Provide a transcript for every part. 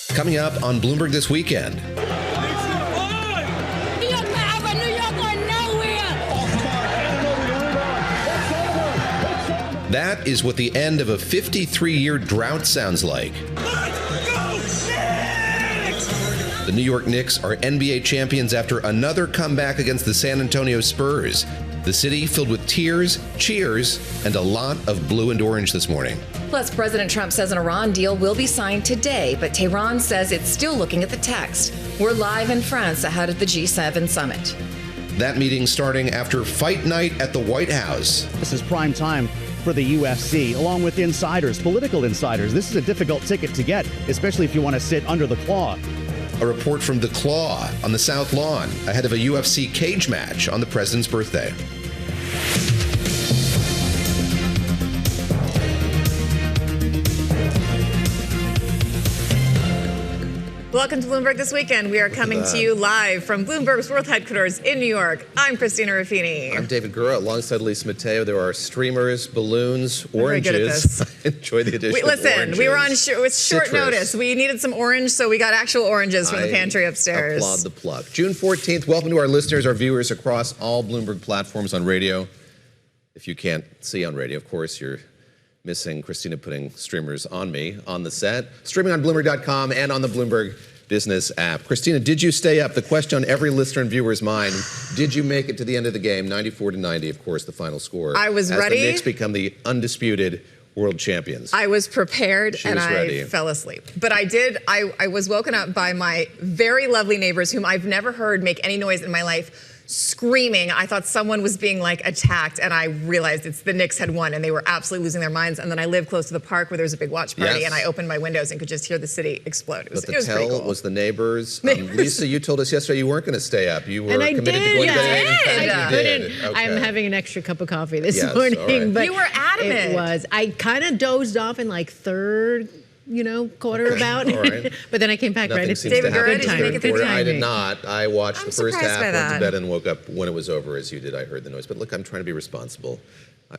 Coming up on Bloomberg This Weekend. That is what the end of a 53-year drought sounds like. The New York Knicks are NBA champions after another comeback against the San Antonio Spurs. The city filled with tears, cheers, and a lot of blue and orange this morning. Plus, President Trump says an Iran deal will be signed today, but Tehran says it's still looking at the text. We're live in France ahead of the G7 summit. That meeting starting after fight night at the White House. This is prime time for the UFC, along with insiders, political insiders. This is a difficult ticket to get, especially if you want to sit under the claw. A report from the Claw on the South Lawn ahead of a UFC cage match on the president's birthday. Welcome to Bloomberg This Weekend. We are coming to you live from Bloomberg's World Headquarters in New York. I'm Christina Ruffini. I'm David Gura, alongside Lisa Mateo. There are streamers, balloons, oranges. Very good at this. Enjoy the addition of oranges. We were on with short notice. We needed some orange, so we got actual oranges from the pantry upstairs. Applaud the plug. June 14th, welcome to our listeners, our viewers across all Bloomberg platforms on radio. If you can't see on radio, of course, you're missing Christina putting streamers on me on the set. Streaming on Bloomberg.com and on the Bloomberg Business app. Christina, did you stay up? The question on every listener and viewer's mind, did you make it to the end of the game? 94-90, of course, the final score. I was ready. As the Knicks become the undisputed world champions. I was prepared and I fell asleep. But I was woken up by my very lovely neighbors, whom I've never heard make any noise in my life, screaming. I thought someone was being attacked, and I realized the Knicks had won, and they were absolutely losing their minds. And then I live close to the park where there was a big watch party, and I opened my windows and could just hear the city explode. It was pretty cool. Was the neighbors. Lisa, you told us yesterday you weren't going to stay up. You were committed to going to bed. I did. Okay. I'm having an extra cup of coffee this morning. Right. But you were adamant. I kind of dozed off in third quarter about. Right. But then I came back right at David Gura, did you make it through? I did not. I watched the first half, went that. to bed, and woke up when it was over, as you did. I heard the noise. But look, I'm trying to be responsible.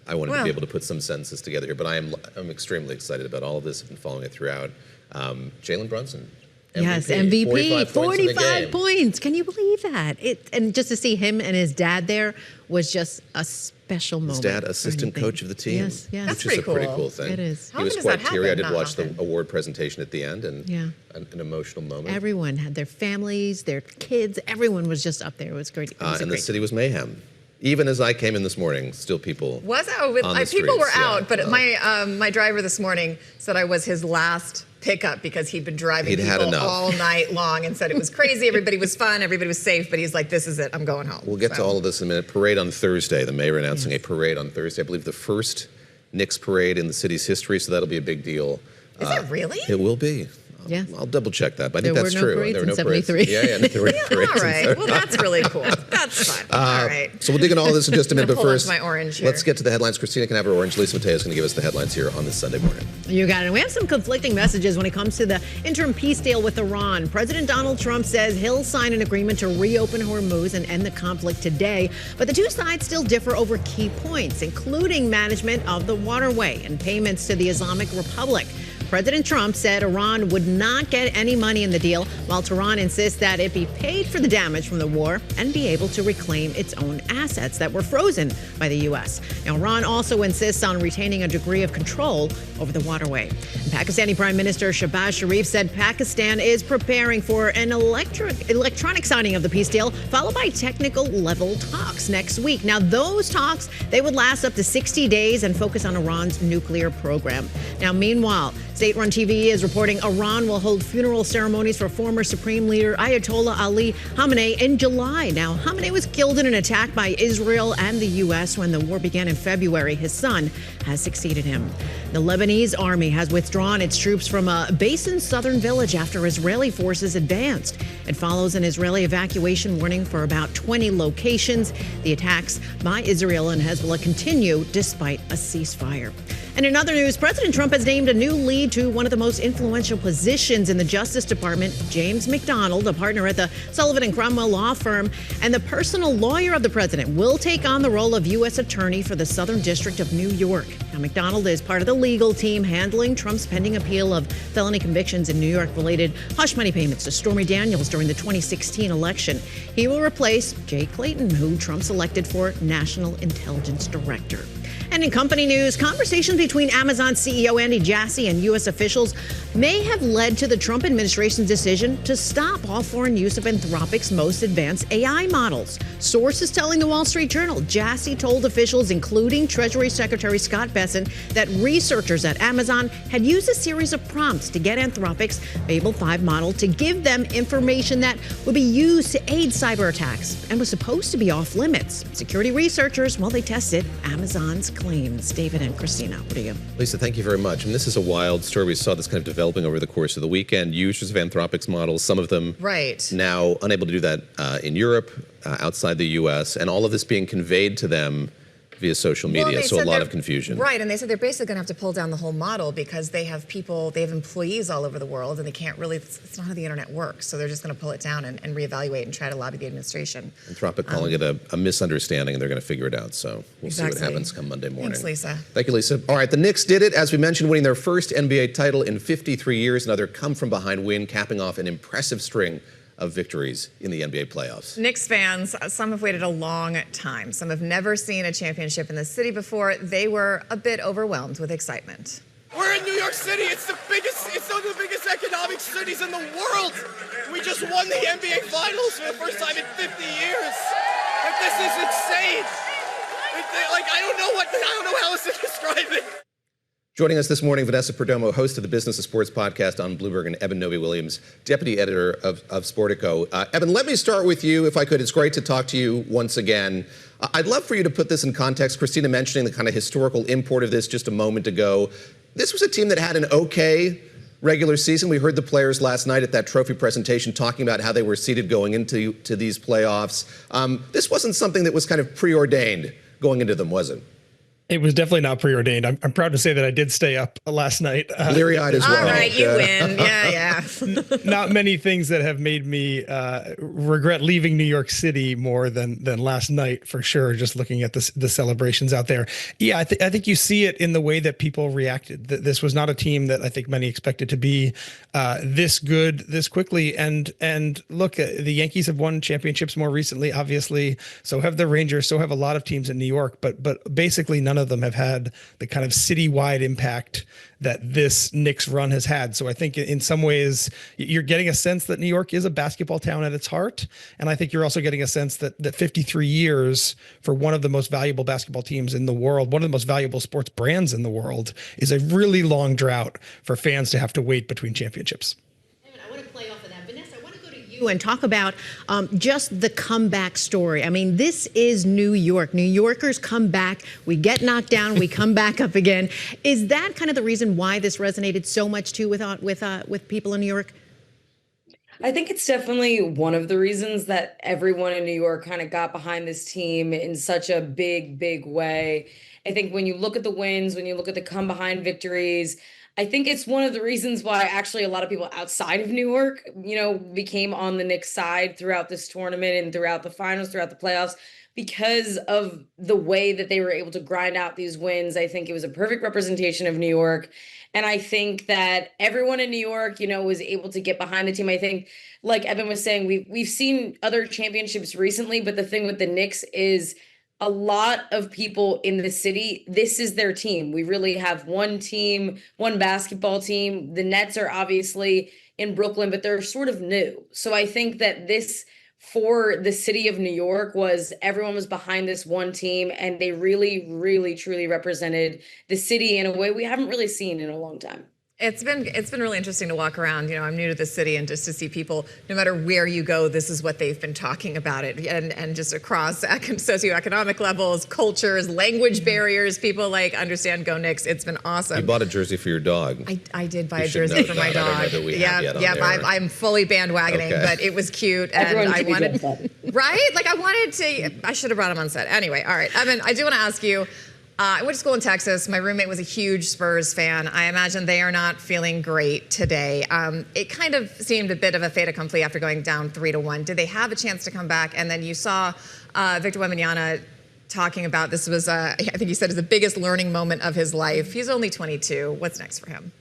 I wanted to be able to put some sentences together here, but I'm extremely excited about all of this. I've been following it throughout. Jalen Brunson. MVP, yes, MVP, 45 points. points. Can you believe that? And just to see him and his dad there was just a special moment. His dad, assistant coach of the team. Yes, yes. That's which is a pretty cool. cool thing. It is. He was quite teary. I did watch the award presentation at the end, and an emotional moment. Everyone had their families, their kids. Everyone was just up there. It was great. And the city was mayhem. Even as I came in this morning, still people people were out, but my driver this morning said I was his last pickup because he'd been driving people all night long and said it was crazy. Everybody was fun. Everybody was safe. But he's like, this is it. I'm going home. We'll get to all of this in a minute. Parade on Thursday. The mayor announcing a parade on Thursday. I believe the first Knicks parade in the city's history, so that'll be a big deal. Is it really? It will be. Yeah. I'll double check that, but I think that's true. There were no parades parades. in 73. There were parades. All right. Well, that's really cool. That's fun. All right. So we'll dig into all this in just a minute, but first, my orange here. Let's get to the headlines. Christina can have her orange. Lisa Mateo is going to give us the headlines here on this Sunday morning. You got it. We have some conflicting messages when it comes to the interim peace deal with Iran. President Donald Trump says he'll sign an agreement to reopen Hormuz and end the conflict today. But the two sides still differ over key points, including management of the waterway and payments to the Islamic Republic. President Trump said Iran would not get any money in the deal, while Tehran insists that it be paid for the damage from the war and be able to reclaim its own assets that were frozen by the U.S. Now, Iran also insists on retaining a degree of control over the waterway. And Pakistani Prime Minister Shehbaz Sharif said Pakistan is preparing for an electronic signing of the peace deal, followed by technical level talks next week. Now, those talks, they would last up to 60 days and focus on Iran's nuclear program. Now, meanwhile, state-run TV is reporting Iran will hold funeral ceremonies for former Supreme Leader Ayatollah Ali Khamenei in July. Now, Khamenei was killed in an attack by Israel and the U.S. when the war began in February. His son has succeeded him. The Lebanese army has withdrawn its troops from a base in southern village after Israeli forces advanced. It follows an Israeli evacuation warning for about 20 locations. The attacks by Israel and Hezbollah continue despite a ceasefire. And in other news, President Trump has named a new lead to one of the most influential positions in the Justice Department, James McDonald, a partner at the Sullivan and Cromwell law firm, and the personal lawyer of the president, will take on the role of U.S. Attorney for the Southern District of New York. Now, McDonald is part of the legal team handling Trump's pending appeal of felony convictions in New York-related hush money payments to Stormy Daniels during the 2016 election. He will replace Jay Clayton, who Trump selected for National Intelligence Director. And in company news, conversations between Amazon CEO Andy Jassy and U.S. officials may have led to the Trump administration's decision to stop all foreign use of Anthropic's most advanced AI models. Sources telling the Wall Street Journal, Jassy told officials, including Treasury Secretary Scott Bessent, that researchers at Amazon had used a series of prompts to get Anthropic's Babel 5 model to give them information that would be used to aid cyber attacks and was supposed to be off limits. Security researchers, well, they tested Amazon's claims. David and Christina, what do you? Lisa, thank you very much. And this is a wild story. We saw this kind of developing over the course of the weekend. Users of Anthropic's models, some of them now unable to do that in Europe, outside the U.S., and all of this being conveyed to them via social media, so a lot of confusion. Right, and they said they're basically going to have to pull down the whole model because they have employees all over the world, and they can't really, it's not how the internet works, so they're just going to pull it down and reevaluate and try to lobby the administration. Anthropic calling it a misunderstanding, and they're going to figure it out, so we'll see what happens come Monday morning. Thanks, Lisa. Thank you, Lisa. All right, the Knicks did it, as we mentioned, winning their first NBA title in 53 years, another come-from-behind win, capping off an impressive string of victories in the NBA playoffs. Knicks fans, some have waited a long time. Some have never seen a championship in the city before. They were a bit overwhelmed with excitement. We're in New York City. It's one of the biggest economic cities in the world. We just won the NBA Finals for the first time in 50 years. Like, this is insane. I don't know how else to describe it. Joining us this morning, Vanessa Perdomo, host of the Business of Sports podcast on Bloomberg, and Eben Novy-Williams, deputy editor of Sportico. Eben, let me start with you, if I could. It's great to talk to you once again. I'd love for you to put this in context. Christina mentioning the kind of historical import of this just a moment ago. This was a team that had an okay regular season. We heard the players last night at that trophy presentation talking about how they were seeded going into these playoffs. This wasn't something that was kind of preordained going into them, was it? It was definitely not preordained. I'm proud to say that I did stay up last night. Bleary-eyed as well. All right, you win. Yeah. Not many things that have made me regret leaving New York City more than last night, for sure, just looking at the celebrations out there. Yeah, I think you see it in the way that people reacted. This was not a team that I think many expected to be this good this quickly. And look, the Yankees have won championships more recently, obviously. So have the Rangers. So have a lot of teams in New York. But basically none of them have had the kind of citywide impact that this Knicks run has had. So I think in some ways you're getting a sense that New York is a basketball town at its heart. And I think you're also getting a sense that 53 years for one of the most valuable basketball teams in the world, one of the most valuable sports brands in the world, is a really long drought for fans to have to wait between championships. I want to play off of that. Vanessa, I want to go to you and talk about just the comeback story. I mean, this is New York. New Yorkers come back. We get knocked down. We come back up again. Is that kind of the reason why this resonated so much too with people in New York? I think it's definitely one of the reasons that everyone in New York kind of got behind this team in such a big way. I think when you look at the wins, when you look at the come behind victories, I think it's one of the reasons why actually a lot of people outside of New York, became on the Knicks side throughout this tournament and throughout the finals, throughout the playoffs, because of the way that they were able to grind out these wins. I think it was a perfect representation of New York. And I think that everyone in New York, was able to get behind the team. I think, like Eben was saying, we've seen other championships recently, but the thing with the Knicks is a lot of people in the city, this is their team. We really have one team, one basketball team. The Nets are obviously in Brooklyn, but they're sort of new. So I think that this, for the city of New York, was everyone was behind this one team, and they really truly represented the city in a way we haven't really seen in a long time. It's been really interesting to walk around. I'm new to the city, and just to see people, no matter where you go, this is what they've been talking about it, and just across socioeconomic levels, cultures, language barriers, people understand Go Knicks. It's been awesome. You bought a jersey for your dog. I did buy a jersey for my dog. I'm fully bandwagoning, but it was cute, and I wanted, right? I should have brought him on set. Anyway, all right. I do want to ask you. I went to school in Texas. My roommate was a huge Spurs fan. I imagine they are not feeling great today. It kind of seemed a bit of a fait accompli after going down 3-1. Did they have a chance to come back? And then you saw Victor Wembanyama talking about this was, I think he said, is the biggest learning moment of his life. He's only 22. What's next for him?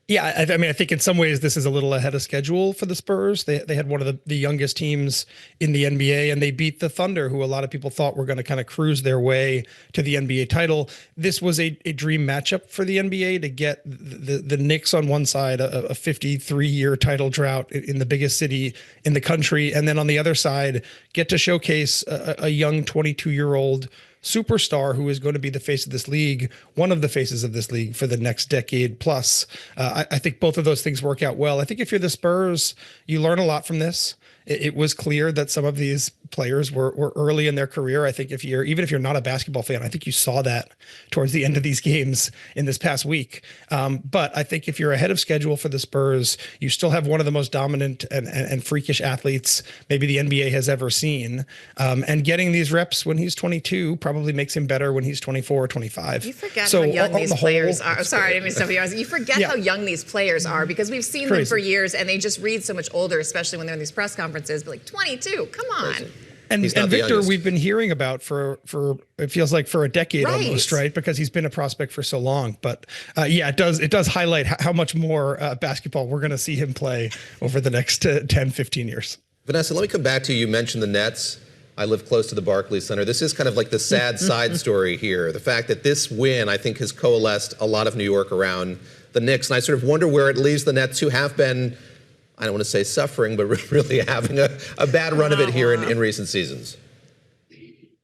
Yeah, I mean, I think in some ways this is a little ahead of schedule for the Spurs. They had one of the youngest teams in the NBA, and they beat the Thunder, who a lot of people thought were going to kind of cruise their way to the NBA title. This was a dream matchup for the NBA to get the Knicks on one side, a 53-year title drought in the biggest city in the country, and then on the other side, get to showcase a young 22-year-old superstar who is going to be the face of this league, one of the faces of this league for the next decade plus. I think both of those things work out well. I think if you're the Spurs, you learn a lot from this. It was clear that some of these players were early in their career. I think even if you're not a basketball fan, I think you saw that towards the end of these games in this past week. But I think if you're ahead of schedule for the Spurs, you still have one of the most dominant and freakish athletes maybe the NBA has ever seen. And getting these reps when he's 22 probably makes him better when he's 24 or 25. You forget how young these players are. Sorry, I didn't mean to stop you. You forget how young these players are because we've seen them for years and they just read so much older, especially when they're in these press conferences. But like 22, come on. And Victor, we've been hearing about for it feels like for a decade almost, right? Because he's been a prospect for so long. But it does highlight how much more basketball we're going to see him play over the next 10, 15 years. Vanessa, let me come back to you. You mentioned the Nets. I live close to the Barclays Center. This is kind of like the sad side story here. The fact that this win, I think, has coalesced a lot of New York around the Knicks. And I sort of wonder where it leaves the Nets, who have been, I don't want to say suffering, but really having a bad run of it here in recent seasons.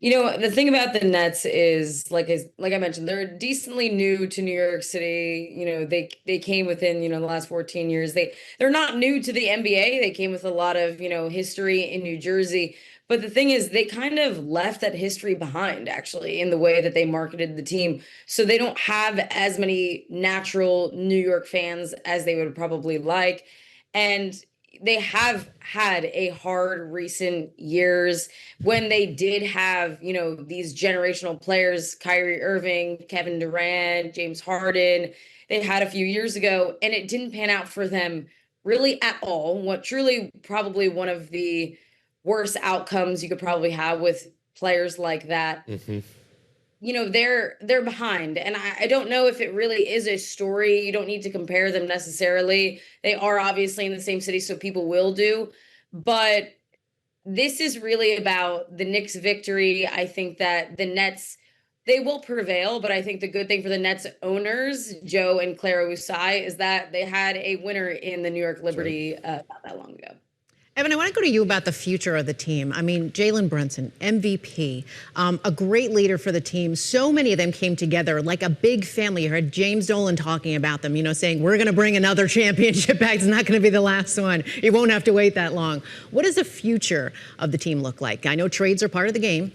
You know, the thing about the Nets is, like I mentioned, they're decently new to New York City. You know, they came within, the last 14 years. They're not new to the NBA. They came with a lot of, history in New Jersey. But the thing is, they kind of left that history behind, actually, in the way that they marketed the team. So they don't have as many natural New York fans as they would probably like. And they have had a hard recent years when they did have, these generational players, Kyrie Irving, Kevin Durant, James Harden. They had a few years ago, and it didn't pan out for them really at all. What truly probably one of the worst outcomes you could probably have with players like that. Mm-hmm. They're behind. And I don't know if it really is a story. You don't need to compare them necessarily. They are obviously in the same city, so people will do. But this is really about the Knicks' victory. I think that the Nets, they will prevail, but I think the good thing for the Nets owners, Joe and Clara Usai, is that they had a winner in the New York Liberty not that long ago. Eben, I want to go to you about the future of the team. I mean, Jalen Brunson, MVP, a great leader for the team. So many of them came together like a big family. You heard James Dolan talking about them, saying, we're going to bring another championship back. It's not going to be the last one. You won't have to wait that long. What does the future of the team look like? I know trades are part of the game.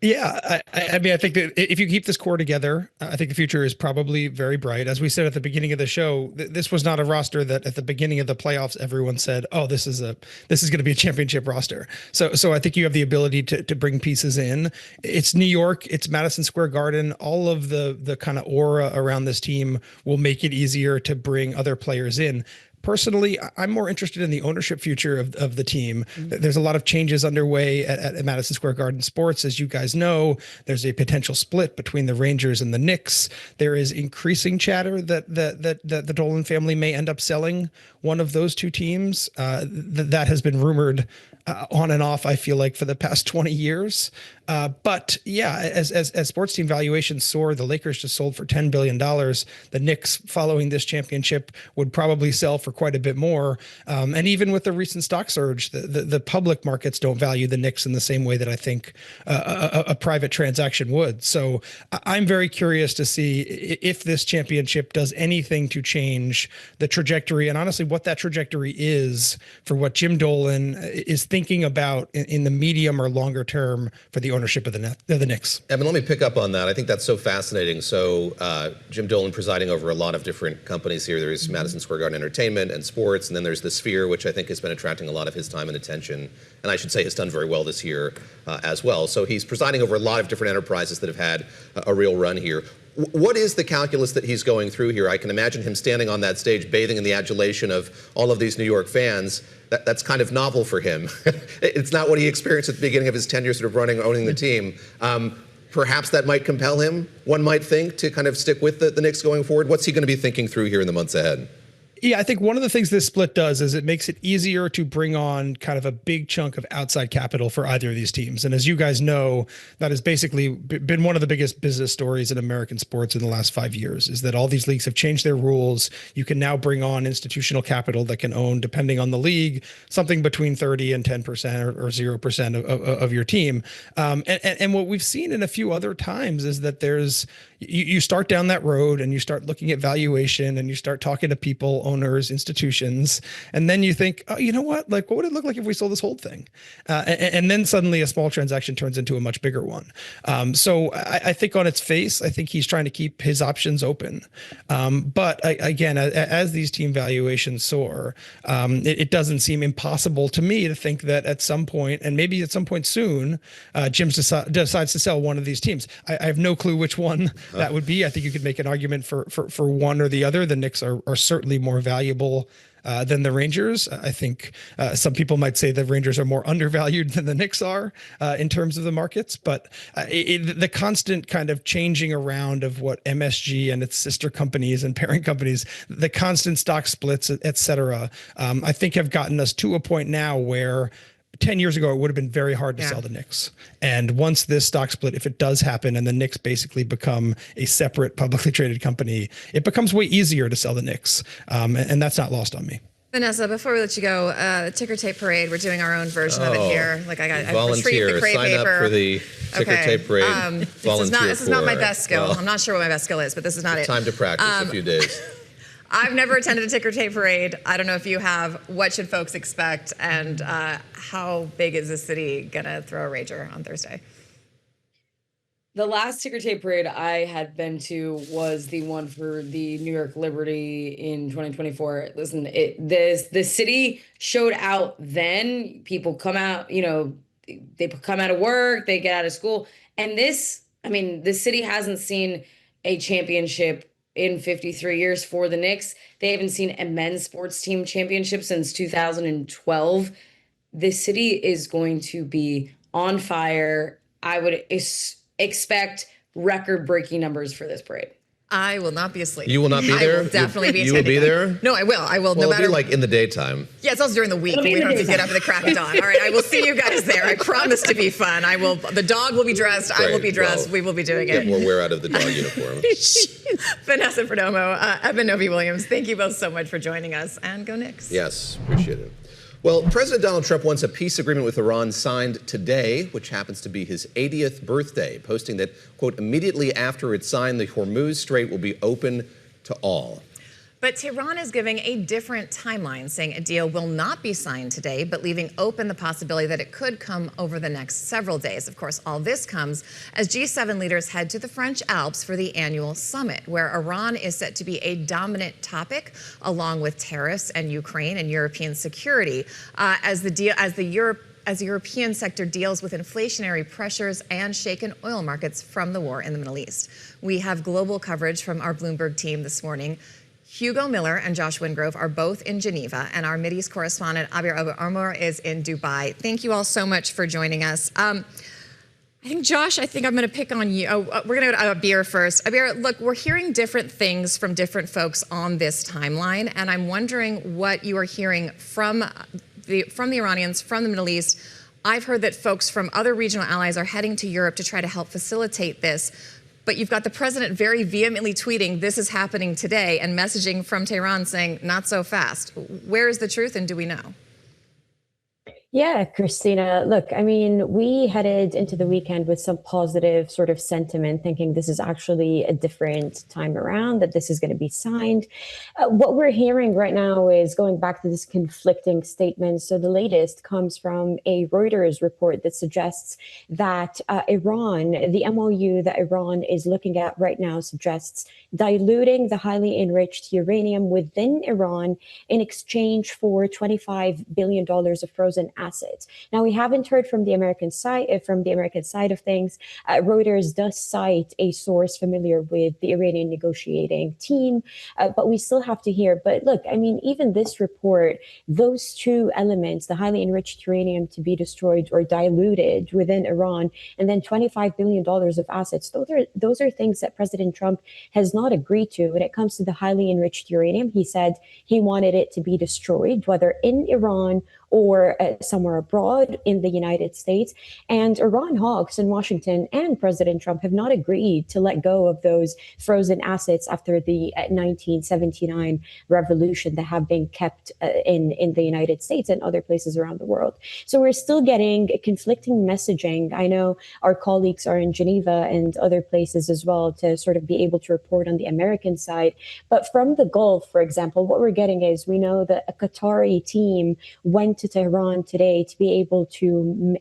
Yeah, I mean, I think that if you keep this core together, I think the future is probably very bright. As we said at the beginning of the show, this was not a roster that at the beginning of the playoffs, everyone said, "Oh, this is going to be a championship roster." So I think you have the ability to bring pieces in. It's New York, it's Madison Square Garden. All of the kind of aura around this team will make it easier to bring other players in. Personally, I'm more interested in the ownership future of the team. There's a lot of changes underway at Madison Square Garden Sports. As you guys know, there's a potential split between the Rangers and the Knicks. There is increasing chatter that the Dolan family may end up selling one of those two teams. That has been rumored on and off, I feel like, for the past 20 years. But yeah, as sports team valuations soar, the Lakers just sold for $10 billion. The Knicks, following this championship, would probably sell for quite a bit more. And even with the recent stock surge, the public markets don't value the Knicks in the same way that I think a private transaction would. So I'm very curious to see if this championship does anything to change the trajectory, and honestly, what that trajectory is for what Jim Dolan is thinking thinking about in the medium or longer term for the ownership of the Knicks? Eben, let me pick up on that. I think that's so fascinating. So Jim Dolan presiding over a lot of different companies here. There's Madison Square Garden Entertainment and Sports, and then there's the Sphere, which I think has been attracting a lot of his time and attention, and I should say has done very well this year as well. So he's presiding over a lot of different enterprises that have had a real run here. What is the calculus that he's going through here? I can imagine him standing on that stage, bathing in the adulation of all of these New York fans. That's kind of novel for him. It's not what he experienced at the beginning of his tenure sort of owning the team. Perhaps that might compel him, one might think, to kind of stick with the Knicks going forward. What's he going to be thinking through here in the months ahead? Yeah, I think one of the things this split does is it makes it easier to bring on kind of a big chunk of outside capital for either of these teams. And as you guys know, that has basically been one of the biggest business stories in American sports in the last 5 years, is that all these leagues have changed their rules. You can now bring on institutional capital that can own, depending on the league, something between 30 and 10% or 0% of your team. And what we've seen in a few other times is that you start down that road and you start looking at valuation and you start talking to people, owners, institutions, and then you think, oh, you know what? Like, what would it look like if we sold this whole thing? And then suddenly a small transaction turns into a much bigger one. So I think on its face, I think he's trying to keep his options open. But again, as these team valuations soar, it doesn't seem impossible to me to think that at some point, and maybe at some point soon, Jim decides to sell one of these teams. I have no clue which one that would be. I think you could make an argument for one or the other. The Knicks are certainly more valuable than the Rangers. I think some people might say the Rangers are more undervalued than the Knicks are in terms of the markets, but the constant kind of changing around of what MSG and its sister companies and parent companies, the constant stock splits, et cetera, I think have gotten us to a point now where 10 years ago, it would have been very hard to sell the Knicks. And once this stock split, if it does happen and the Knicks basically become a separate publicly traded company, it becomes way easier to sell the Knicks. And that's not lost on me. Vanessa, before we let you go, the ticker tape parade, we're doing our own version of it here. Like I volunteer, the crepe sign paper. Up for the ticker tape parade. This is not my best skill. I'm not sure what my best skill is, but this is not it. Time to practice a few days. I've never attended a ticker tape parade. I don't know if you have. What should folks expect? And how big is the city going to throw a rager on Thursday? The last ticker tape parade I had been to was the one for the New York Liberty in 2024. Listen, the city showed out then. People come out, they come out of work, they get out of school. And the city hasn't seen a championship in 53 years for the Knicks. They haven't seen a men's sports team championship since 2012. The city is going to be on fire. I would expect record-breaking numbers for this parade. I will not be asleep. You will not be there? I will definitely be attending. You will be there? No, I will. Well, no matter. It'll be like in the daytime. Yeah, it's also during the week. We don't have to get up at the crack of dawn. All right, I will see you guys there. I promise to be fun. The dog will be dressed. Great. I will be dressed. Well, we will be doing it. Get more wear out of the dog uniform. Vanessa Perdomo, Eben Novy-Williams, thank you both so much for joining us, and go Knicks. Yes, appreciate it. Well, President Donald Trump wants a peace agreement with Iran signed today, which happens to be his 80th birthday, posting that, quote, immediately after it's signed, the Hormuz Strait will be open to all. But Tehran is giving a different timeline, saying a deal will not be signed today, but leaving open the possibility that it could come over the next several days. Of course, all this comes as G7 leaders head to the French Alps for the annual summit, where Iran is set to be a dominant topic, along with tariffs and Ukraine and European security, as the European sector deals with inflationary pressures and shaken oil markets from the war in the Middle East. We have global coverage from our Bloomberg team this morning. Hugo Miller and Josh Wingrove are both in Geneva, and our Mideast correspondent, Abir Armour, is in Dubai. Thank you all so much for joining us. I think, Josh, I'm going to pick on you. We're going to go to Abir first. Abir, look, we're hearing different things from different folks on this timeline, and I'm wondering what you are hearing from the Iranians, from the Middle East. I've heard that folks from other regional allies are heading to Europe to try to help facilitate this. But you've got the president very vehemently tweeting, this is happening today, and messaging from Tehran saying, not so fast. Where is the truth, and do we know? Yeah, Christina. Look, I mean, we headed into the weekend with some positive sort of sentiment, thinking this is actually a different time around, that this is going to be signed. What we're hearing right now is going back to this conflicting statement. So the latest comes from a Reuters report that suggests that Iran, the MOU that Iran is looking at right now, suggests diluting the highly enriched uranium within Iran in exchange for $25 billion of frozen assets. Now, we haven't heard from the American side of things. Reuters does cite a source familiar with the Iranian negotiating team, but we still have to hear. But look, I mean, even this report, those two elements, the highly enriched uranium to be destroyed or diluted within Iran, and then $25 billion of assets, those are things that President Trump has not agreed to. When it comes to the highly enriched uranium, he said he wanted it to be destroyed, whether in Iran or somewhere abroad in the United States. And Iran hawks in Washington and President Trump have not agreed to let go of those frozen assets after the 1979 revolution that have been kept in the United States and other places around the world. So we're still getting conflicting messaging. I know our colleagues are in Geneva and other places as well to sort of be able to report on the American side. But from the Gulf, for example, what we're getting is we know that a Qatari team went to Tehran today to be able to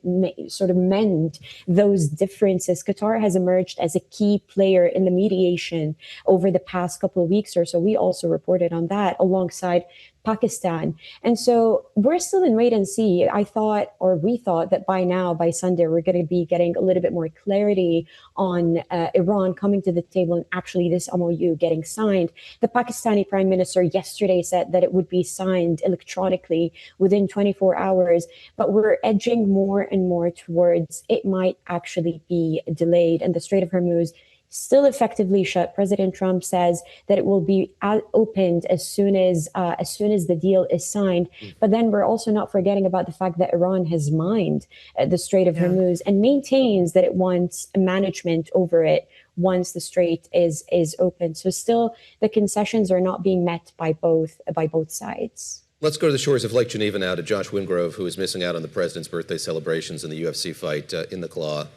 sort of mend those differences. Qatar has emerged as a key player in the mediation over the past couple of weeks or so. We also reported on that alongside Pakistan. And so we're still in wait and see. We thought that by now, by Sunday, we're going to be getting a little bit more clarity on Iran coming to the table and actually this MOU getting signed. The Pakistani Prime Minister yesterday said that it would be signed electronically within 24 hours, but we're edging more and more towards it might actually be delayed. And the Strait of Hormuz still effectively shut. President Trump says that it will be opened as soon as the deal is signed. But then we're also not forgetting about the fact that Iran has mined the Strait of Hormuz and maintains that it wants management over it once the strait is open. So still, the concessions are not being met by both sides. Let's go to the shores of Lake Geneva now to Josh Wingrove, who is missing out on the president's birthday celebrations in the UFC fight in the Claw.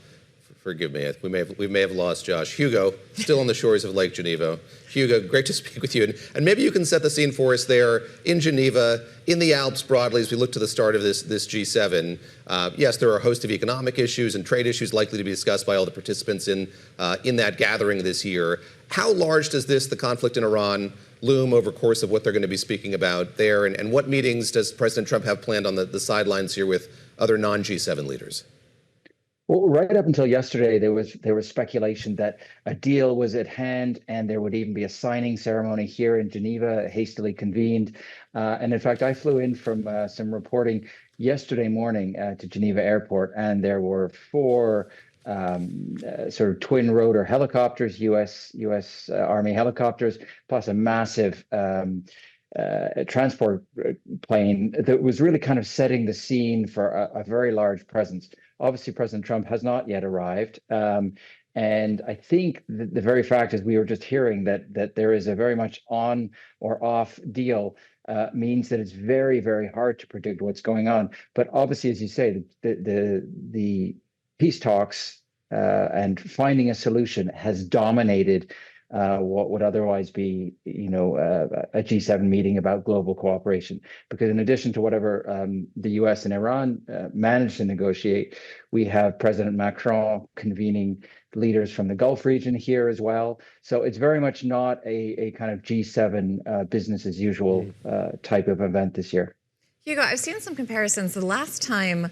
Forgive me, we may have lost Josh. Hugo, still on the shores of Lake Geneva. Hugo, great to speak with you. And maybe you can set the scene for us there in Geneva, in the Alps broadly, as we look to the start of this G7. Yes, there are a host of economic issues and trade issues likely to be discussed by all the participants in that gathering this year. How large does the conflict in Iran, loom over the course of what they're going to be speaking about there? And what meetings does President Trump have planned on the sidelines here with other non-G7 leaders? Well, right up until yesterday, there was speculation that a deal was at hand and there would even be a signing ceremony here in Geneva, hastily convened. And in fact, I flew in from some reporting yesterday morning to Geneva Airport, and there were 4 sort of twin rotor helicopters, U.S. Army helicopters, plus a massive transport plane that was really kind of setting the scene for a very large presence. Obviously, President Trump has not yet arrived. And I think the very fact, as we were just hearing, that there is a very much on or off deal means that it's very, very hard to predict what's going on. But obviously, as you say, the peace talks and finding a solution has dominated what would otherwise be, a G7 meeting about global cooperation. Because in addition to whatever the US and Iran managed to negotiate, we have President Macron convening leaders from the Gulf region here as well. So it's very much not a kind of G7 business as usual type of event this year. Hugo, I've seen some comparisons. The last time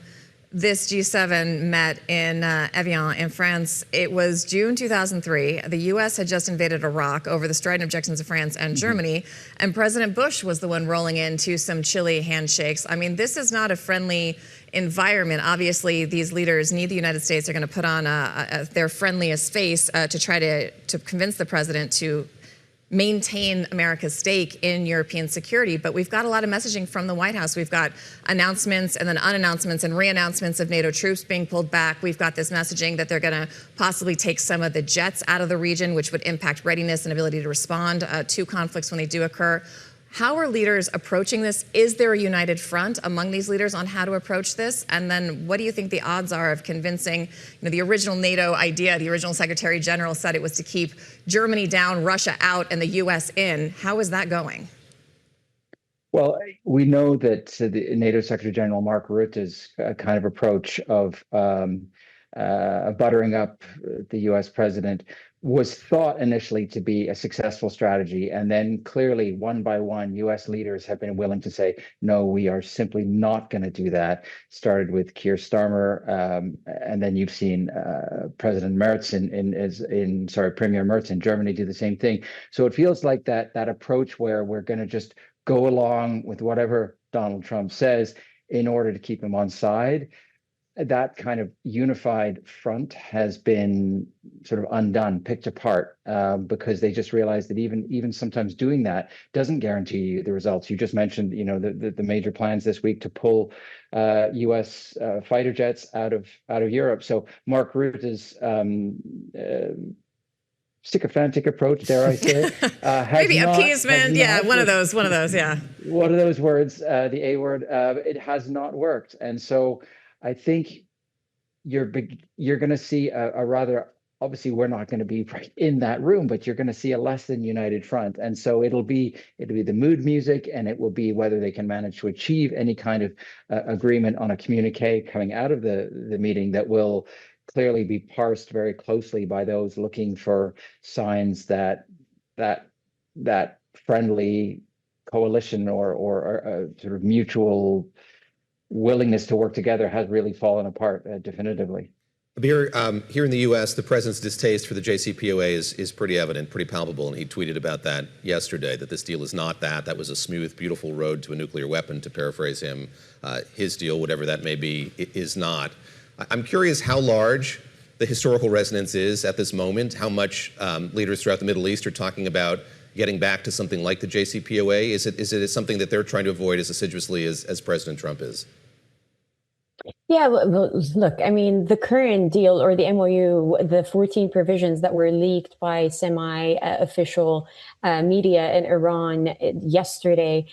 this G7 met in Evian in France, it was June 2003. The U.S. had just invaded Iraq over the strident objections of France and Germany, and President Bush was the one rolling into some chilly handshakes. I mean, this is not a friendly environment. Obviously, these leaders need the United States. They're going to put on their friendliest face to try to convince the president to maintain America's stake in European security. But we've got a lot of messaging from the White House. We've got announcements and then unannouncements and re-announcements of NATO troops being pulled back. We've got this messaging that they're going to possibly take some of the jets out of the region, which would impact readiness and ability to respond to conflicts when they do occur. How are leaders approaching this? Is there a united front among these leaders on how to approach this? And then what do you think the odds are of convincing, the original NATO idea, the original Secretary General said it was to keep Germany down, Russia out, and the U.S. in. How is that going? Well, we know that the NATO Secretary General Mark Rutte's kind of approach of buttering up the U.S. president was thought initially to be a successful strategy. And then clearly, one by one, U.S. leaders have been willing to say, no, we are simply not going to do that. Started with Keir Starmer, and then you've seen Premier Merz in Germany do the same thing. So it feels like that approach where we're going to just go along with whatever Donald Trump says in order to keep him on side. That kind of unified front has been sort of undone, picked apart, because they just realized that even sometimes doing that doesn't guarantee you the results. You just mentioned, the major plans this week to pull U.S. fighter jets out of Europe. So Mark Rutte's sycophantic approach, dare I say, maybe appeasement, one of those, yeah. One of those words, the A word. It has not worked, and so. I think you're going to see a rather, obviously we're not going to be right in that room, but you're going to see a less than united front. And so it'll be the mood music, and it will be whether they can manage to achieve any kind of agreement on a communique coming out of the meeting that will clearly be parsed very closely by those looking for signs that friendly coalition or sort of mutual willingness to work together has really fallen apart definitively. Here in the U.S., the president's distaste for the JCPOA is pretty evident, pretty palpable, and he tweeted about that yesterday, that this deal is not that. That was a smooth, beautiful road to a nuclear weapon, to paraphrase him. His deal, whatever that may be, is not. I'm curious how large the historical resonance is at this moment, how much leaders throughout the Middle East are talking about getting back to something like the JCPOA. Is it something that they're trying to avoid as assiduously as President Trump is? Yeah, well, look, I mean, the current deal or the MOU, the 14 provisions that were leaked by semi-official media in Iran yesterday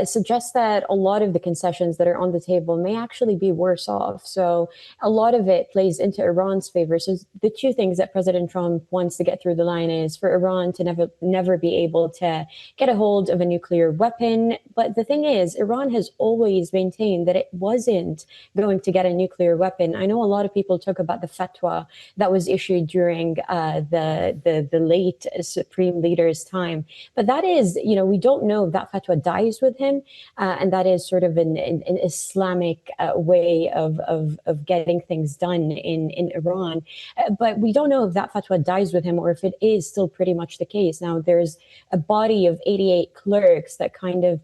suggests that a lot of the concessions that are on the table may actually be worse off. So a lot of it plays into Iran's favor. So the two things that President Trump wants to get through the line is for Iran to never be able to get a hold of a nuclear weapon. But the thing is, Iran has always maintained that it wasn't going to get a nuclear weapon. I know a lot of people talk about the fatwa that was issued during the late supreme leader's time, but that is, we don't know if that fatwa dies with him, and that is sort of an Islamic way of getting things done in Iran. But we don't know if that fatwa dies with him or if it is still pretty much the case. Now, there's a body of 88 clerks that kind of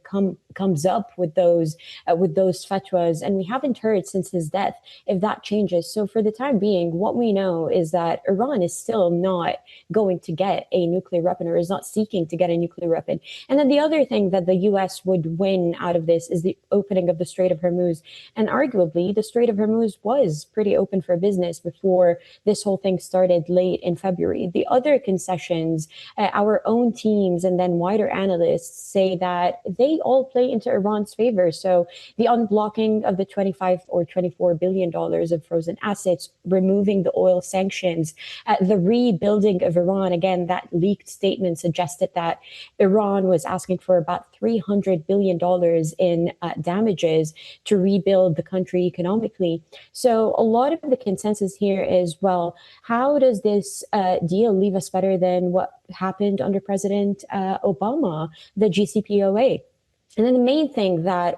comes up with those fatwas, and we haven't heard since his death if that changes. So for the time being, what we know is that Iran is still not going to get a nuclear weapon, or is not seeking to get a nuclear weapon. And then the other thing that the U.S. would win out of this is the opening of the Strait of Hormuz. And arguably, the Strait of Hormuz was pretty open for business before this whole thing started late in February. The other concessions, our own teams and then wider analysts say that they all play into Iran's favor. So the unblocking of the 25 or 24 billion dollars of frozen assets, removing the oil sanctions, the rebuilding of Iran. Again, that leaked statement suggested that Iran was asking for about $300 billion in damages to rebuild the country economically. So a lot of the consensus here is, well, how does this deal leave us better than what happened under President Obama, the JCPOA? And then the main thing that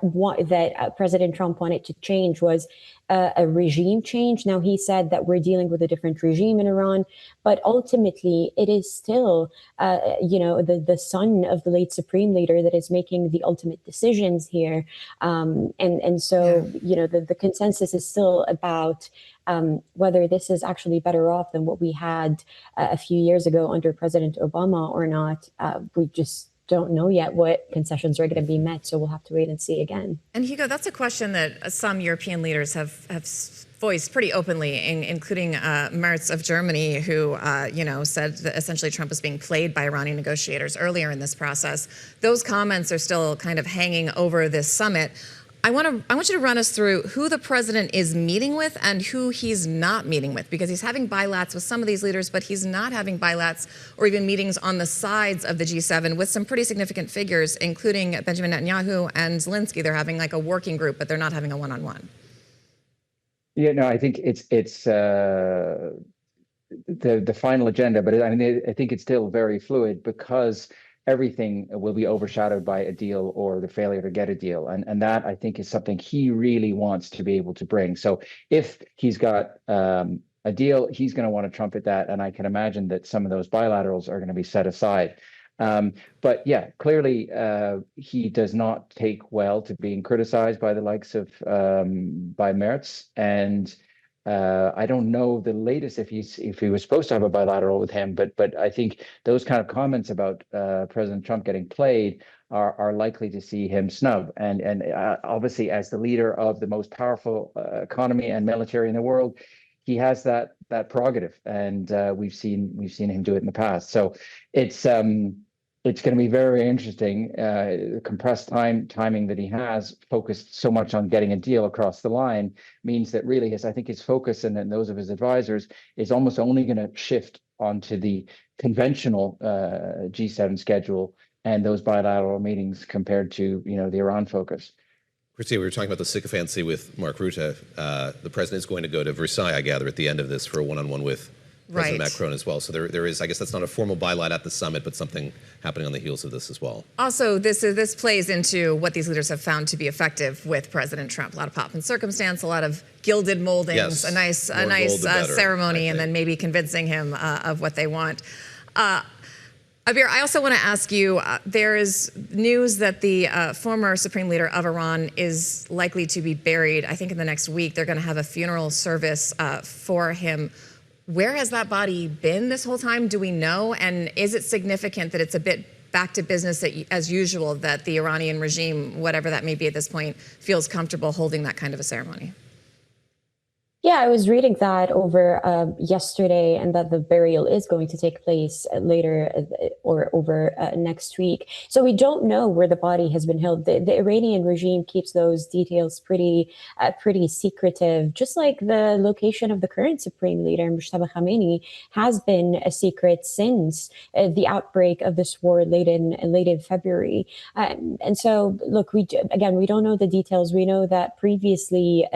President Trump wanted to change was a regime change. Now, he said that we're dealing with a different regime in Iran, but ultimately it is still, the son of the late supreme leader that is making the ultimate decisions here. The consensus is still about whether this is actually better off than what we had a few years ago under President Obama or not. don't know yet what concessions are going to be met. So we'll have to wait and see again. And Hugo, that's a question that some European leaders have voiced pretty openly, including Merz of Germany, who said that essentially Trump was being played by Iranian negotiators earlier in this process. Those comments are still kind of hanging over this summit. I want you to run us through who the president is meeting with and who he's not meeting with, because he's having bilats with some of these leaders, but he's not having bilats or even meetings on the sides of the G7 with some pretty significant figures, including Benjamin Netanyahu and Zelenskyy. They're having like a working group, but they're not having a one-on-one. Yeah, no, I think it's the final agenda, but I mean, I think it's still very fluid because everything will be overshadowed by a deal or the failure to get a deal. And that, I think, is something he really wants to be able to bring. So if he's got a deal, he's going to want to trumpet that. And I can imagine that some of those bilaterals are going to be set aside. But yeah, clearly he does not take well to being criticized by the likes of by Merz. And I don't know the latest if he was supposed to have a bilateral with him, but I think those kind of comments about President Trump getting played are likely to see him snub. And obviously, as the leader of the most powerful economy and military in the world, he has that prerogative, and we've seen him do it in the past. So it's going to be very interesting. Compressed timing that he has, focused so much on getting a deal across the line, means that really I think his focus and those of his advisors is almost only going to shift onto the conventional G7 schedule and those bilateral meetings compared to the Iran focus. Christina, we were talking about the sycophancy with Mark Rutte. The president is going to go to Versailles, I gather, at the end of this for a one-on-one with President Macron as well. So there is, I guess that's not a formal byline at the summit, but something happening on the heels of this as well. Also, this plays into what these leaders have found to be effective with President Trump. A lot of pomp and circumstance, a lot of gilded moldings, yes, a nice ceremony, and then maybe convincing him of what they want. Abir, I also want to ask you, there is news that the former supreme leader of Iran is likely to be buried, I think in the next week. They're going to have a funeral service for him. Where has that body been this whole time? Do we know? And is it significant that it's a bit back to business as usual, that the Iranian regime, whatever that may be at this point, feels comfortable holding that kind of a ceremony? Yeah, I was reading that over yesterday, and that the burial is going to take place later or over next week. So we don't know where the body has been held. The Iranian regime keeps those details pretty secretive, just like the location of the current supreme leader, Mujtaba Khamenei, has been a secret since the outbreak of this war late in February. And so, look, we don't know the details. We know that previously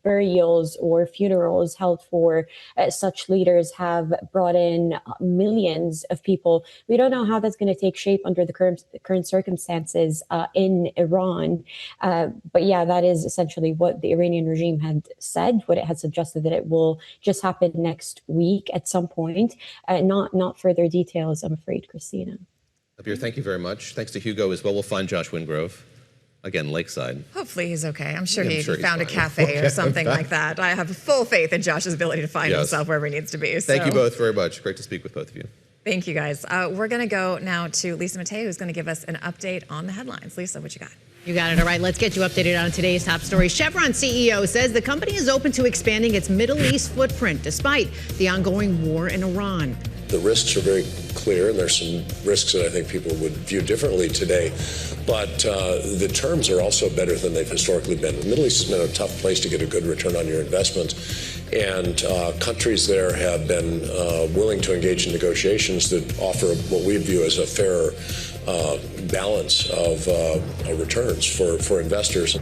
burials or funerals held for such leaders have brought in millions of people. We don't know how that's going to take shape under the current circumstances in Iran. But yeah, that is essentially what the Iranian regime had said, what it had suggested, that it will just happen next week at some point. Not further details, I'm afraid, Christina. Abir, thank you very much. Thanks to Hugo as well. We'll find Josh Wingrove. Again, Lakeside. Hopefully he's okay. I'm sure he found a cafe or something like that. I have full faith in Josh's ability to find himself wherever he needs to be. Thank you both very much. Great to speak with both of you. Thank you, guys. We're going to go now to Lisa Mateo, who's going to give us an update on the headlines. Lisa, what you got? You got it. All right, let's get you updated on today's top story. Chevron CEO says the company is open to expanding its Middle East footprint despite the ongoing war in Iran. The risks are very clear, and there's some risks that I think people would view differently today. But the terms are also better than they've historically been. The Middle East has been a tough place to get a good return on your investment. And countries there have been willing to engage in negotiations that offer what we view as a fair balance of returns for investors.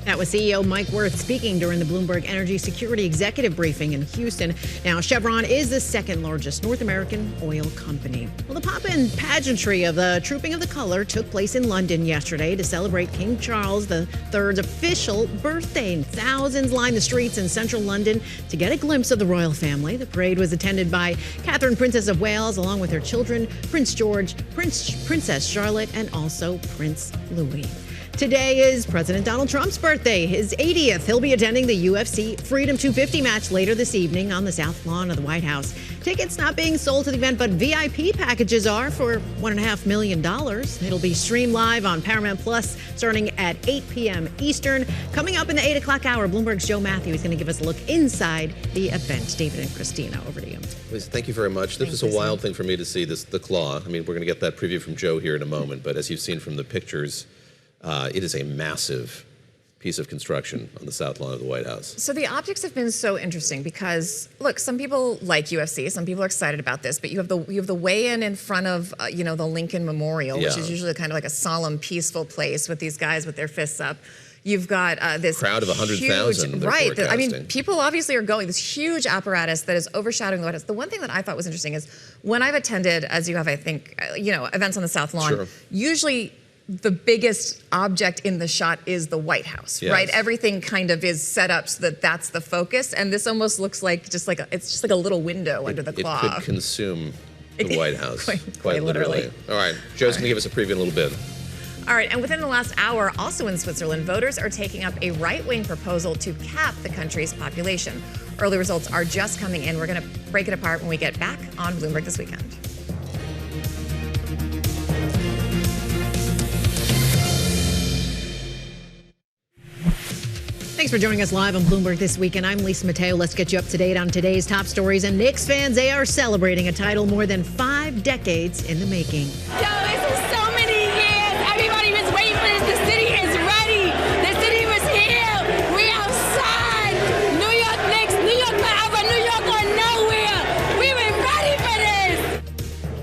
That was CEO Mike Wirth speaking during the Bloomberg Energy Security Executive Briefing in Houston. Now, Chevron is the second largest North American oil company. Well, the pomp and pageantry of the Trooping of the Colour took place in London yesterday to celebrate King Charles III's official birthday. Thousands lined the streets in central London to get a glimpse of the royal family. The parade was attended by Catherine, Princess of Wales, along with her children, Prince George, Princess Charlotte, and also Prince Louis. Today is President Donald Trump's birthday, his 80th. He'll be attending the UFC Freedom 250 match later this evening on the South Lawn of the White House. Tickets not being sold to the event, but VIP packages are for $1.5 million. It'll be streamed live on Paramount Plus starting at 8 p.m. Eastern. Coming up in the 8 o'clock hour, Bloomberg's Joe Matthew is going to give us a look inside the event. David and Christina, over to you. Lisa, thank you very much. This was a wild thing for me to see, the claw. I mean, we're going to get that preview from Joe here in a moment, but as you've seen from the pictures, it is a massive piece of construction on the South Lawn of the White House. So the optics have been so interesting because, look, some people like UFC, some people are excited about this, but you have the weigh-in in front of the Lincoln Memorial, which is usually kind of like a solemn, peaceful place with these guys with their fists up. You've got this crowd of 100,000. Right. I mean, people obviously are going. This huge apparatus that is overshadowing the White House. The one thing that I thought was interesting is when I've attended, as you have, I think, events on the South Lawn, usually the biggest object in the shot is the White House, right? Everything kind of is set up so that that's the focus, and this almost looks like it's just like a little window under the claw. It could consume the White House, quite literally. All right, Joe's going to give us a preview in a little bit. All right, and within the last hour, also in Switzerland, voters are taking up a right-wing proposal to cap the country's population. Early results are just coming in. We're going to break it apart when we get back on Bloomberg This Weekend. Thanks for joining us live on Bloomberg This Weekend. I'm Lisa Mateo. Let's get you up to date on today's top stories. And Knicks fans, they are celebrating a title more than 5 decades in the making. This is so many years. Everybody was waiting for this. The city is ready. The city was here. We outside. New York Knicks, New York forever, New York or nowhere. We were ready for this.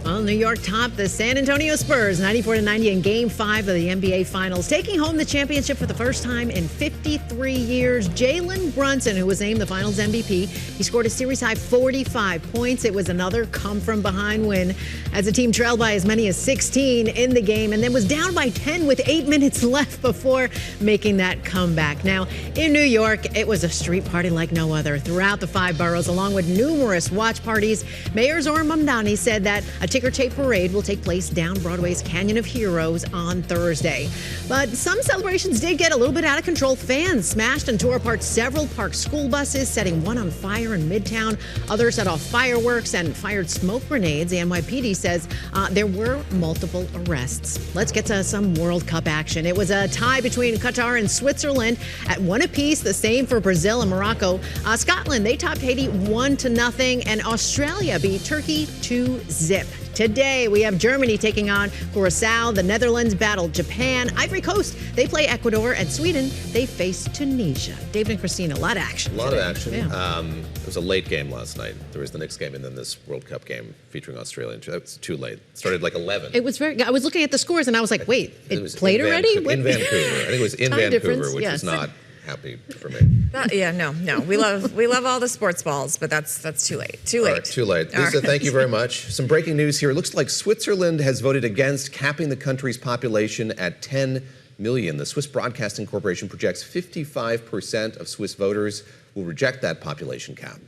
Well, New York topped the San Antonio Spurs 94-90 in Game 5 of the NBA Finals, taking home the championship for the first time in 53 years. Jalen Brunson, who was named the Finals MVP, he scored a series-high 45 points. It was another come-from-behind win as the team trailed by as many as 16 in the game and then was down by 10 with 8 minutes left before making that comeback. Now, in New York, it was a street party like no other throughout the 5 boroughs, along with numerous watch parties. Mayor Zohran Mamdani said that a ticker-tape parade will take place down Broadway's Canyon of Heroes on Thursday. But some celebrations did get a little bit out of control. Fans smashed and tore apart several parked school buses, setting one on fire in Midtown. Others set off fireworks and fired smoke grenades. The NYPD says there were multiple arrests. Let's get to some World Cup action. It was a tie between Qatar and Switzerland at 1 apiece, the same for Brazil and Morocco. Scotland, they topped Haiti 1-0, and Australia beat Turkey 2-0. Today, we have Germany taking on Curacao. The Netherlands battle Japan. Ivory Coast, they play Ecuador. And Sweden, they face Tunisia. David and Christina, a lot of action. A lot of action. Yeah. It was a late game last night. There was the Knicks game and then this World Cup game featuring Australia. It was too late. It started like 11. It was I was looking at the scores and I was like, wait, it played already? In Vancouver. I think it was in Vancouver, which was not happy for me. No. We love all the sports balls, but that's too late. Too late. Right, too late. Lisa, thank you very much. Some breaking news here. It looks like Switzerland has voted against capping the country's population at 10 million. The Swiss Broadcasting Corporation projects 55% of Swiss voters will reject that population cap.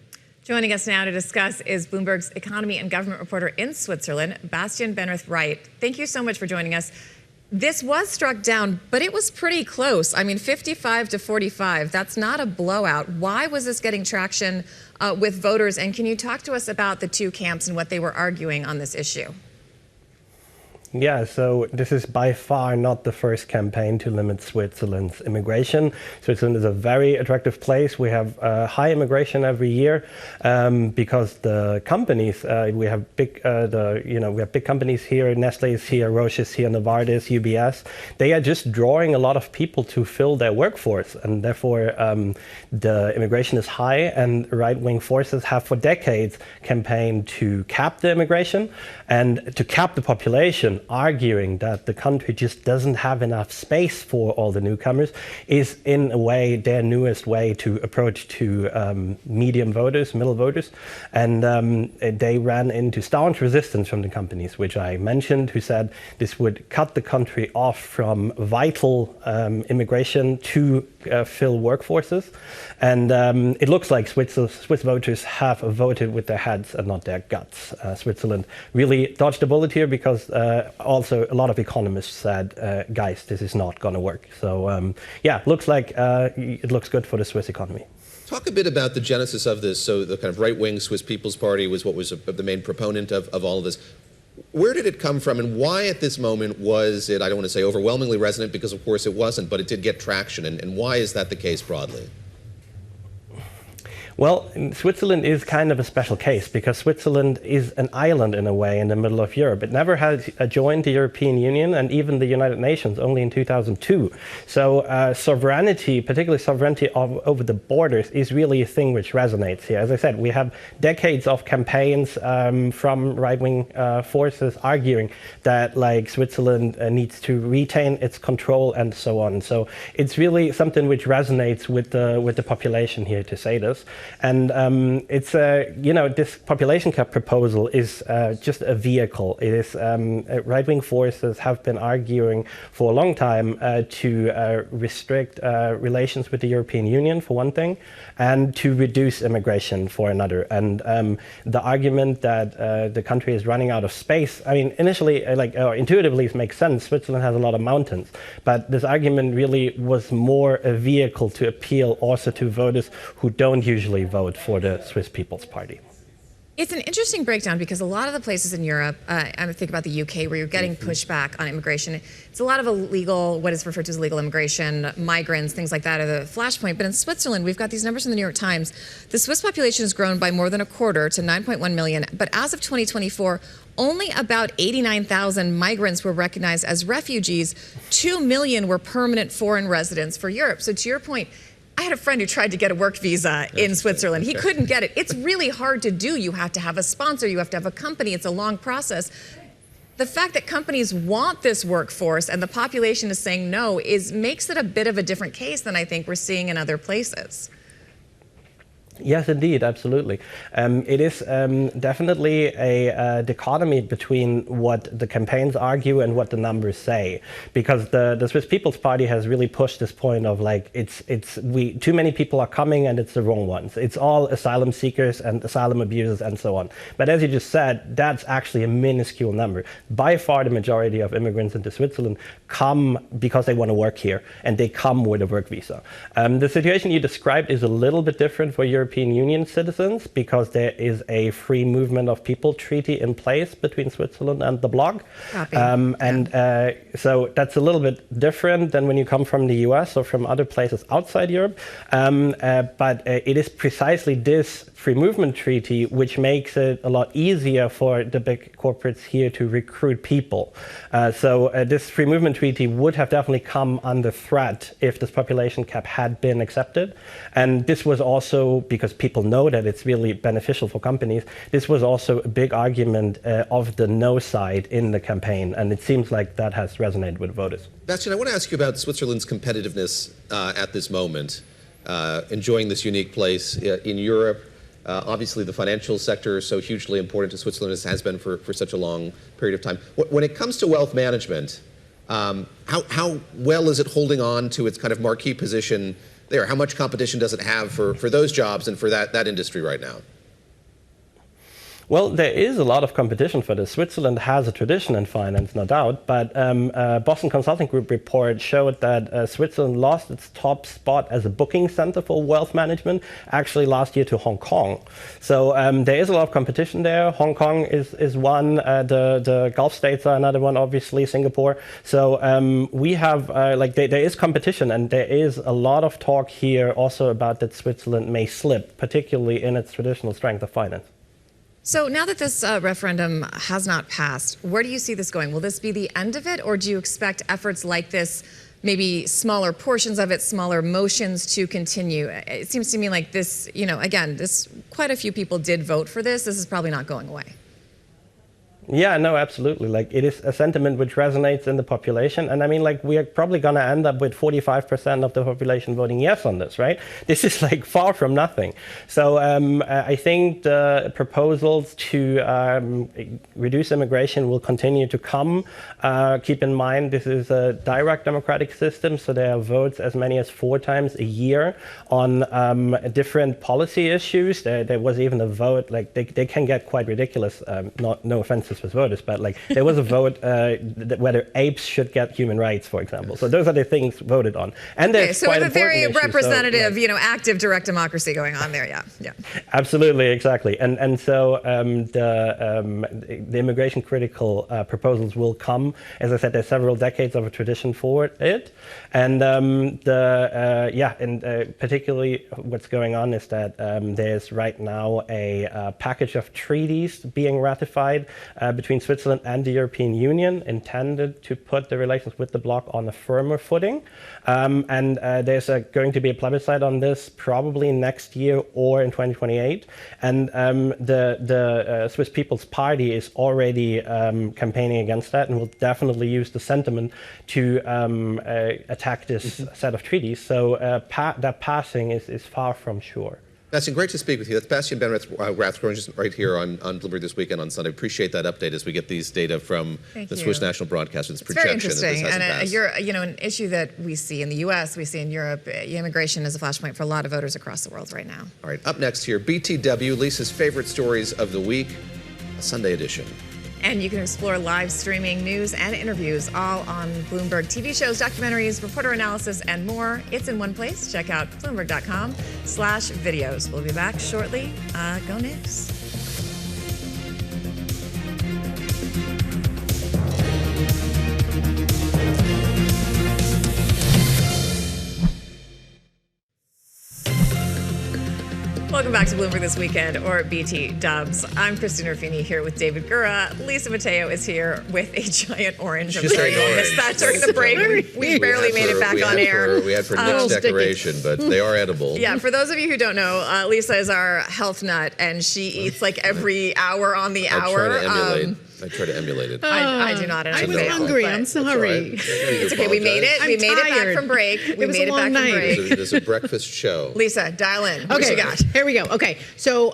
Joining us now to discuss is Bloomberg's economy and government reporter in Switzerland, Bastian Benrith-Wright. Thank you so much for joining us. This was struck down, but it was pretty close. I mean, 55-45. That's not a blowout. Why was this getting traction with voters? And can you talk to us about the two camps and what they were arguing on this issue? Yeah, so this is by far not the first campaign to limit Switzerland's immigration. Switzerland is a very attractive place. We have high immigration every year because the companies we have big companies here. Nestle is here, Roche is here, Novartis, UBS. They are just drawing a lot of people to fill their workforce, and therefore the immigration is high. And right-wing forces have for decades campaigned to cap the immigration and to cap the population, arguing that the country just doesn't have enough space for all the newcomers, is in a way their newest way to approach to medium voters, middle voters. And they ran into staunch resistance from the companies, which I mentioned, who said this would cut the country off from vital immigration to fill workforces. And it looks like Swiss voters have voted with their heads and not their guts. Switzerland really dodged a bullet here because also a lot of economists said, guys, this is not going to work. So yeah, looks like it looks good for the Swiss economy. Talk a bit about the genesis of this. So the kind of right-wing Swiss People's Party was what was the main proponent of all of this. Where did it come from, and why at this moment was it, I don't want to say overwhelmingly resonant, because of course it wasn't, but it did get traction, and why is that the case broadly? Well, Switzerland is kind of a special case because Switzerland is an island in a way in the middle of Europe. It never has joined the European Union and even the United Nations only in 2002. So sovereignty, particularly sovereignty over the borders, is really a thing which resonates here. As I said, we have decades of campaigns from right-wing forces arguing that like Switzerland needs to retain its control and so on. So it's really something which resonates with the population here to say this. And it's this population cap proposal is just a vehicle. It is right-wing forces have been arguing for a long time to restrict relations with the European Union for one thing, and to reduce immigration for another. And the argument that the country is running out of space, I mean, initially, intuitively, it makes sense. Switzerland has a lot of mountains, but this argument really was more a vehicle to appeal also to voters who don't usually vote for the Swiss People's Party. It's an interesting breakdown because a lot of the places in Europe, I think about the UK, where you're getting pushback on immigration. It's a lot of illegal, what is referred to as illegal immigration, migrants, things like that are the flashpoint. But in Switzerland, we've got these numbers from the New York Times. The Swiss population has grown by more than a quarter to 9.1 million. But as of 2024, only about 89,000 migrants were recognized as refugees. 2 million were permanent foreign residents for Europe. So to your point, I had a friend who tried to get a work visa in Switzerland. He couldn't get it. It's really hard to do. You have to have a sponsor. You have to have a company. It's a long process. The fact that companies want this workforce and the population is saying no makes it a bit of a different case than I think we're seeing in other places. Yes, indeed, absolutely. It is definitely a dichotomy between what the campaigns argue and what the numbers say, because the Swiss People's Party has really pushed this point of like too many people are coming and it's the wrong ones. It's all asylum seekers and asylum abusers and so on. But as you just said, that's actually a minuscule number. By far, the majority of immigrants into Switzerland come because they want to work here, and they come with a work visa. The situation you described is a little bit different for European Union citizens because there is a free movement of people treaty in place between Switzerland and the bloc. So that's a little bit different than when you come from the US or from other places outside Europe. But it is precisely this free movement treaty which makes it a lot easier for the big corporates here to recruit people. So this free movement treaty would have definitely come under threat if this population cap had been accepted. And this was also, because people know that it's really beneficial for companies, this was also a big argument of the no side in the campaign. And it seems like that has resonated with voters. Bastian, I want to ask you about Switzerland's competitiveness at this moment, enjoying this unique place in Europe. Obviously, the financial sector is so hugely important to Switzerland, as has been for such a long period of time. When it comes to wealth management, how well is it holding on to its kind of marquee position there? How much competition does it have for those jobs and for that industry right now? Well, there is a lot of competition for this. Switzerland has a tradition in finance, no doubt, but Boston Consulting Group report showed that Switzerland lost its top spot as a booking center for wealth management actually last year to Hong Kong. So there is a lot of competition there. Hong Kong is one, the Gulf states are another one, obviously, Singapore. So we have, there is competition, and there is a lot of talk here also about that Switzerland may slip, particularly in its traditional strength of finance. So now that this referendum has not passed, where do you see this going? Will this be the end of it, or do you expect efforts like this, maybe smaller portions of it, smaller motions, to continue? It seems to me like this, again, quite a few people did vote for this. This is probably not going away. Yeah, no, absolutely. Like, it is a sentiment which resonates in the population. And I mean, like, we are probably going to end up with 45% of the population voting yes on this, right? This is like far from nothing. So I think the proposals to reduce immigration will continue to come. Keep in mind, this is a direct democratic system, so there are votes as many as 4 times a year on different policy issues. There was even a vote, like, they can get quite ridiculous, no offense with voters, but like there was a vote whether apes should get human rights, for example. So those are the things voted on. And there's so quite we have a very important issues, representative, so, like, active direct democracy going on there. Yeah. Absolutely, exactly. And so the immigration critical proposals will come. As I said, there's several decades of a tradition for it. And particularly what's going on is that there's right now a package of treaties being ratified between Switzerland and the European Union, intended to put the relations with the bloc on a firmer footing. And there's going to be a plebiscite on this probably next year or in 2028. And the Swiss People's Party is already campaigning against that and will definitely use the sentiment to attack this set of treaties. So that passing is far from sure. Bastian, great to speak with you. That's Bastian Ben Rathscorn, just right here on Bloomberg This Weekend on Sunday. Appreciate that update as we get these data from the Swiss National Broadcaster. It's very interesting, and you're an issue that we see in the U.S., we see in Europe. Immigration is a flashpoint for a lot of voters across the world right now. All right, up next here, BTW, Lisa's favorite stories of the week, a Sunday edition. And you can explore live streaming news and interviews all on Bloomberg TV shows, documentaries, reporter analysis, and more. It's in one place. Check out Bloomberg.com/videos. We'll be back shortly. Go Knicks. Welcome back to Bloomberg This Weekend, or BT Dubs. I'm Christina Ruffini here with David Gura. Lisa Mateo is here with a giant orange. I'm sorry you missed that during the break. We barely made it back on air. We had for Knicks decoration, but they are edible. Yeah, for those of you who don't know, Lisa is our health nut, and she eats like every hour on the hour. I try to emulate it. I do not. And I was hungry. I'm sorry. It's okay. We made it. We made it back from break. We made it back from break. There's a breakfast show. Lisa, dial in. Okay. What you got? Here we go. Okay. So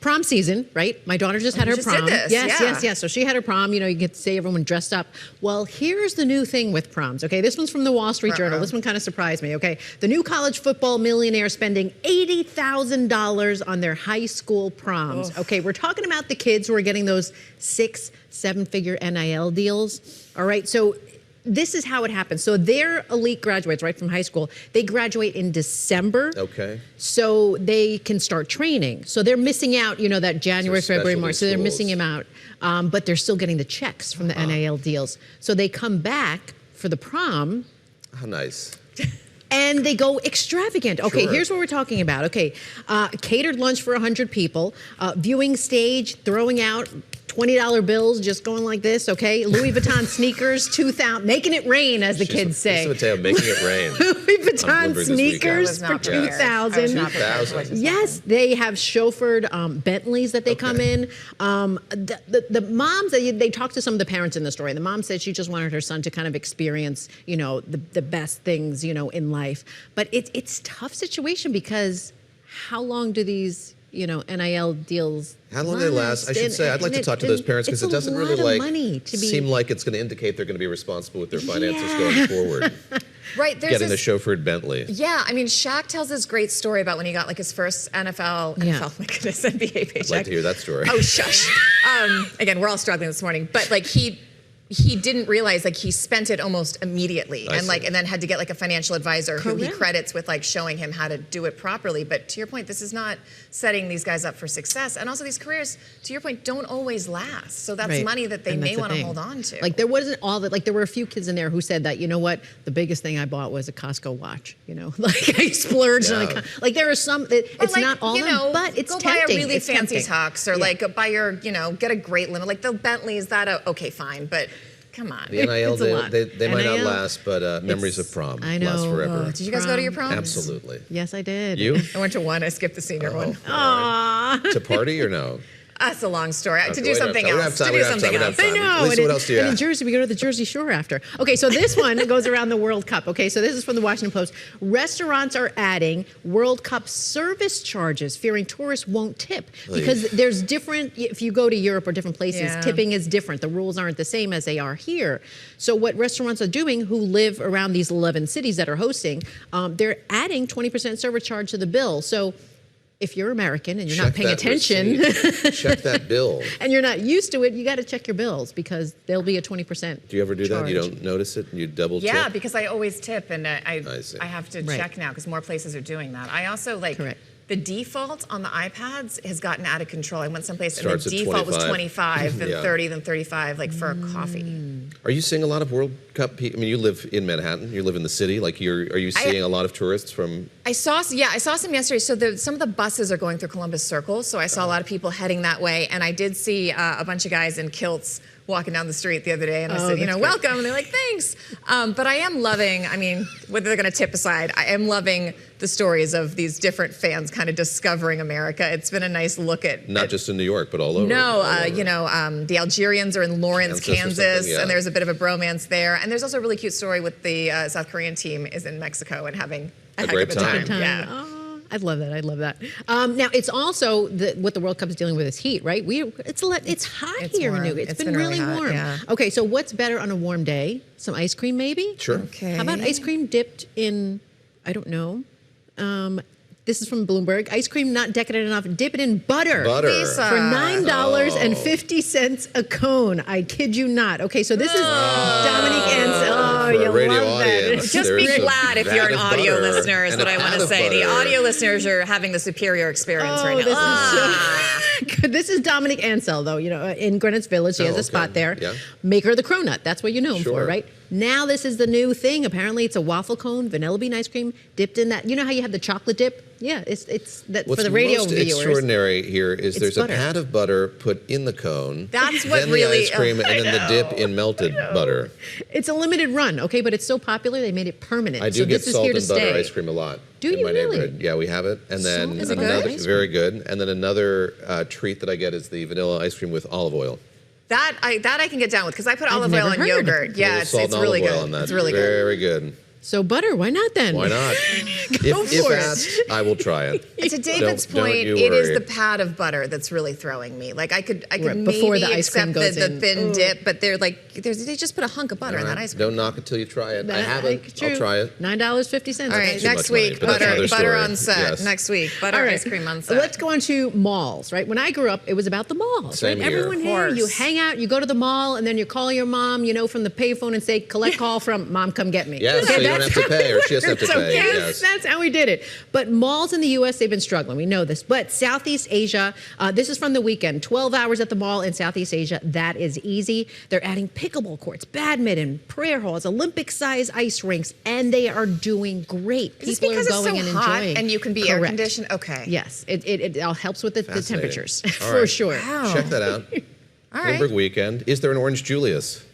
prom season, right? My daughter just had her prom. Did this. Yes. So she had her prom. You get to see everyone dressed up. Well, here's the new thing with proms. Okay, this one's from the Wall Street Journal. This one kind of surprised me. Okay, the new college football millionaire spending $80,000 on their high school proms. Oh. Okay, we're talking about the kids who are getting those 6-7-figure NIL deals. All right, so this is how it happens. So they're elite graduates, right, from high school. They graduate in December. Okay. So they can start training. So they're missing out, that January, February, March. So they're missing him out. But they're still getting the checks from the NIL deals. So they come back for the prom. How nice. And they go extravagant. Okay, Sure. Here's what we're talking about. Okay, catered lunch for 100 people, viewing stage, throwing out $20 bills, just going like this, okay? Louis Vuitton sneakers, 2,000, making it rain, as the kids say. Lisa Mateo, making it rain. Louis Vuitton sneakers for 2,000. Yes, they have chauffeured Bentleys that they come in. The moms, they talked to some of the parents in the story. The mom said she just wanted her son to kind of experience, the best things, in life. But it's a tough situation because how long do these NIL deals. How long they last? I should say, I'd like to talk to those parents because it doesn't really seem like it's going to indicate they're going to be responsible with their finances going forward. Right, getting the chauffeured Bentley. Yeah, I mean, Shaq tells this great story about when he got his first NFL, my goodness, NBA paycheck. I'd like to hear that story. Oh, shush. Again, we're all struggling this morning, but he didn't realize he spent it almost immediately and then had to get a financial advisor who he credits with showing him how to do it properly. But to your point, this is not setting these guys up for success. And also these careers, to your point, don't always last. So that's money that they may want to hold on to. There wasn't all that, there were a few kids in there who said that, the biggest thing I bought was a Costco watch, I splurged on there are some, it's not all of them, but it's tempting. Go buy a really fancy tux or buy your, get a great limo. The Bentley's okay, fine, but come on. The NIL, they might not last, but memories of prom last forever. Did you guys go to your proms? Absolutely. Yes, I did. You? I went to one. I skipped the senior one. Aww. To party or no? That's a long story. Okay, to do we don't something have else. time, To we do don't have something time, else. we I don't have time. know. Lisa, what else do you and in have? Jersey, we go to the Jersey Shore after. Okay, so this one goes around the World Cup. Okay, so this is from the Washington Post. Restaurants are adding World Cup service charges, fearing tourists won't tip. Because there's different, if you go to Europe or different places, tipping is different. The rules aren't the same as they are here. So what restaurants are doing who live around these 11 cities that are hosting, they're adding 20% service charge to the bill. So if you're American and you're not paying attention, check that bill. and you're not used to it, you got to check your bills because there'll be a 20%. Do you ever do charge. that? You don't notice it? You double tip? Yeah, because I always tip, and I see. have to check now because more places are doing that. I also the default on the iPads has gotten out of control. I went someplace and Starts the at default was 25. 25, then 30, then 35, like for a coffee. Are you seeing a lot of World Cup people? I mean, you live in Manhattan. You live in the city. Like, are you seeing a lot of tourists from? I saw some yesterday. So some of the buses are going through Columbus Circle. So I saw a lot of people heading that way, and I did see a bunch of guys in kilts walking down the street the other day, and I said, welcome, and they're like, thanks. But I am loving, I mean, whether they're going to tip aside, I am loving the stories of these different fans kind of discovering America. It's been a nice look at Not just in New York, but all over. The Algerians are in Lawrence, Kansas, and there's a bit of a bromance there. And there's also a really cute story with the South Korean team is in Mexico and having a heck great of a time. time. Yeah. Oh, I'd love that. I'd love that. Now, it's also what the World Cup is dealing with is heat, right? It's hot here in New York. It's been really hot, warm. yeah. Okay, so what's better on a warm day? Some ice cream, maybe? Sure. Okay. How about ice cream dipped in, I don't know. This is from Bloomberg. Ice cream not decadent enough. Dip it in butter. Butter. Lisa. For $9.50 a cone. I kid you not. Okay, so this is Dominique Ansel. Oh, For a you radio love that. audience, Just there's be a glad if you're an vat of audio butter listener is and what a I want pat to of say. The butter. audio listeners are having the superior experience right now. This is so this is Dominique Ansel, though, in Greenwich Village. She has a spot there. Yeah. Maker of the Cronut. That's what you know him Sure. for, right? Now this is the new thing. Apparently it's a waffle cone, vanilla bean ice cream, dipped in that. You know how you have the chocolate dip? Yeah, it's that What's for the radio most viewers. extraordinary here is there's butter. a pat of butter put in the cone. That's what then really the ice cream, and then the dip in melted butter. It's a limited run, okay, but it's so popular they made it permanent. I do so get this is salt here to and butter stay. ice cream a lot. Do in you my really? neighborhood. Yeah, we have it. And then Is it good? another Ice very good. And then another treat that I get is the vanilla ice cream with olive oil. That I can get down with because I put I've olive oil never on heard. yogurt. Yeah, it's salt and really olive oil good. on that. It's really good. Very good. So butter, why not then? Why not? Go if for it. asked, I will try it. To David's Don't point, you it is worry. the pat of butter that's really throwing me. Like I could Right, before maybe the ice cream accept goes the in. thin dip, but they just put a hunk of butter in that ice cream. Don't knock it till you try it. I That- haven't. true. I'll try it. $9.50. All right, too next much money, week, but that's butter another story. on set. Yes. Next week, butter All right. ice cream on set. Let's go on to malls, right? When I grew up, it was about the malls. Same right? here. Everyone Of here, you course. hang out, you go to the mall, and then you call your mom, from the payphone and say, collect call from Mom, come get me. Yeah, so you don't have to pay, or she doesn't have to So pay. yes, that's how we did it. But malls in the U.S., they've been struggling. We know this. But Southeast Asia, this is from the weekend, 12 hours at the mall in Southeast Asia. That is easy. They're adding pickleball courts, badminton, prayer halls, Olympic-size ice rinks, and they are doing great. Is this People because are going it's so and hot enjoying. and you can be air Correct. conditioned? Okay. Yes, it all helps with the Fascinating. temperatures, All for right. sure. Wow. Check that out. All right. Bloomberg Weekend. Is there an Orange Julius?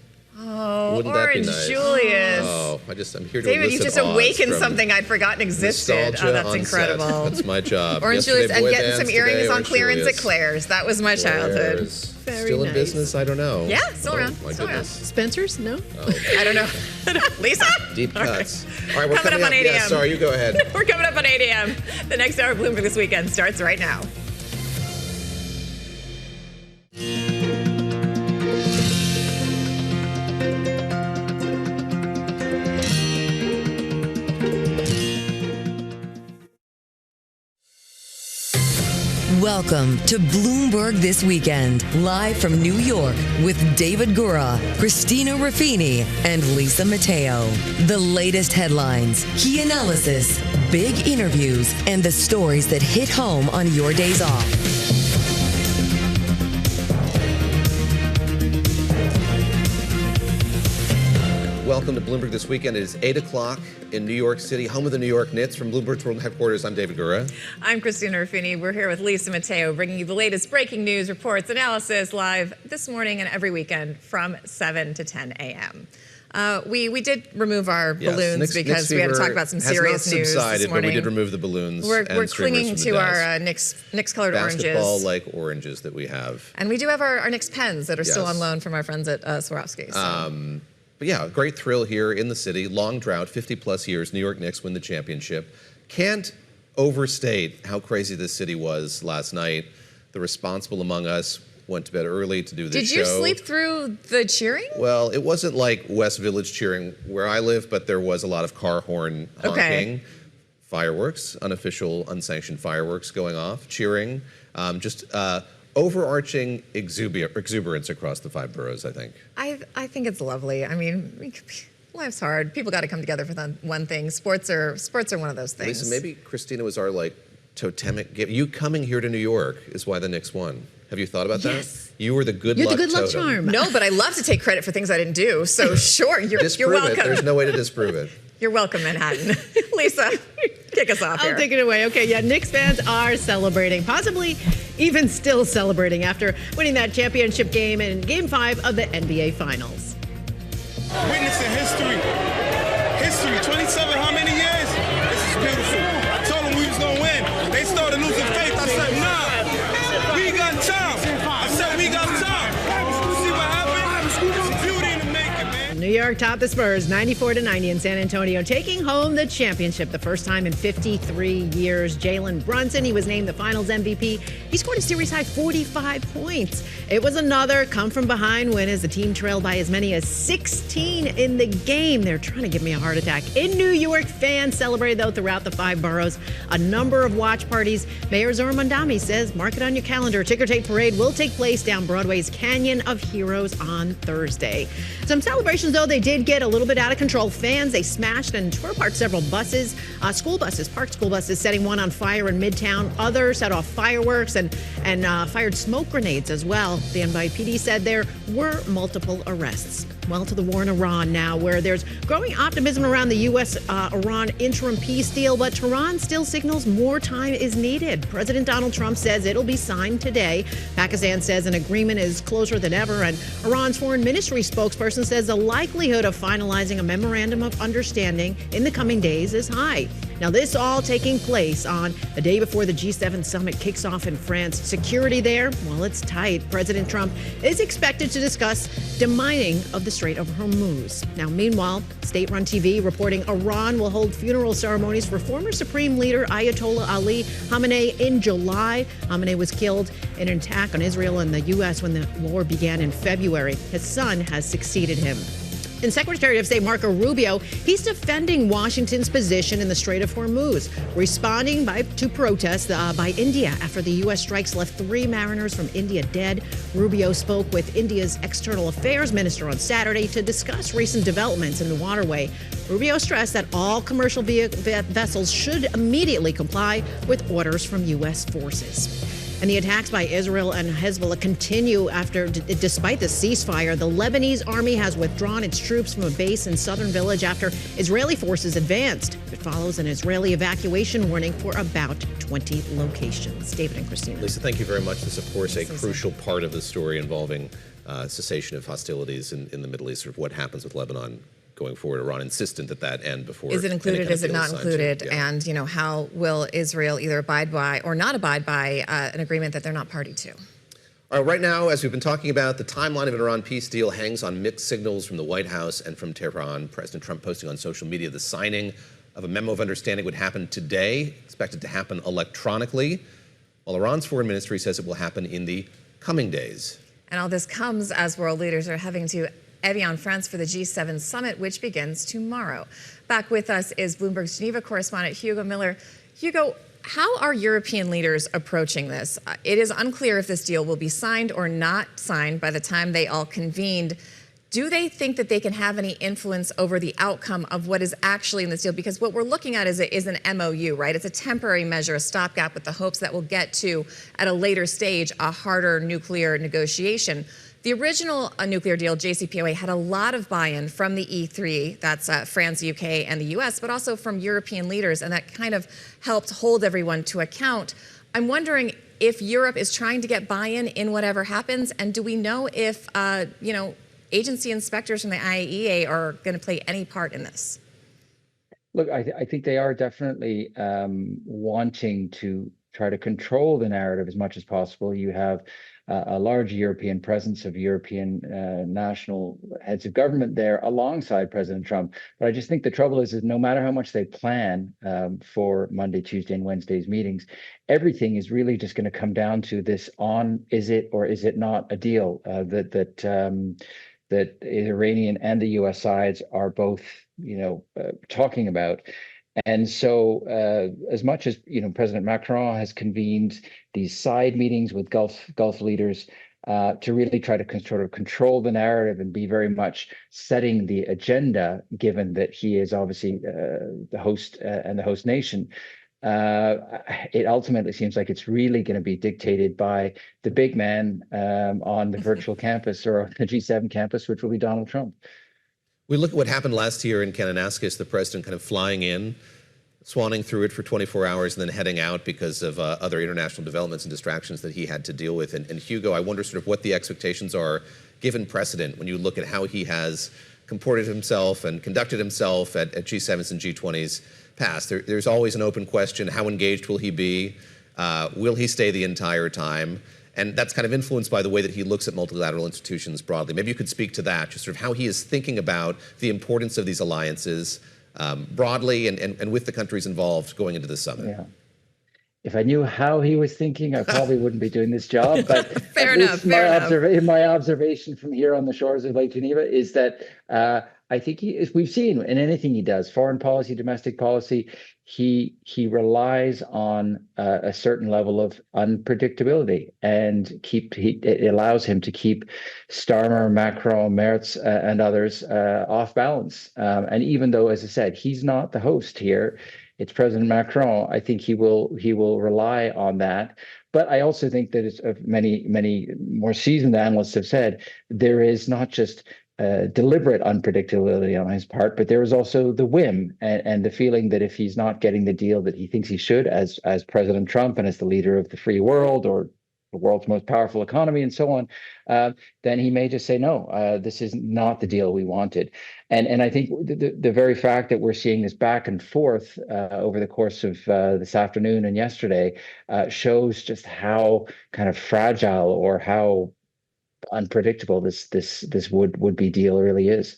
Oh, Wouldn't that be Orange nice? Julius. Oh, I'm here to David, you elicit just odds awakened from something I'd forgotten existed. nostalgia Oh, that's on incredible. set. That's my job. Orange Yesterday, Julius and boy getting bands, some earrings today, on Orange clearance Julius. at Claire's. That was my childhood. Claire's. Very Still in nice. business? I don't know. Yeah, still around. Oh, my Still around. goodness. Spencer's? No? I don't know. Lisa? Deep All right. cuts. All right, we're Coming coming up on 8 Yeah, a.m. sorry, you go ahead. We're coming up on 8 a.m. The next hour of Bloomberg This Weekend starts right now. Welcome to Bloomberg This Weekend, live from New York with David Gura, Christina Ruffini, and Lisa Mateo. The latest headlines, key analysis, big interviews, and the stories that hit home on your days off. Welcome to Bloomberg This Weekend. It is 8 o'clock in New York City, home of the New York Knicks. From Bloomberg's World Headquarters, I'm David Gura. I'm Christina Ruffini. We're here with Lisa Mateo, bringing you the latest breaking news, reports, analysis live this morning and every weekend from 7 to 10 a.m. We did remove our balloons because we had to talk about some serious news this morning. But we did remove the balloons. We're clinging to our Knicks colored oranges. Basketball-like oranges that we have. And we do have our Knicks pens that are still on loan from our friends at Swarovski. So. But yeah, great thrill here in the city. Long drought, 50-plus years. New York Knicks win the championship. Can't overstate how crazy this city was last night. The responsible among us went to bed early to do this show. Did you sleep through the cheering? Well, it wasn't like West Village cheering where I live, but there was a lot of car horn honking, fireworks, unofficial, unsanctioned fireworks going off, cheering, just overarching exuberance across the 5 boroughs, I think. I think it's lovely. I mean, life's hard. People got to come together for one thing. Sports are one of those things. Lisa, maybe Christina was our totemic gift. You coming here to New York is why the Knicks won. Have you thought about that? Yes. You were the good You're luck the good luck totem. charm. No, but I love to take credit for things I didn't do. So sure, you're welcome. There's no way to disprove it. You're welcome, Manhattan. Lisa, kick us off here. I'll take it away. Okay, yeah, Knicks fans are celebrating, possibly even still celebrating after winning that championship game in Game 5 of the NBA Finals. Witnessing history. History, 27 how many years? This is beautiful. I told them we was going to win. They started losing faith. I said, nah, we got time. I said, we got time. See what happened? It's beauty in the making, man. New York topped the Spurs 94-90 in San Antonio, taking home the championship the first time in 53 years. Jalen Brunson, he was named the Finals MVP. He scored a series-high 45 points. It was another come-from-behind win as the team trailed by as many as 16 in the game. They're trying to give me a heart attack. In New York, fans celebrated, though, throughout the 5 boroughs. A number of watch parties. Mayor Zohran Mamdani says, mark it on your calendar. Ticker Tape Parade will take place down Broadway's Canyon of Heroes on Thursday. Some celebrations, though, they did get a little bit out of control. Fans, they smashed and tore apart several buses, parked school buses, setting one on fire in Midtown. Others set off fireworks and fired smoke grenades as well. The NYPD said there were multiple arrests. Well, to the war in Iran now, where there's growing optimism around the U.S.-Iran interim peace deal, but Tehran still signals more time is needed. President Donald Trump says it'll be signed today. Pakistan says an agreement is closer than ever, and Iran's foreign ministry spokesperson says the likelihood of finalizing a memorandum of understanding in the coming days is high. Now, this all taking place on the day before the G7 summit kicks off in France. Security there, well, it's tight. President Trump is expected to discuss demining of the Strait of Hormuz. Now, meanwhile, state-run TV reporting Iran will hold funeral ceremonies for former Supreme Leader Ayatollah Ali Khamenei in July. Khamenei was killed in an attack on Israel and the U.S. when the war began in February. His son has succeeded him. And Secretary of State Marco Rubio, he's defending Washington's position in the Strait of Hormuz, responding to protests by India after the U.S. strikes left 3 mariners from India dead. Rubio spoke with India's External Affairs Minister on Saturday to discuss recent developments in the waterway. Rubio stressed that all commercial vessels should immediately comply with orders from U.S. forces. And the attacks by Israel and Hezbollah continue despite the ceasefire. The Lebanese army has withdrawn its troops from a base in southern village after Israeli forces advanced. It follows an Israeli evacuation warning for about 20 locations. David and Christina. Lisa, thank you very much. This is, of course, a crucial part of the story involving cessation of hostilities in the Middle East, or what happens with Lebanon going forward. Iran insistent that end before. Is it included? Is it not included? Yeah. And how will Israel either abide by or not abide by an agreement that they're not party to? All right, right now, as we've been talking about, the timeline of an Iran peace deal hangs on mixed signals from the White House and from Tehran. President Trump posting on social media the signing of a memo of understanding would happen today, expected to happen electronically, while Iran's foreign ministry says it will happen in the coming days. And all this comes as world leaders are having to Evian, France for the G7 summit, which begins tomorrow. Back with us is Bloomberg's Geneva correspondent Hugo Miller. Hugo, how are European leaders approaching this? It is unclear if this deal will be signed or not signed by the time they all convened. Do they think that they can have any influence over the outcome of what is actually in this deal? Because what we're looking at is an MOU, right? It's a temporary measure, a stopgap with the hopes that we'll get to, at a later stage, a harder nuclear negotiation. The original nuclear deal, JCPOA, had a lot of buy-in from the E3, that's France, UK, and the US, but also from European leaders, and that kind of helped hold everyone to account. I'm wondering if Europe is trying to get buy-in in whatever happens, and do we know if, agency inspectors from the IAEA are going to play any part in this? Look, I think they are definitely wanting to try to control the narrative as much as possible. You have a large European presence of European national heads of government there alongside President Trump. But I just think the trouble is no matter how much they plan for Monday, Tuesday, and Wednesday's meetings, everything is really just going to come down to this is it or is it not a deal that the Iranian and the U.S. sides are both, talking about. And so, as much as President Macron has convened these side meetings with Gulf leaders to really try to sort of control the narrative and be very much setting the agenda, given that he is obviously the host and the host nation. It ultimately seems like it's really going to be dictated by the big man on the virtual campus or the G7 campus, which will be Donald Trump. We look at what happened last year in Kananaskis, the president kind of flying in, swanning through it for 24 hours and then heading out because of other international developments and distractions that he had to deal with. And Hugo, I wonder sort of what the expectations are given precedent when you look at how he has comported himself and conducted himself at G7s and G20s past. There's always an open question. How engaged will he be? Will he stay the entire time? And that's kind of influenced by the way that he looks at multilateral institutions broadly. Maybe you could speak to that, just sort of how he is thinking about the importance of these alliances broadly and with the countries involved going into the summit. Yeah. If I knew how he was thinking, I probably wouldn't be doing this job. But fair enough. My observation from here on the shores of Lake Geneva is that I think we've seen in anything he does, foreign policy, domestic policy, he relies on a certain level of unpredictability, and it allows him to keep Starmer, Macron, Merz, and others off balance. And even though, as I said, he's not the host here, it's President Macron, I think he will rely on that. But I also think that, as many more seasoned analysts have said, there is not just deliberate unpredictability on his part, but there is also the whim and the feeling that if he's not getting the deal that he thinks he should as President Trump and as the leader of the free world or the world's most powerful economy and so on, then he may just say, no, this is not the deal we wanted. And I think the very fact that we're seeing this back and forth over the course of this afternoon and yesterday shows just how kind of fragile or how unpredictable this would-be deal really is.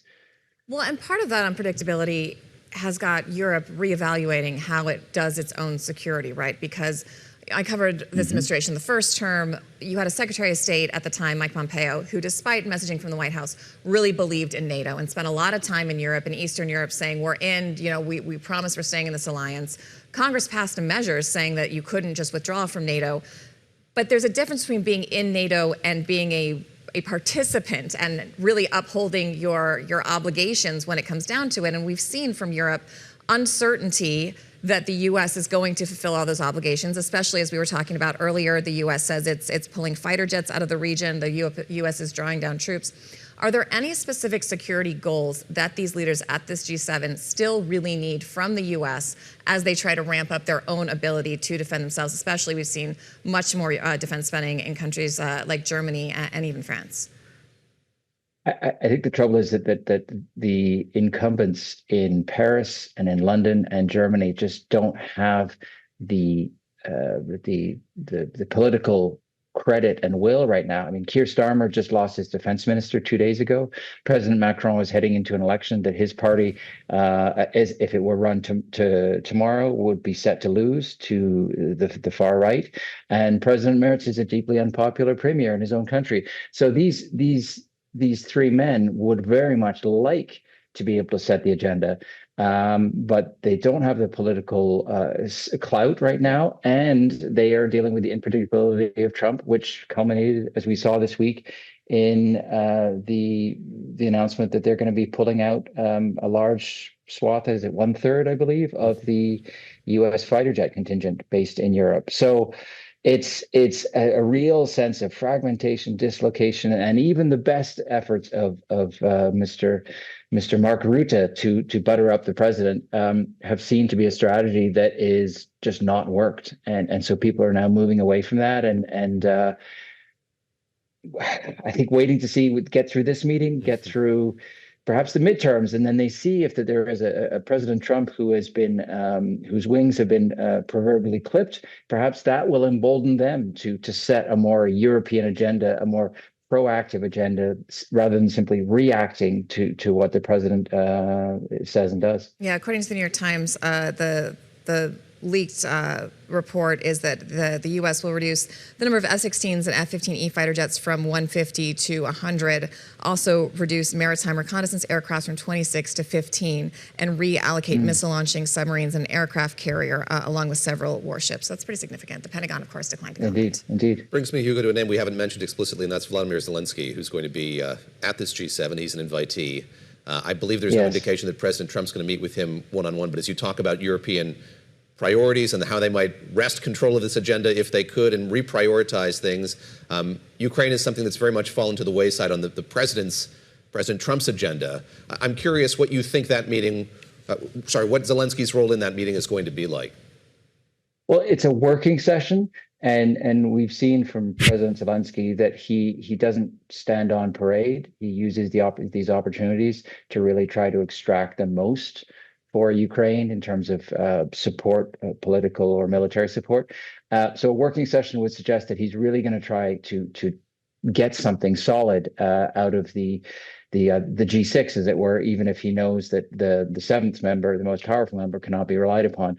Well, and part of that unpredictability has got Europe reevaluating how it does its own security, right? Because I covered this administration the first term. You had a Secretary of State at the time, Mike Pompeo, who, despite messaging from the White House, really believed in NATO and spent a lot of time in Europe and Eastern Europe saying, we're in, we promise we're staying in this alliance. Congress passed a measure saying that you couldn't just withdraw from NATO. But there's a difference between being in NATO and being a participant and really upholding your obligations when it comes down to it. And we've seen from Europe uncertainty that the U.S. is going to fulfill all those obligations, especially as we were talking about earlier. The U.S. says it's pulling fighter jets out of the region. The U.S. is drawing down troops. Are there any specific security goals that these leaders at this G7 still really need from the U.S. as they try to ramp up their own ability to defend themselves? Especially, we've seen much more defense spending in countries like Germany and even France. I think the trouble is that the incumbents in Paris and in London and Germany just don't have the political credit and will right now. I mean, Keir Starmer just lost his defense minister 2 days ago. President Macron was heading into an election that his party, if it were run tomorrow, would be set to lose to the far right. And President Merz is a deeply unpopular premier in his own country. So these three men would very much like to be able to set the agenda. But they don't have the political clout right now, and they are dealing with the unpredictability of Trump, which culminated, as we saw this week, in the announcement that they're going to be pulling out a large swath, is it 1/3, I believe, of the U.S. fighter jet contingent based in Europe. So it's a real sense of fragmentation, dislocation, and even the best efforts of Mr. Mark Rutte to butter up the president have seemed to be a strategy that is just not worked, and so people are now moving away from that, and I think waiting to see, get through this meeting, get through perhaps the midterms, and then they see if there is a President Trump who has been whose wings have been proverbially clipped. Perhaps that will embolden them to set a more European agenda, a more proactive agenda, rather than simply reacting to what the president says and does. Yeah, according to the New York Times, the leaked report is that the U.S. will reduce the number of F-16s and F-15E fighter jets from 150 to 100, also reduce maritime reconnaissance aircraft from 26 to 15, and reallocate missile launching submarines and aircraft carrier along with several warships. That's pretty significant. The Pentagon, of course, declined to comment. Indeed. Brings me, Hugo, to a name we haven't mentioned explicitly, and that's Vladimir Zelenskyy, who's going to be at this G7. He's an invitee. I believe there's no indication that President Trump's going to meet with him one-on-one, but as you talk about European priorities and how they might wrest control of this agenda if they could and reprioritize things. Ukraine is something that's very much fallen to the wayside on the President Trump's agenda. I'm curious what you think that meeting, what Zelensky's role in that meeting is going to be like. Well, it's a working session, and we've seen from President Zelenskyy that he doesn't stand on parade. He uses these opportunities to really try to extract the most for Ukraine in terms of support, political or military support. So a working session would suggest that he's really going to try to get something solid out of the G6, as it were, even if he knows that the seventh member, the most powerful member, cannot be relied upon.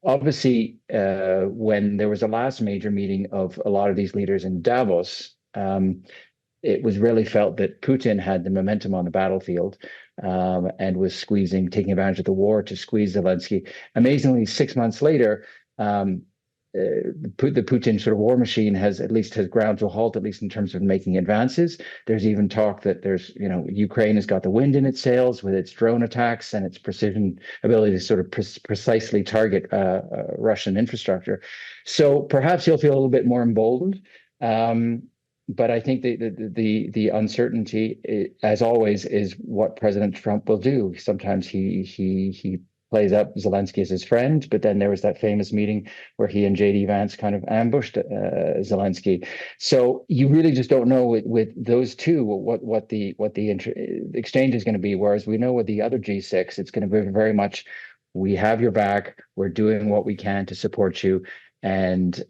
Obviously, when there was a last major meeting of a lot of these leaders in Davos, it was really felt that Putin had the momentum on the battlefield and was taking advantage of the war to squeeze Zelenskyy. Amazingly, 6 months later, the Putin sort of war machine has ground to a halt, at least in terms of making advances. There's even talk that Ukraine has got the wind in its sails with its drone attacks and its precision ability to sort of precisely target Russian infrastructure. So perhaps he'll feel a little bit more emboldened. But I think the uncertainty, as always, is what President Trump will do. Sometimes he plays up Zelenskyy as his friend, but then there was that famous meeting where he and J.D. Vance kind of ambushed Zelenskyy. So you really just don't know with those two what the exchange is going to be. Whereas we know with the other G6, it's going to be very much, we have your back, we're doing what we can to support you, and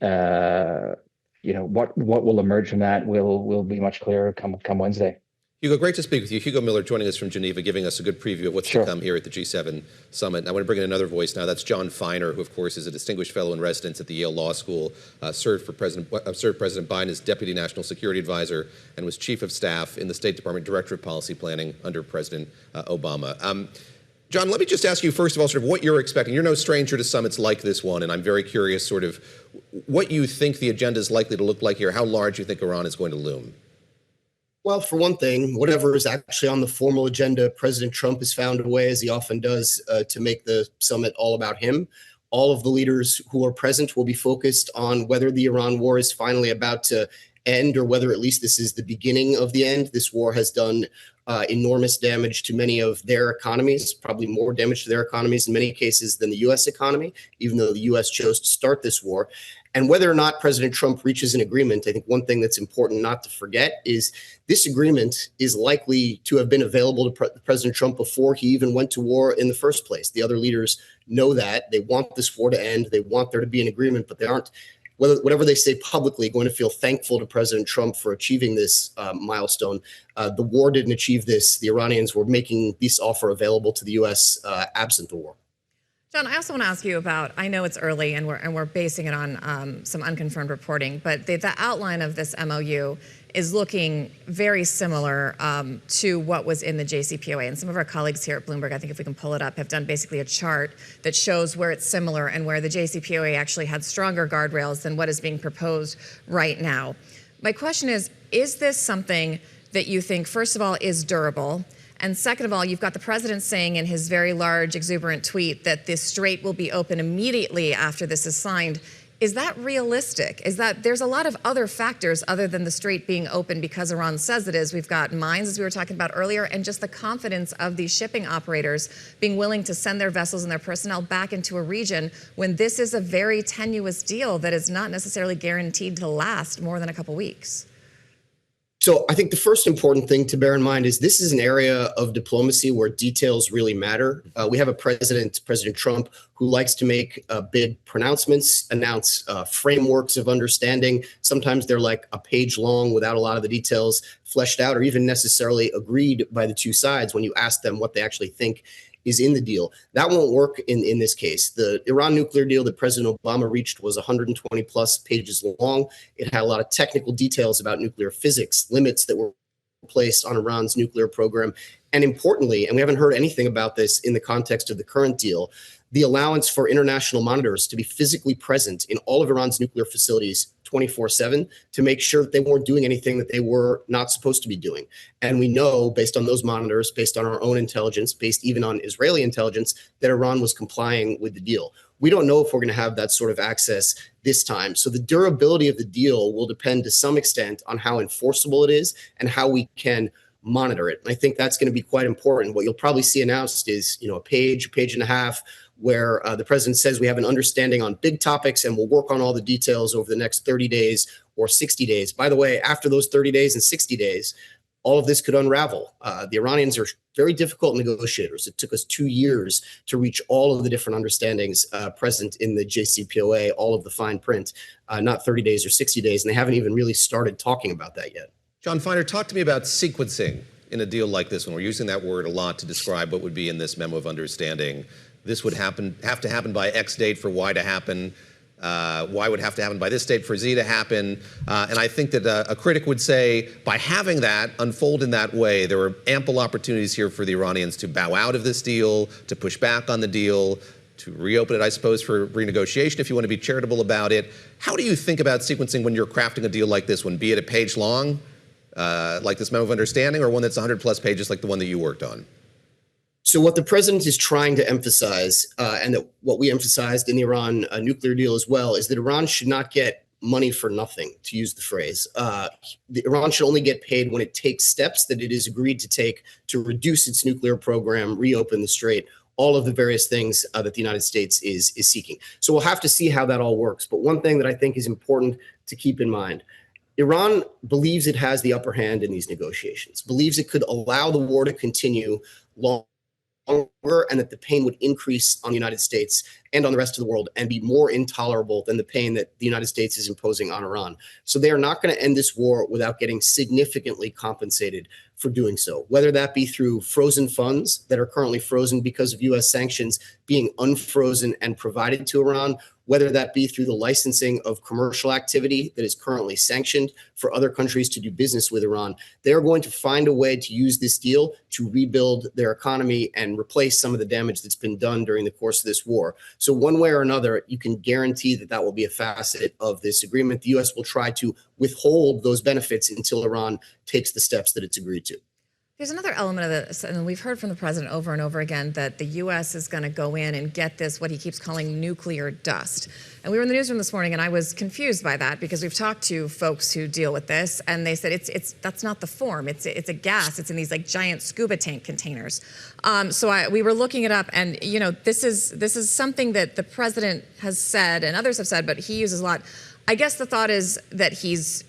what will emerge from that will be much clearer come Wednesday. Hugo, great to speak with you. Hugo Miller joining us from Geneva, giving us a good preview of what's to come here at the G7 summit. And I want to bring in another voice now. That's John Feiner, who, of course, is a distinguished fellow in residence at the Yale Law School, served President Biden as Deputy National Security Advisor, and was Chief of Staff in the State Department Director of Policy Planning under President Obama. John, let me just ask you, first of all, sort of what you're expecting. You're no stranger to summits like this one, and I'm very curious sort of what you think the agenda is likely to look like here, how large you think Iran is going to loom. Well, for one thing, whatever is actually on the formal agenda, President Trump has found a way, as he often does, to make the summit all about him. All of the leaders who are present will be focused on whether the Iran war is finally about to end or whether at least this is the beginning of the end. This war has done enormous damage to many of their economies, probably more damage to their economies in many cases than the U.S. economy, even though the U.S. chose to start this war. And whether or not President Trump reaches an agreement, I think one thing that's important not to forget is this agreement is likely to have been available to President Trump before he even went to war in the first place. The other leaders know that. They want this war to end. They want there to be an agreement, but they aren't, whatever they say publicly, going to feel thankful to President Trump for achieving this milestone. The war didn't achieve this. The Iranians were making this offer available to the U.S. Absent the war. John, I also want to ask you about, I know it's early and we're basing it on some unconfirmed reporting, but the outline of this MOU is looking very similar to what was in the JCPOA. And some of our colleagues here at Bloomberg, I think if we can pull it up, have done basically a chart that shows where it's similar and where the JCPOA actually had stronger guardrails than what is being proposed right now. My question is this something that you think, first of all, is durable? And second of all, you've got the president saying in his very large, exuberant tweet that this strait will be open immediately after this is signed. Is that realistic? Is that there's a lot of other factors other than the strait being open because Iran says it is. We've got mines, as we were talking about earlier, and just the confidence of these shipping operators being willing to send their vessels and their personnel back into a region when this is a very tenuous deal that is not necessarily guaranteed to last more than a couple weeks. So I think the first important thing to bear in mind is this is an area of diplomacy where details really matter. We have a President Trump, who likes to make big pronouncements, announce frameworks of understanding. Sometimes they're like a page long without a lot of the details fleshed out or even necessarily agreed by the two sides when you ask them what they actually think is in the deal. That won't work in this case. The Iran nuclear deal that President Obama reached was 120 plus pages long. It had a lot of technical details about nuclear physics, limits that were placed on Iran's nuclear program. And importantly, and we haven't heard anything about this in the context of the current deal, the allowance for international monitors to be physically present in all of Iran's nuclear facilities 24/7 to make sure that they weren't doing anything that they were not supposed to be doing. And we know, based on those monitors, based on our own intelligence, based even on Israeli intelligence, that Iran was complying with the deal. We don't know if we're going to have that sort of access this time. So the durability of the deal will depend to some extent on how enforceable it is and how we can monitor it. And I think that's going to be quite important. What you'll probably see announced is, a page and a half, where the president says we have an understanding on big topics and we'll work on all the details over the next 30 days or 60 days. By the way, after those 30 days and 60 days, all of this could unravel. The Iranians are very difficult negotiators. It took us 2 years to reach all of the different understandings present in the JCPOA, all of the fine print, not 30 days or 60 days, and they haven't even really started talking about that yet. John Feiner, talk to me about sequencing in a deal like this one. We're using that word a lot to describe what would be in this memo of understanding. This would have to happen by X date for Y to happen. Y would have to happen by this date for Z to happen. And I think that a critic would say, by having that unfold in that way, there were ample opportunities here for the Iranians to bow out of this deal, to push back on the deal, to reopen it, I suppose, for renegotiation if you want to be charitable about it. How do you think about sequencing when you're crafting a deal like this one, be it a page long, like this memo of understanding, or one that's 100 plus pages like the one that you worked on? So what the president is trying to emphasize, and that what we emphasized in the Iran nuclear deal as well, is that Iran should not get money for nothing, to use the phrase. Iran should only get paid when it takes steps that it has agreed to take to reduce its nuclear program, reopen the strait, all of the various things that the United States is seeking. So we'll have to see how that all works. But one thing that I think is important to keep in mind, Iran believes it has the upper hand in these negotiations, believes it could allow the war to continue longer, and that the pain would increase on the United States and on the rest of the world and be more intolerable than the pain that the United States is imposing on Iran. So they are not going to end this war without getting significantly compensated for doing so, whether that be through frozen funds that are currently frozen because of U.S. sanctions being unfrozen and provided to Iran, whether that be through the licensing of commercial activity that is currently sanctioned for other countries to do business with Iran. They're going to find a way to use this deal to rebuild their economy and replace some of the damage that's been done during the course of this war. So one way or another, you can guarantee that that will be a facet of this agreement. The U.S. will try to withhold those benefits until Iran takes the steps that it's agreed to. There's another element of this, and we've heard from the president over and over again that the U.S. is going to go in and get this, what he keeps calling nuclear dust. And we were in the newsroom this morning, and I was confused by that because we've talked to folks who deal with this, and they said that's not the form. It's a gas. It's in these like giant scuba tank containers. We were looking it up, and this is something that the president has said and others have said, but he uses a lot. I guess the thought is that he's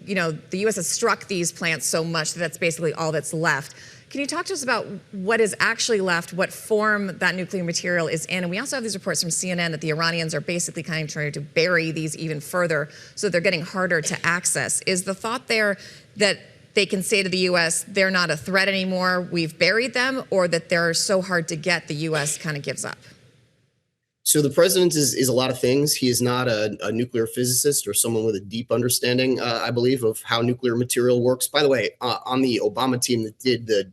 the U.S. has struck these plants so much that that's basically all that's left. Can you talk to us about what is actually left, what form that nuclear material is in? And we also have these reports from CNN that the Iranians are basically kind of trying to bury these even further so they're getting harder to access. Is the thought there that they can say to the U.S., they're not a threat anymore, we've buried them, or that they're so hard to get the U.S. kind of gives up? So the president is a lot of things. He is not a nuclear physicist or someone with a deep understanding, I believe, of how nuclear material works. By the way, on the Obama team that did the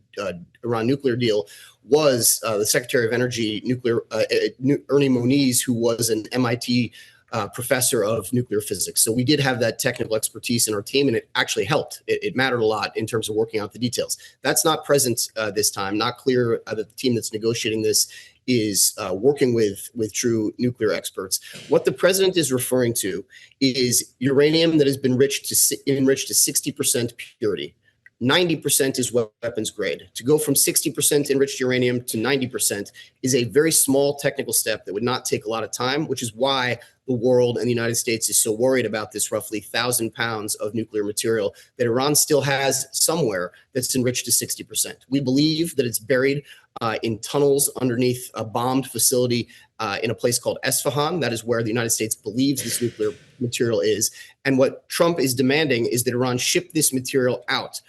Iran nuclear deal was the Secretary of Energy, Ernie Moniz, who was an MIT professor of nuclear physics. So we did have that technical expertise in our team, and it actually helped. It mattered a lot in terms of working out the details. That's not present this time. Not clear that the team that's negotiating this is working with true nuclear experts. What the president is referring to is uranium that has been enriched to 60% purity. 90% is weapons grade. To go from 60% enriched uranium to 90% is a very small technical step that would not take a lot of time, which is why the world and the United States is so worried about this roughly 1,000 pounds of nuclear material that Iran still has somewhere that's enriched to 60%. We believe that it's buried in tunnels underneath a bombed facility in a place called Esfahan. That is where the United States believes this nuclear material is. And what Trump is demanding is that Iran ship this material out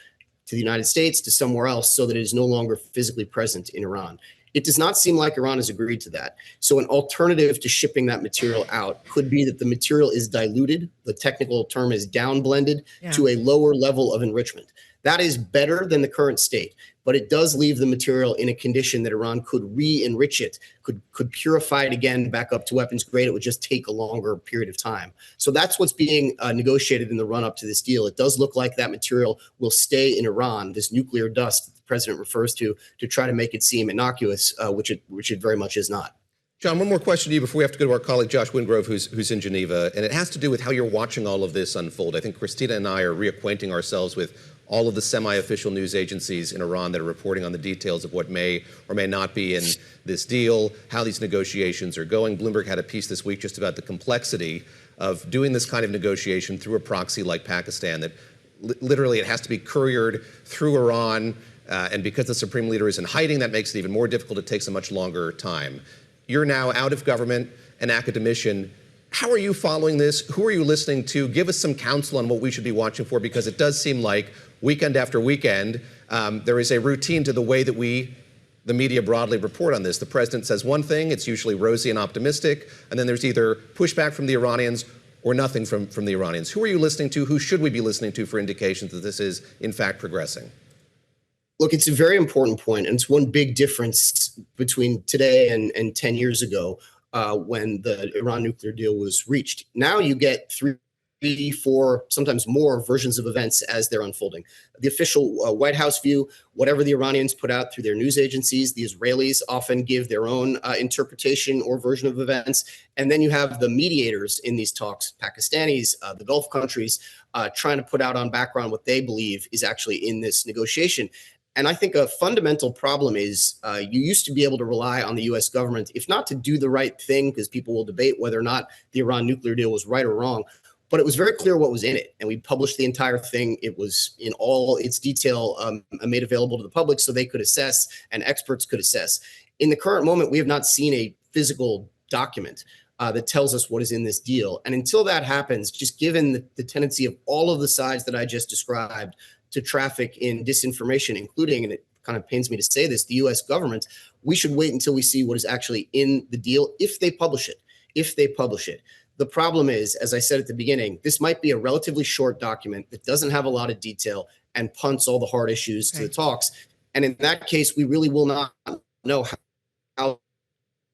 to the United States, to somewhere else, so that it is no longer physically present in Iran. It does not seem like Iran has agreed to that. So an alternative to shipping that material out could be that the material is diluted. The technical term is downblended to a lower level of enrichment. That is better than the current state, but it does leave the material in a condition that Iran could re-enrich it, could purify it again back up to weapons grade. It would just take a longer period of time. So that's what's being negotiated in the run-up to this deal. It does look like that material will stay in Iran, this nuclear dust that the president refers to try to make it seem innocuous, which it very much is not. John, one more question to you before we have to go to our colleague Josh Wingrove, who's in Geneva, and it has to do with how you're watching all of this unfold. I think Christina and I are reacquainting ourselves with all of the semi-official news agencies in Iran that are reporting on the details of what may or may not be in this deal, how these negotiations are going. Bloomberg had a piece this week just about the complexity of doing this kind of negotiation through a proxy like Pakistan, that literally it has to be couriered through Iran, and because the supreme leader is in hiding, that makes it even more difficult. It takes a much longer time. You're now out of government, an academician. How are you following this? Who are you listening to? Give us some counsel on what we should be watching for, because it does seem like weekend after weekend, there is a routine to the way that the media broadly report on this. The president says one thing, it's usually rosy and optimistic, and then there's either pushback from the Iranians or nothing from the Iranians. Who are you listening to? Who should we be listening to for indications that this is, in fact, progressing? Look, it's a very important point, and it's one big difference between today and 10 years ago when the Iran nuclear deal was reached. Now you get 3, 4, sometimes more versions of events as they're unfolding. The official White House view, whatever the Iranians put out through their news agencies, the Israelis often give their own interpretation or version of events. And then you have the mediators in these talks, Pakistanis, the Gulf countries, trying to put out on background what they believe is actually in this negotiation. And I think a fundamental problem is you used to be able to rely on the U.S. government, if not to do the right thing, because people will debate whether or not the Iran nuclear deal was right or wrong, but it was very clear what was in it. And we published the entire thing. It was in all its detail made available to the public so they could assess and experts could assess. In the current moment, we have not seen a physical document that tells us what is in this deal. And until that happens, just given the tendency of all of the sides that I just described to traffic in disinformation, including, and it kind of pains me to say this, the U.S. government, we should wait until we see what is actually in the deal if they publish it. The problem is, as I said at the beginning, this might be a relatively short document that doesn't have a lot of detail and punts all the hard issues to the talks. And in that case, we really will not know how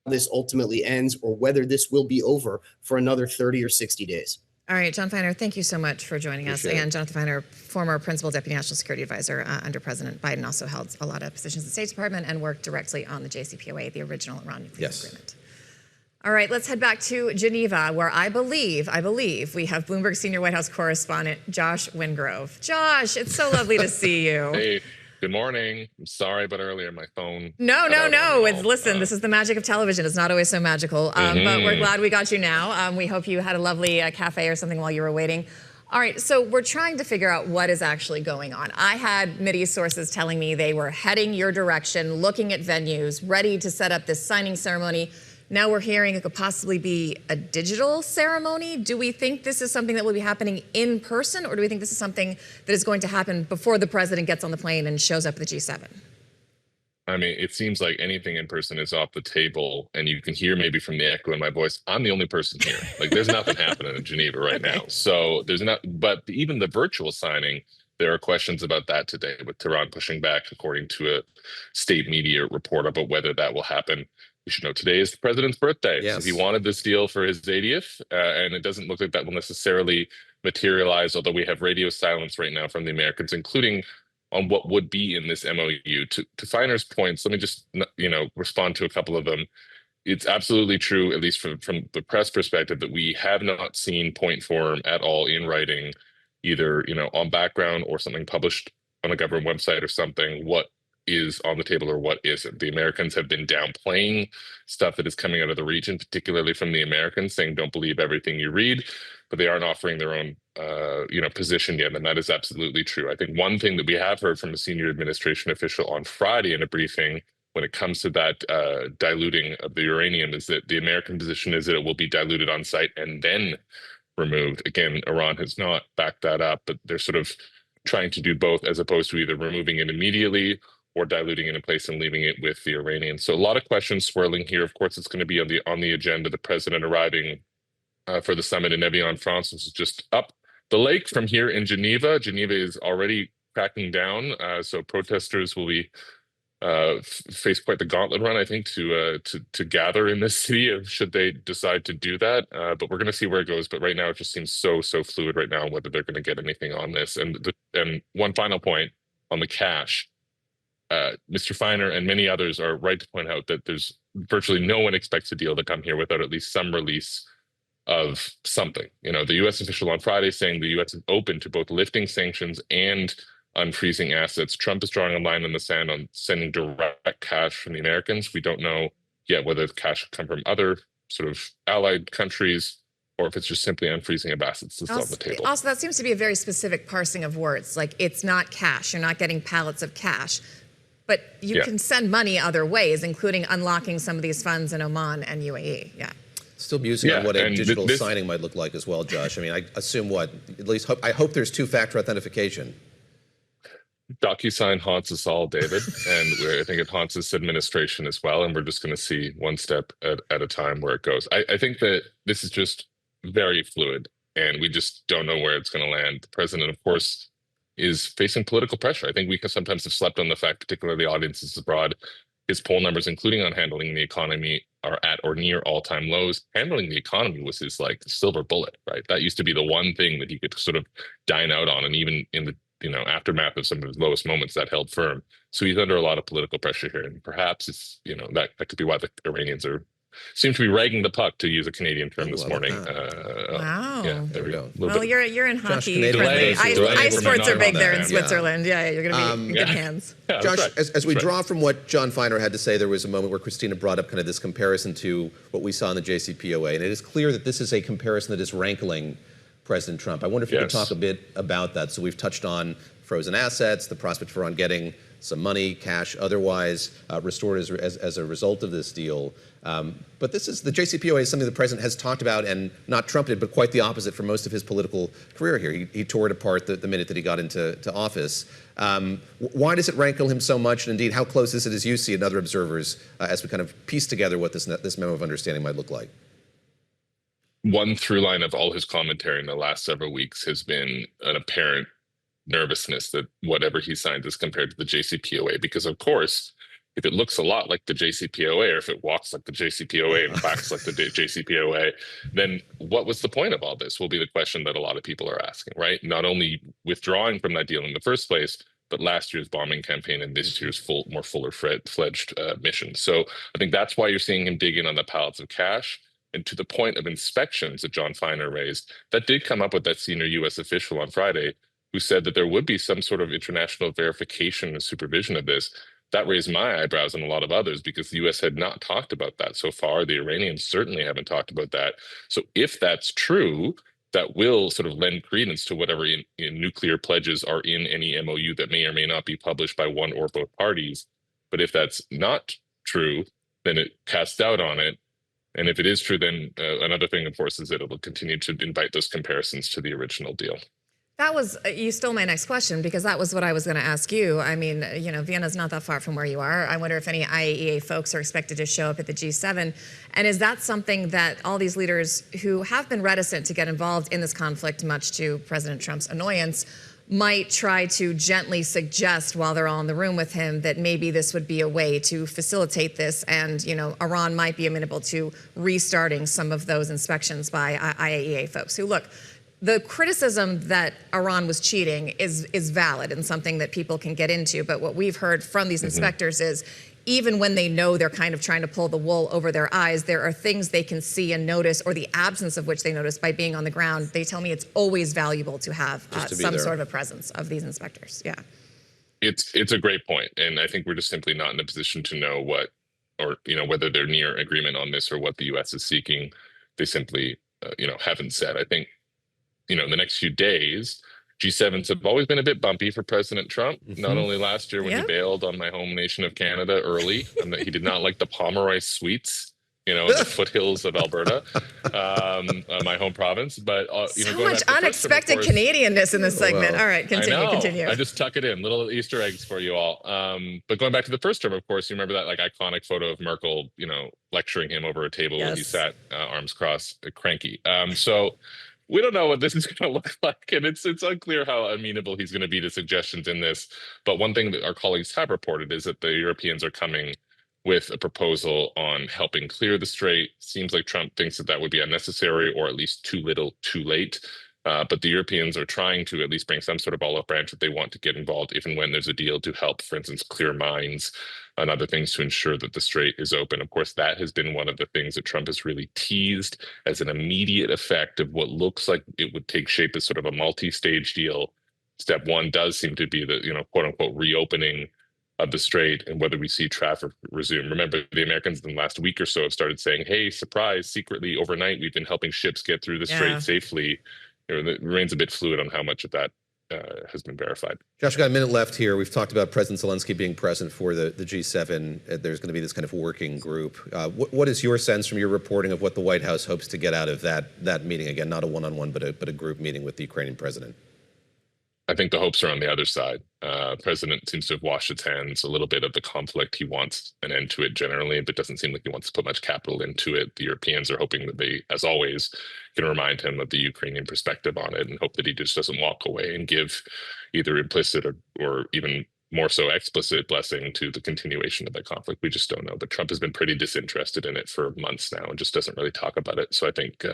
this ultimately ends or whether this will be over for another 30 or 60 days. All right, John Feiner, thank you so much for joining us. Again, Jonathan Feiner, former Principal Deputy National Security Advisor under President Biden, also held a lot of positions in the State Department and worked directly on the JCPOA, the original Iran nuclear agreement. All right, let's head back to Geneva, where I believe we have Bloomberg Senior White House Correspondent Josh Wingrove. Josh, it's so lovely to see you. Hey, good morning. I'm sorry about earlier, my phone. No. Listen, this is the magic of television. It's not always so magical, but we're glad we got you now. We hope you had a lovely cafe or something while you were waiting. All right, so we're trying to figure out what is actually going on. I had Mideast sources telling me they were heading your direction, looking at venues, ready to set up this signing ceremony. Now we're hearing it could possibly be a digital ceremony. Do we think this is something that will be happening in person, or do we think this is something that is going to happen before the president gets on the plane and shows up at the G7? I mean, it seems like anything in person is off the table, and you can hear maybe from the echo in my voice, I'm the only person here. Like, there's nothing happening in Geneva right now. So there's not, but even the virtual signing, there are questions about that today, with Tehran pushing back, according to a state media report, about whether that will happen. You should know today is the president's birthday. Yes. So he wanted this deal for his 80th, and it doesn't look like that will necessarily materialize, although we have radio silence right now from the Americans, including on what would be in this MOU. To Feiner's points, let me just respond to a couple of them. It's absolutely true, at least from the press perspective, that we have not seen point form at all in writing, either on background or something published on a government website or something, what is on the table or what isn't. The Americans have been downplaying stuff that is coming out of the region, particularly from the Americans, saying don't believe everything you read, but they aren't offering their own position yet, and that is absolutely true. I think one thing that we have heard from a senior administration official on Friday in a briefing when it comes to that diluting of the uranium is that the American position is that it will be diluted on site and then removed. Again, Iran has not backed that up, but they're sort of trying to do both as opposed to either removing it immediately or diluting it in place and leaving it with the Iranians. So a lot of questions swirling here. Of course, it's going to be on the agenda. The president arriving for the summit in Evian, France, which is just up the lake from here in Geneva. Geneva is already cracking down, so protesters will be face quite the gauntlet run, I think, to gather in this city should they decide to do that. But we're going to see where it goes. But right now, it just seems so fluid right now whether they're going to get anything on this. And one final point on the cash. Mr. Feiner and many others are right to point out that there's virtually no one expects a deal to come here without at least some release of something. The U.S. official on Friday saying the U.S. is open to both lifting sanctions and unfreezing assets. Trump is drawing a line in the sand on sending direct cash from the Americans. We don't know yet whether the cash will come from other sort of allied countries or if it's just simply unfreezing of assets that's on the table. Also, that seems to be a very specific parsing of words. Like, it's not cash. You're not getting pallets of cash. But you can send money other ways, including unlocking some of these funds in Oman and UAE. Yeah. Still musing on what a digital signing might look like as well, Josh. I mean, I assume I hope there's two-factor authentication. DocuSign haunts us all, David, and I think it haunts this administration as well. And we're just going to see one step at a time where it goes. I think that this is just very fluid, and we just don't know where it's going to land. The president, of course, is facing political pressure. I think we sometimes have slept on the fact, particularly audiences abroad, his poll numbers, including on handling the economy, are at or near all-time lows. Handling the economy was his silver bullet, right? That used to be the one thing that he could sort of dine out on, and even in the aftermath of some of his lowest moments, that held firm. So he's under a lot of political pressure here, and perhaps it's that could be why the Iranians seem to be ragging the puck, to use a Canadian term this morning. Wow. Yeah, there we go. Well, you're in hockey. Ice sports are big there in Switzerland. Yeah, you're going to be in good hands. Yeah, Josh, as we draw from what John Feiner had to say, there was a moment where Christina brought up kind of this comparison to what we saw in the JCPOA, and it is clear that this is a comparison that is rankling President Trump. I wonder if you could talk a bit about that. So we've touched on frozen assets, the prospect for Iran getting some money, cash, otherwise restored as a result of this deal. But the JCPOA is something the president has talked about and not trumpeted, but quite the opposite for most of his political career here. He tore it apart the minute that he got into office. Why does it rankle him so much? And indeed, how close is it, as you see, and other observers, as we kind of piece together what this memo of understanding might look like? One through line of all his commentary in the last several weeks has been an apparent nervousness that whatever he signs is compared to the JCPOA, because of course, if it looks a lot like the JCPOA, or if it walks like the JCPOA and quacks like the JCPOA, then what was the point of all this will be the question that a lot of people are asking, right? Not only withdrawing from that deal in the first place, but last year's bombing campaign and this year's more fuller-fledged mission. So I think that's why you're seeing him dig in on the pallets of cash. And to the point of inspections that John Feiner raised, that did come up with that senior U.S. official on Friday, who said that there would be some sort of international verification and supervision of this. That raised my eyebrows and a lot of others, because the U.S. had not talked about that so far. The Iranians certainly haven't talked about that. So if that's true, that will sort of lend credence to whatever in nuclear pledges are in any MOU that may or may not be published by one or both parties. But if that's not true, then it casts doubt on it. And if it is true, then another thing, of course, is that it will continue to invite those comparisons to the original deal. You stole my next question, because that was what I was going to ask you. I mean, Vienna's not that far from where you are. I wonder if any IAEA folks are expected to show up at the G7. And is that something that all these leaders who have been reticent to get involved in this conflict, much to President Trump's annoyance, might try to gently suggest while they're all in the room with him that maybe this would be a way to facilitate this, and Iran might be amenable to restarting some of those inspections by IAEA folks who, look, the criticism that Iran was cheating is valid and something that people can get into. But what we've heard from these inspectors is even when they know they're kind of trying to pull the wool over their eyes, there are things they can see and notice, or the absence of which they notice by being on the ground. They tell me it's always valuable to have some sort of a presence of these inspectors. Yeah. It's a great point, and I think we're just simply not in a position to know what, or whether they're near agreement on this or what the U.S. is seeking. They simply, haven't said. I think, in the next few days, G7s have always been a bit bumpy for President Trump. Not only last year when he bailed on my home nation of Canada early, and that he did not like the Pomeroy sweets, in the foothills of Alberta, my home province. But so much unexpected Canadianness in this segment. All right, continue. I just tuck it in, little Easter eggs for you all. But going back to the first term, of course, you remember that iconic photo of Merkel, lecturing him over a table when he sat arms crossed, cranky. So we don't know what this is going to look like, and it's unclear how amenable he's going to be to suggestions in this. But one thing that our colleagues have reported is that the Europeans are coming with a proposal on helping clear the strait. Seems like Trump thinks that would be unnecessary, or at least too little, too late. But the Europeans are trying to at least bring some sort of olive branch that they want to get involved, even when there's a deal to help, for instance, clear mines and other things to ensure that the strait is open. Of course, that has been one of the things that Trump has really teased as an immediate effect of what looks like it would take shape as sort of a multi-stage deal. Step one does seem to be the, quote unquote, reopening of the strait, and whether we see traffic resume. Remember, the Americans in the last week or so have started saying, hey, surprise, secretly overnight, we've been helping ships get through the strait safely. It remains a bit fluid on how much of that has been verified. Josh, we've got a minute left here. We've talked about President Zelenskyy being present for the G7. There's going to be this kind of working group. What is your sense from your reporting of what the White House hopes to get out of that meeting? Again, not a one-on-one, but a group meeting with the Ukrainian president. I think the hopes are on the other side. President seems to have washed its hands a little bit of the conflict. He wants an end to it generally, but doesn't seem like he wants to put much capital into it. The Europeans are hoping that they, as always, can remind him of the Ukrainian perspective on it, and hope that he just doesn't walk away and give either implicit or even more so explicit blessing to the continuation of that conflict. We just don't know. But Trump has been pretty disinterested in it for months now and just doesn't really talk about it. So I think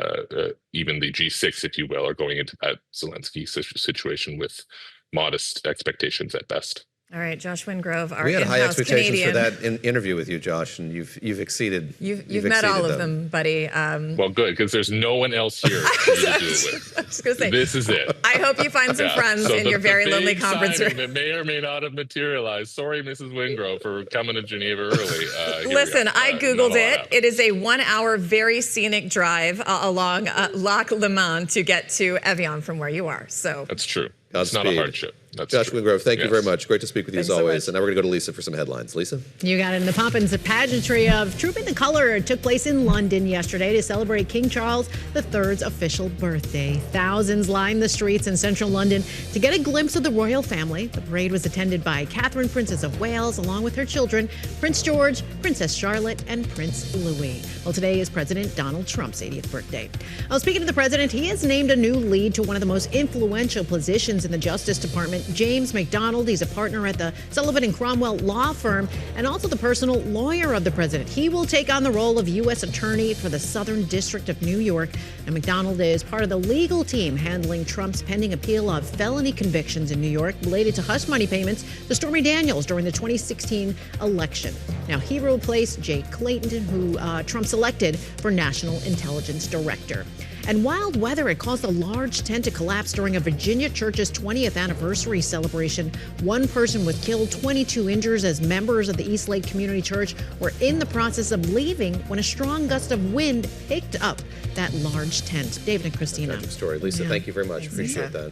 even the G6, if you will, are going into that Zelenskyy situation with modest expectations at best. All right, Josh Wingrove, our we had high expectations Canadian. for that interview with you, Josh, and you've exceeded. You've met all of them, buddy. Well, good, because there's no one else here for you to do it with. I was going to say, this is it. I hope you find some friends in your very lonely conference room. That may or may not have materialized. Sorry, Mrs. Wingrove, for coming to Geneva early. Listen, I Googled it. It is a 1 hour, very scenic drive along Lac Le Mans to get to Evian from where you are. So that's true. It's not a hardship. That's Josh true. Wingrove, thank you very much. Great to speak with you Thanks as so always. much. And now we're going to go to Lisa for some headlines. Lisa? You got it. And the Poppins pageantry of Trooping the Colour took place in London yesterday to celebrate King Charles III's official birthday. Thousands lined the streets in central London to get a glimpse of the royal family. The parade was attended by Catherine, Princess of Wales, along with her children, Prince George, Princess Charlotte, and Prince Louis. Well, today is President Donald Trump's 80th birthday. Well, speaking of the president, he has named a new lead to one of the most influential positions in the Justice Department, James McDonald. He's a partner at the Sullivan and Cromwell law firm and also the personal lawyer of the president. He will take on the role of U.S. Attorney for the Southern District of New York. And McDonald is part of the legal team handling Trump's pending appeal of felony convictions in New York related to hush money payments to Stormy Daniels during the 2016 election. Now, he will replace Jake Clayton, who Trump selected for National Intelligence Director. And wild weather, it caused a large tent to collapse during a Virginia church's 20th anniversary celebration. One person was killed, 22 injured as members of the East Lake Community Church were in the process of leaving when a strong gust of wind picked up that large tent. David and Christina. Tragic story. Lisa, thank you very much. Thanks, Appreciate Lisa. that. All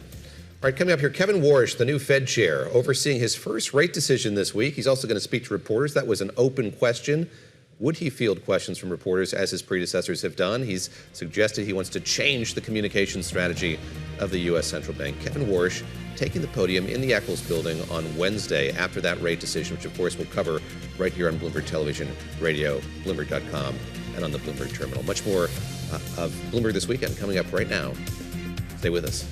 right, coming up here, Kevin Warsh, the new Fed chair, overseeing his first rate decision this week. He's also going to speak to reporters. That was an open question. Would he field questions from reporters as his predecessors have done? He's suggested he wants to change the communication strategy of the U.S. Central Bank. Kevin Warsh taking the podium in the Eccles building on Wednesday after that rate decision, which of course we'll cover right here on Bloomberg Television, Radio, Bloomberg.com, and on the Bloomberg Terminal. Much more of Bloomberg This Weekend coming up right now. Stay with us.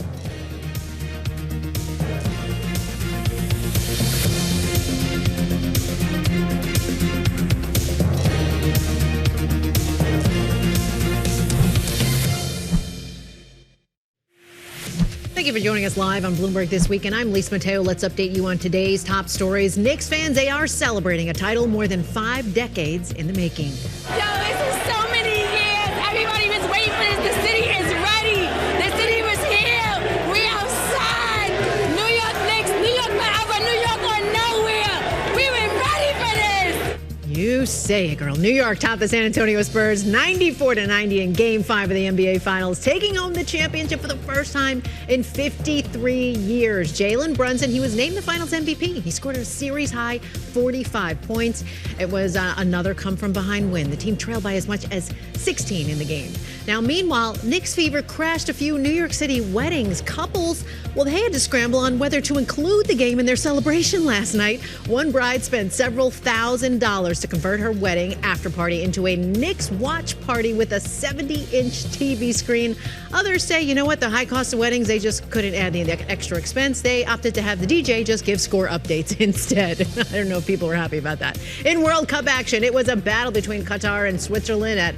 Thank you for joining us live on Bloomberg This Weekend. I'm Lisa Mateo. Let's update you on today's top stories. Knicks fans, they are celebrating a title more than 5 decades in the making. Yo, this is so many years. Everybody was waiting for this. The city is ready. The city was here. We outside. New York Knicks, New York forever, New York or nowhere. We've been ready for this. You say it, girl. New York topped the San Antonio Spurs 94-90 in Game 5 of the NBA Finals, taking home the championship for the first time in 53 years. Jalen Brunson, he was named the Finals MVP. He scored a series-high 45 points. It was another come-from-behind win. The team trailed by as much as 16 in the game. Now, meanwhile, Knicks fever crashed a few New York City weddings. Couples, well, they had to scramble on whether to include the game in their celebration last night. One bride spent several $1,000s to convert her wedding after party into a Knicks watch party with a 70-inch TV screen. Others say, you know what, the high cost of weddings, they just couldn't add the extra expense. They opted to have the DJ just give score updates instead. I don't know if people were happy about that. In World Cup action, it was a battle between Qatar and Switzerland at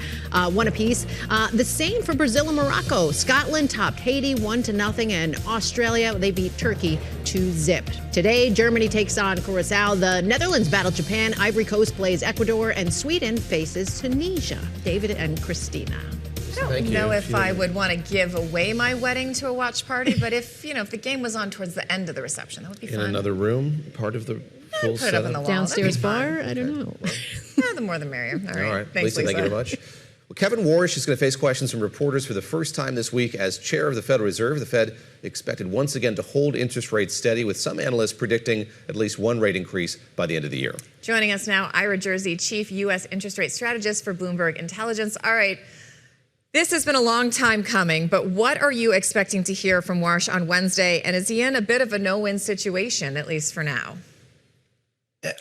1 apiece. The same for Brazil and Morocco. Scotland topped Haiti 1-0, and Australia, they beat Turkey 2-0. Today, Germany takes on Curacao. The Netherlands battle Japan. Ivory Coast plays Ecuador, and Sweden faces Tunisia. David and Christina. I don't know if I would want to give away my wedding to a watch party, but if the game was on towards the end of the reception, that would be fun. In another room, part of the full put it up on the wall. Downstairs bar? I don't know. The more the merrier. All right. Lisa, Thanks, Lisa. thank you very much. Well, Kevin Warsh is going to face questions from reporters for the first time this week as chair of the Federal Reserve. The Fed expected once again to hold interest rates steady, with some analysts predicting at least one rate increase by the end of the year. Joining us now, Ira Jersey, chief U.S. interest rate strategist for Bloomberg Intelligence. All right. This has been a long time coming, but what are you expecting to hear from Warsh on Wednesday? And is he in a bit of a no-win situation, at least for now?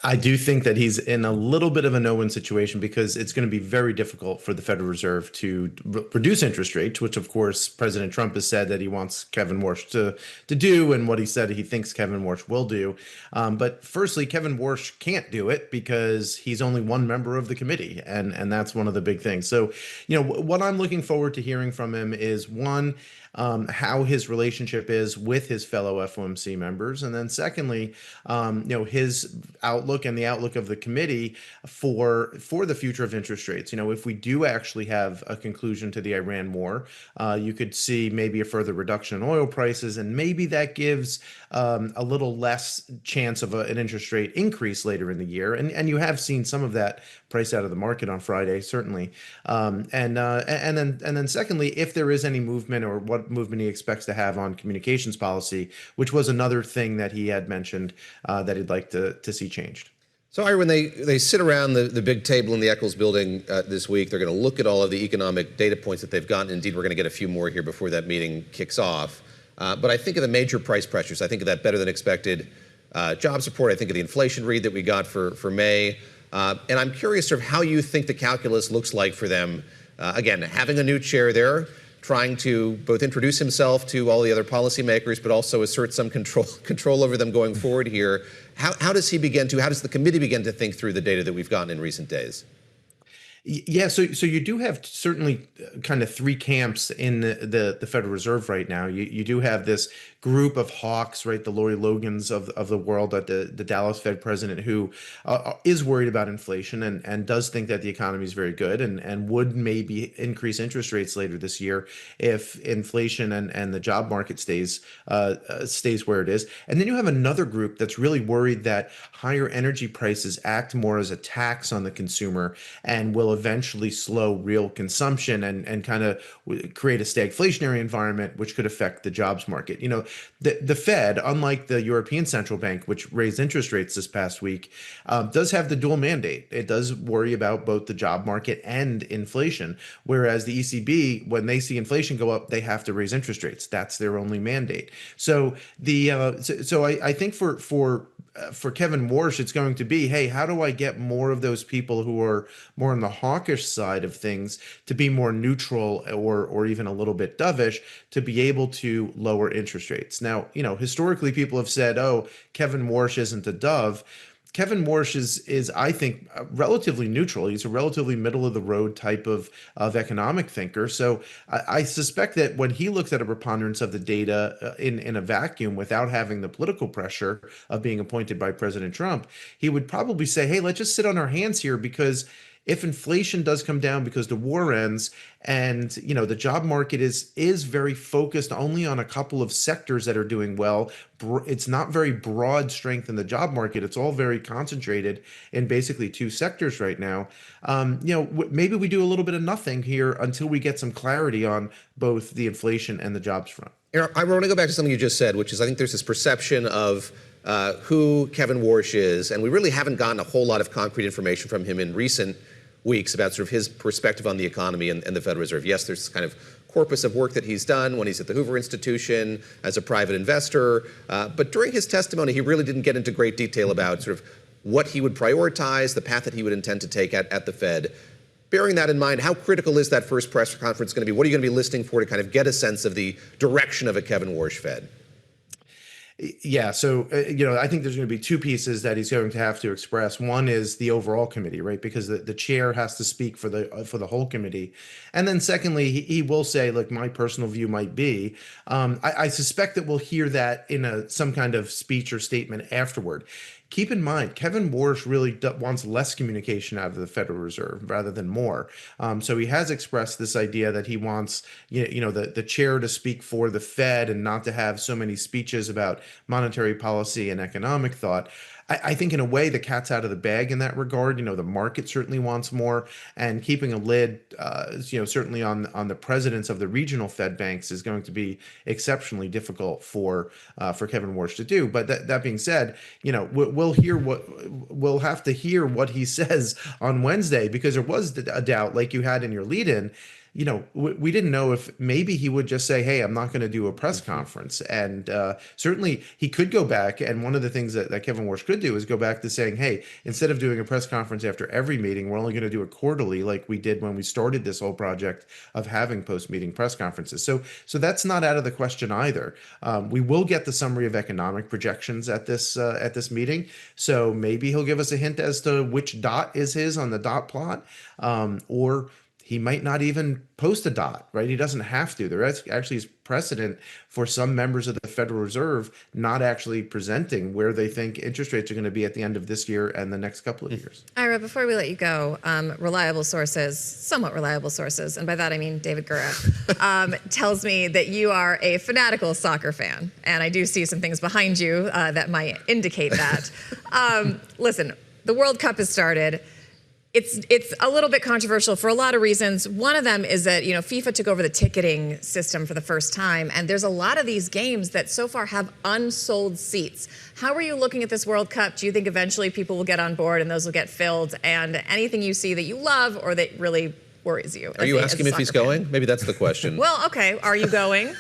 I do think that he's in a little bit of a no-win situation because it's going to be very difficult for the Federal Reserve to reduce interest rates, which, of course, President Trump has said that he wants Kevin Warsh to do, and what he said he thinks Kevin Warsh will do. But firstly, Kevin Warsh can't do it because he's only one member of the committee, and that's one of the big things. So, what I'm looking forward to hearing from him is, one, how his relationship is with his fellow FOMC members, and then secondly, his outlook and the outlook of the committee for the future of interest rates. If we do actually have a conclusion to the Iran war, you could see maybe a further reduction in oil prices, and maybe that gives a little less chance of an interest rate increase later in the year. And you have seen some of that priced out of the market on Friday, certainly. And then secondly, if there is any movement or what movement he expects to have on communications policy, which was another thing that he had mentioned that he'd like to see changed. So, Ira, when they sit around the big table in the Eccles building this week, they're going to look at all of the economic data points that they've gotten. Indeed, we're going to get a few more here before that meeting kicks off. But I think of the major price pressures. I think of that better than expected jobs report. I think of the inflation read that we got for May. And I'm curious sort of how you think the calculus looks like for them. Again, having a new chair there, trying to both introduce himself to all the other policymakers, but also assert some control over them going forward here. How does the committee begin to think through the data that we've gotten in recent days? Yeah, so you do have certainly kind of three camps in the Federal Reserve right now. You do have this group of hawks, right, the Lori Logans of the world, the Dallas Fed president, who is worried about inflation and does think that the economy is very good and would maybe increase interest rates later this year if inflation and the job market stays where it is. And then you have another group that's really worried that higher energy prices act more as a tax on the consumer and will eventually slow real consumption and kind of create a stagflationary environment, which could affect the jobs market. The Fed, unlike the European Central Bank, which raised interest rates this past week, does have the dual mandate. It does worry about both the job market and inflation, whereas the ECB, when they see inflation go up, they have to raise interest rates. That's their only mandate. So I think for Kevin Warsh, it's going to be, hey, how do I get more of those people who are more on the hawkish side of things to be more neutral or even a little bit dovish to be able to lower interest rates? Now, historically people have said, oh, Kevin Warsh isn't a dove. Kevin Warsh is I think relatively neutral. He's a relatively middle of the road type of economic thinker. So I suspect that when he looks at a preponderance of the data in a vacuum without having the political pressure of being appointed by President Trump, he would probably say, hey, let's just sit on our hands here, because if inflation does come down because the war ends, and the job market is very focused only on a couple of sectors that are doing well, it's not very broad strength in the job market. It's all very concentrated in basically two sectors right now. Maybe we do a little bit of nothing here until we get some clarity on both the inflation and the jobs front. I want to go back to something you just said, which is I think there's this perception of who Kevin Warsh is, and we really haven't gotten a whole lot of concrete information from him in recent weeks about sort of his perspective on the economy and the Federal Reserve. Yes, there's kind of corpus of work that he's done when he's at the Hoover Institution as a private investor, but during his testimony, he really didn't get into great detail about sort of what he would prioritize, the path that he would intend to take at the Fed. Bearing that in mind, how critical is that first press conference going to be? What are you going to be listening for to kind of get a sense of the direction of a Kevin Warsh Fed? Yeah, so I think there's going to be two pieces that he's going to have to express. One is the overall committee, right? Because the chair has to speak for the whole committee, and then secondly, he will say, look, my personal view might be. I suspect that we'll hear that in some kind of speech or statement afterward. Keep in mind, Kevin Warsh really wants less communication out of the Federal Reserve rather than more. So he has expressed this idea that he wants, the chair to speak for the Fed and not to have so many speeches about monetary policy and economic thought. I think in a way the cat's out of the bag in that regard. The market certainly wants more, and keeping a lid, certainly on the presidents of the regional Fed banks is going to be exceptionally difficult for Kevin Warsh to do. But that being said, we'll have to hear what he says on Wednesday, because there was a doubt, like you had in your lead-in. We didn't know if maybe he would just say, hey, I'm not going to do a press conference. And certainly he could go back. And one of the things that Kevin Warsh could do is go back to saying, hey, instead of doing a press conference after every meeting, we're only going to do it quarterly, like we did when we started this whole project of having post-meeting press conferences. So that's not out of the question either. We will get the summary of economic projections at this meeting. So maybe he'll give us a hint as to which dot is his on the dot plot, or he might not even post a dot, right? He doesn't have to. There actually is precedent for some members of the Federal Reserve not actually presenting where they think interest rates are going to be at the end of this year and the next couple of years. Ira, before we let you go, reliable sources, somewhat reliable sources, and by that I mean David Gura, tells me that you are a fanatical soccer fan. And I do see some things behind you that might indicate that. Listen, the World Cup has started. It's a little bit controversial for a lot of reasons. One of them is that, FIFA took over the ticketing system for the first time, and there's a lot of these games that so far have unsold seats. How are you looking at this World Cup? Do you think eventually people will get on board and those will get filled? And anything you see that you love or that really worries you? Are you asking if he's going? Maybe that's the question. Well, okay. Are you going?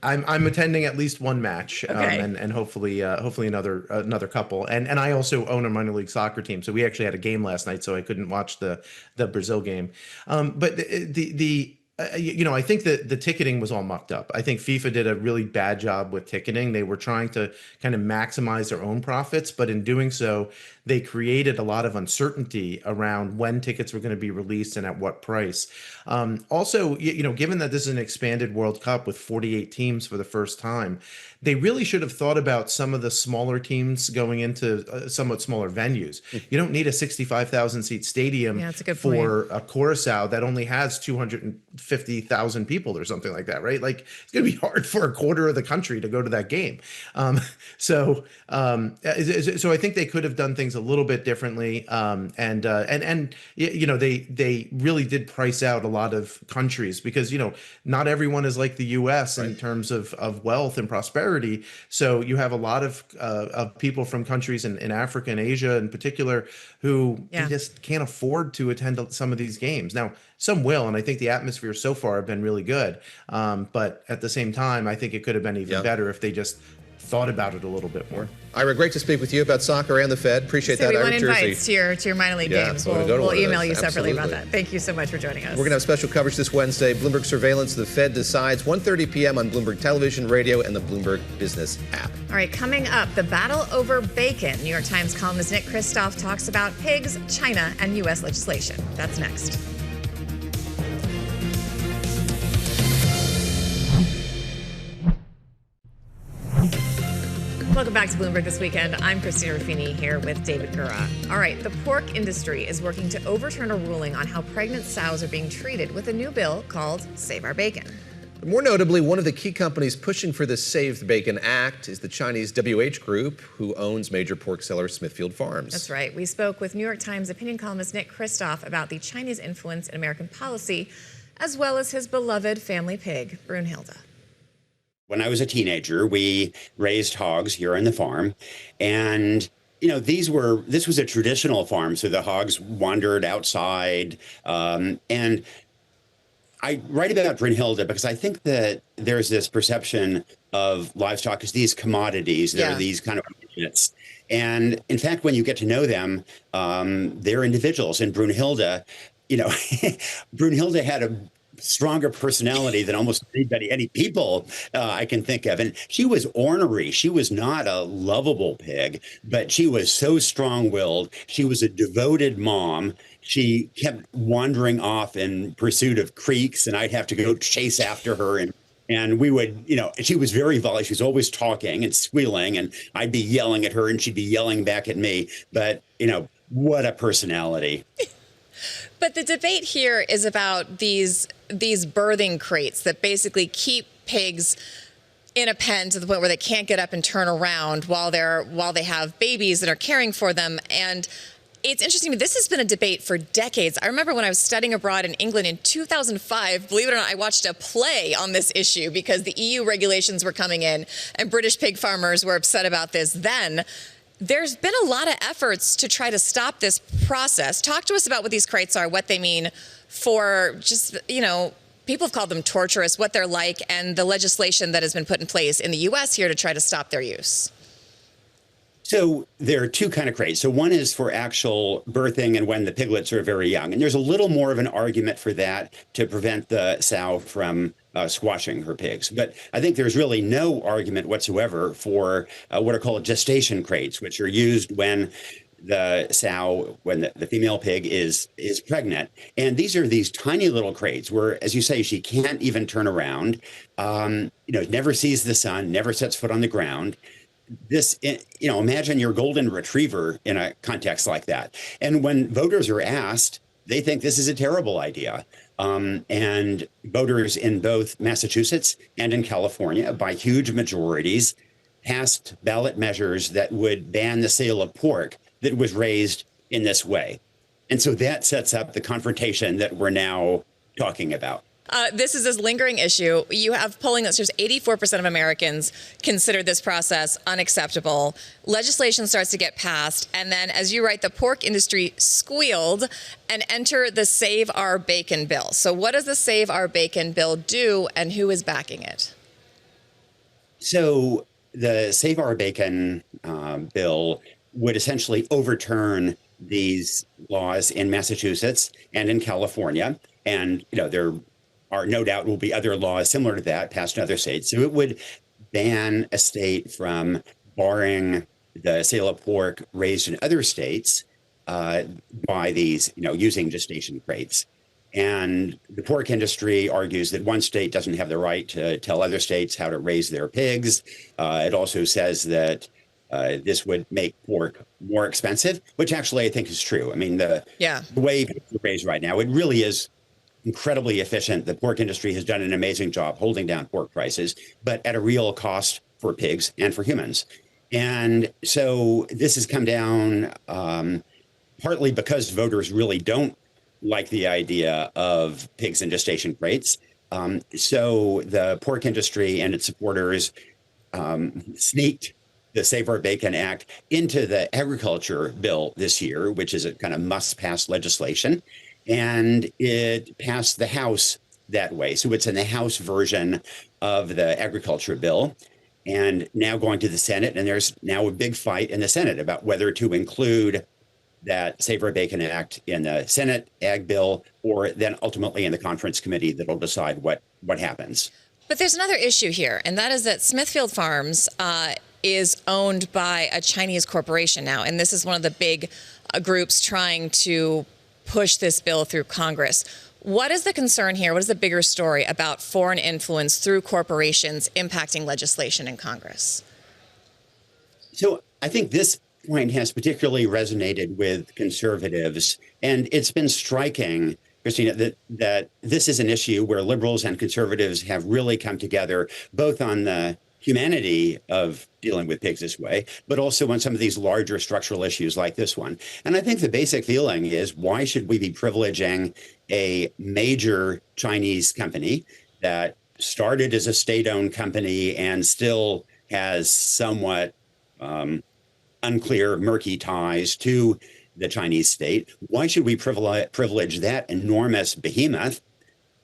I'm attending at least one match, okay. and hopefully another couple. And I also own a minor league soccer team, so we actually had a game last night, so I couldn't watch the Brazil game. But I think that the ticketing was all mucked up. I think FIFA did a really bad job with ticketing. They were trying to kind of maximize their own profits, but in doing so, they created a lot of uncertainty around when tickets were going to be released and at what price. Also, given that this is an expanded World Cup with 48 teams for the first time, they really should have thought about some of the smaller teams going into somewhat smaller venues. You don't need a 65,000 seat stadium for a Curacao that only has 250,000 people or something like that, right? Like, it's going to be hard for a quarter of the country to go to that game. So I think they could have done things a little bit differently. They really did price out a lot of countries because, not everyone is like the U.S. in terms of wealth and prosperity. So you have a lot of people from countries in Africa and Asia in particular who just can't afford to attend some of these games. Now, some will, and I think the atmosphere so far have been really good. But at the same time, I think it could have been even better if they just thought about it a little bit more. Ira, great to speak with you about soccer and the Fed. Appreciate So that. we Ira want invites to your minor league games. So we'll We'll email you those. separately about Absolutely. that. Thank you so much for joining us. We're going to have special coverage this Wednesday. Bloomberg Surveillance, the Fed decides, 1:30 p.m. on Bloomberg Television, Radio, and the Bloomberg Business app. All right, coming up, the battle over bacon. New York Times columnist Nick Kristkof talks about pigs, China, and U.S. legislation. That's next. Welcome back to Bloomberg This Weekend. I'm Christina Ruffini here with David Gura. All right, the pork industry is working to overturn a ruling on how pregnant sows are being treated with a new bill called Save Our Bacon. More notably, one of the key companies pushing for the Save the Bacon Act is the Chinese WH Group, who owns major pork seller Smithfield Farms. That's right. We spoke with New York Times opinion columnist Nick Kristkof about the Chinese influence in American policy, as well as his beloved family pig, Brunhilde. When I was a teenager, we raised hogs here on the farm, and this was a traditional farm, so the hogs wandered outside. And I write about Brunhilde because I think that there's this perception of livestock as these commodities. They're these kind of units. And in fact, when you get to know them, they're individuals. And Brunhilde, Brunhilde had a stronger personality than almost any people I can think of. And she was ornery. She was not a lovable pig, but she was so strong-willed. She was a devoted mom. She kept wandering off in pursuit of creeks, and I'd have to go chase after her. And we would, she was very volatile. She was always talking and squealing, and I'd be yelling at her, and she'd be yelling back at me. But, what a personality. But the debate here is about these birthing crates that basically keep pigs in a pen to the point where they can't get up and turn around while they have babies that are caring for them. And it's interesting to me, this has been a debate for decades. I remember when I was studying abroad in England in 2005, believe it or not, I watched a play on this issue because the EU regulations were coming in and British pig farmers were upset about this then. There's been a lot of efforts to try to stop this process. Talk to us about what these crates are, what they mean for just, people have called them torturous, what they're like, and the legislation that has been put in place in the U.S. here to try to stop their use. So there are two kind of crates. So one is for actual birthing and when the piglets are very young. And there's a little more of an argument for that to prevent the sow from squashing her pigs. But I think there's really no argument whatsoever for what are called gestation crates, which are used when the sow, when the female pig is pregnant. And these are these tiny little crates where, as you say, she can't even turn around, never sees the sun, never sets foot on the ground. This, imagine your golden retriever in a context like that. And when voters are asked, they think this is a terrible idea. And voters in both Massachusetts and in California, by huge majorities, passed ballot measures that would ban the sale of pork that was raised in this way. And so that sets up the confrontation that we're now talking about. This is this lingering issue. You have polling that shows 84% of Americans consider this process unacceptable. Legislation starts to get passed. And then, as you write, the pork industry squealed and enter the Save Our Bacon bill. So what does the Save Our Bacon bill do, and who is backing it? So the Save Our Bacon bill would essentially overturn these laws in Massachusetts and in California. And, there are no doubt will be other laws similar to that passed in other states. So it would ban a state from barring the sale of pork raised in other states by these, using gestation crates. And the pork industry argues that one state doesn't have the right to tell other states how to raise their pigs. It also says that this would make pork more expensive, which actually I think is true. I mean, the way pigs are raised right now, it really is incredibly efficient. The pork industry has done an amazing job holding down pork prices, but at a real cost for pigs and for humans. And so this has come down partly because voters really don't like the idea of pigs in gestation crates. So the pork industry and its supporters sneaked the Save Our Bacon Act into the agriculture bill this year, which is a kind of must-pass legislation. And it passed the House that way. So it's in the House version of the agriculture bill. and now going to the Senate. And there's now a big fight in the Senate about whether to include that Savor-Bacon Act in the Senate Ag Bill, or then ultimately in the conference committee that'll decide what happens. But there's another issue here, and that is that Smithfield Farms is owned by a Chinese corporation now, and this is one of the big groups trying to push this bill through Congress. What is the concern here? What is the bigger story about foreign influence through corporations impacting legislation in Congress? So I think this point has particularly resonated with conservatives, and it's been striking, Christina, that this is an issue where liberals and conservatives have really come together, both on the humanity of dealing with pigs this way, but also on some of these larger structural issues like this one. And I think the basic feeling is, why should we be privileging a major Chinese company that started as a state-owned company and still has somewhat unclear, murky ties to the Chinese state? Why should we privilege that enormous behemoth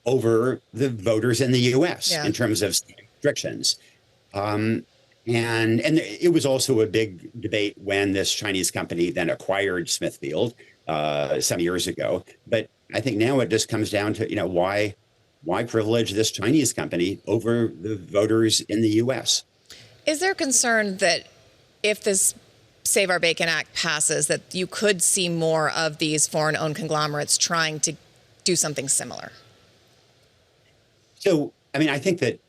over the voters in the U.S. in terms of restrictions? And it was also a big debate when this Chinese company then acquired Smithfield some years ago. But I think now it just comes down to, why privilege this Chinese company over the voters in the U.S.? Is there concern that if this Save Our Bacon Act passes, that you could see more of these foreign-owned conglomerates trying to do something similar? So, I think that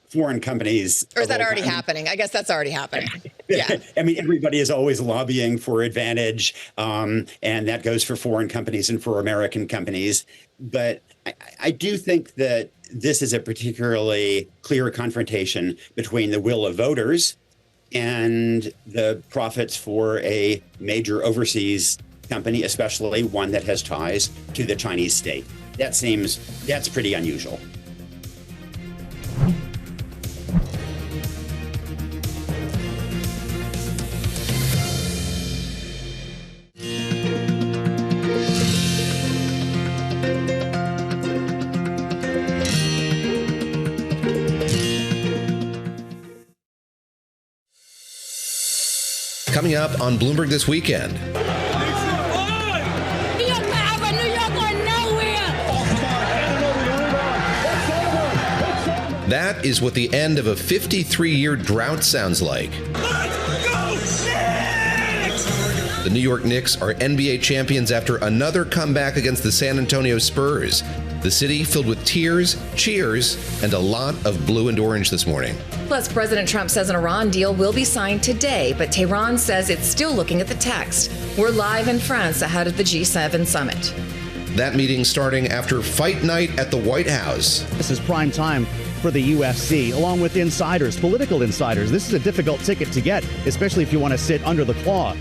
foreign companies... Or is that already happening? I guess that's already happening. Yeah. Everybody is always lobbying for advantage, and that goes for foreign companies and for American companies. But I do think that this is a particularly clear confrontation between the will of voters and the profits for a major overseas company, especially one that has ties to the Chinese state. That's pretty unusual. Coming up on Bloomberg This Weekend. That is what the end of a 53-year drought sounds like. The New York Knicks are NBA champions after another comeback against the San Antonio Spurs. The city filled with tears, cheers, and a lot of blue and orange this morning. Plus, President Trump says an Iran deal will be signed today, but Tehran says it's still looking at the text. We're live in France ahead of the G7 summit. That meeting starting after fight night at the White House. This is prime time for the UFC, along with insiders, political insiders. This is a difficult ticket to get, especially if you want to sit under the claw.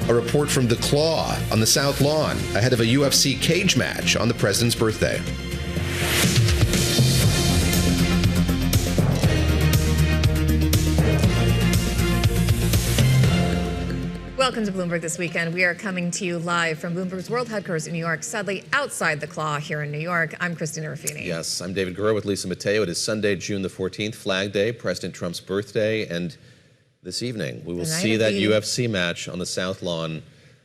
A report from The Claw on the South Lawn ahead of a UFC cage match on the president's birthday. Welcome to Bloomberg This Weekend. We are coming to you live from Bloomberg's world headquarters in New York, sadly outside the Claw here in New York. I'm Christina Ruffini. Yes, I'm David Gura with Lisa Mateo. It is Sunday, June the 14th, Flag Day, President Trump's birthday, and this evening we will see that UFC match on the South Lawn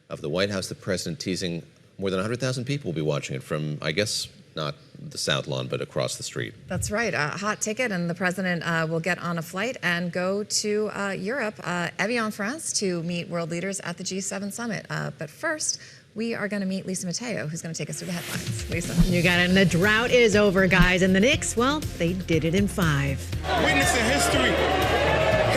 of the White House. The president teasing more than 100,000 people will be watching it from, I guess, not the South Lawn, but across the street. That's right. A hot ticket, and the president will get on a flight and go to Europe, Eben, France, to meet world leaders at the G7 summit. But first, we are going to meet Lisa Mateo, who's going to take us through the headlines. Lisa. You got it. And the drought is over, guys. And the Knicks, well, they did it in 5. Witnessing history.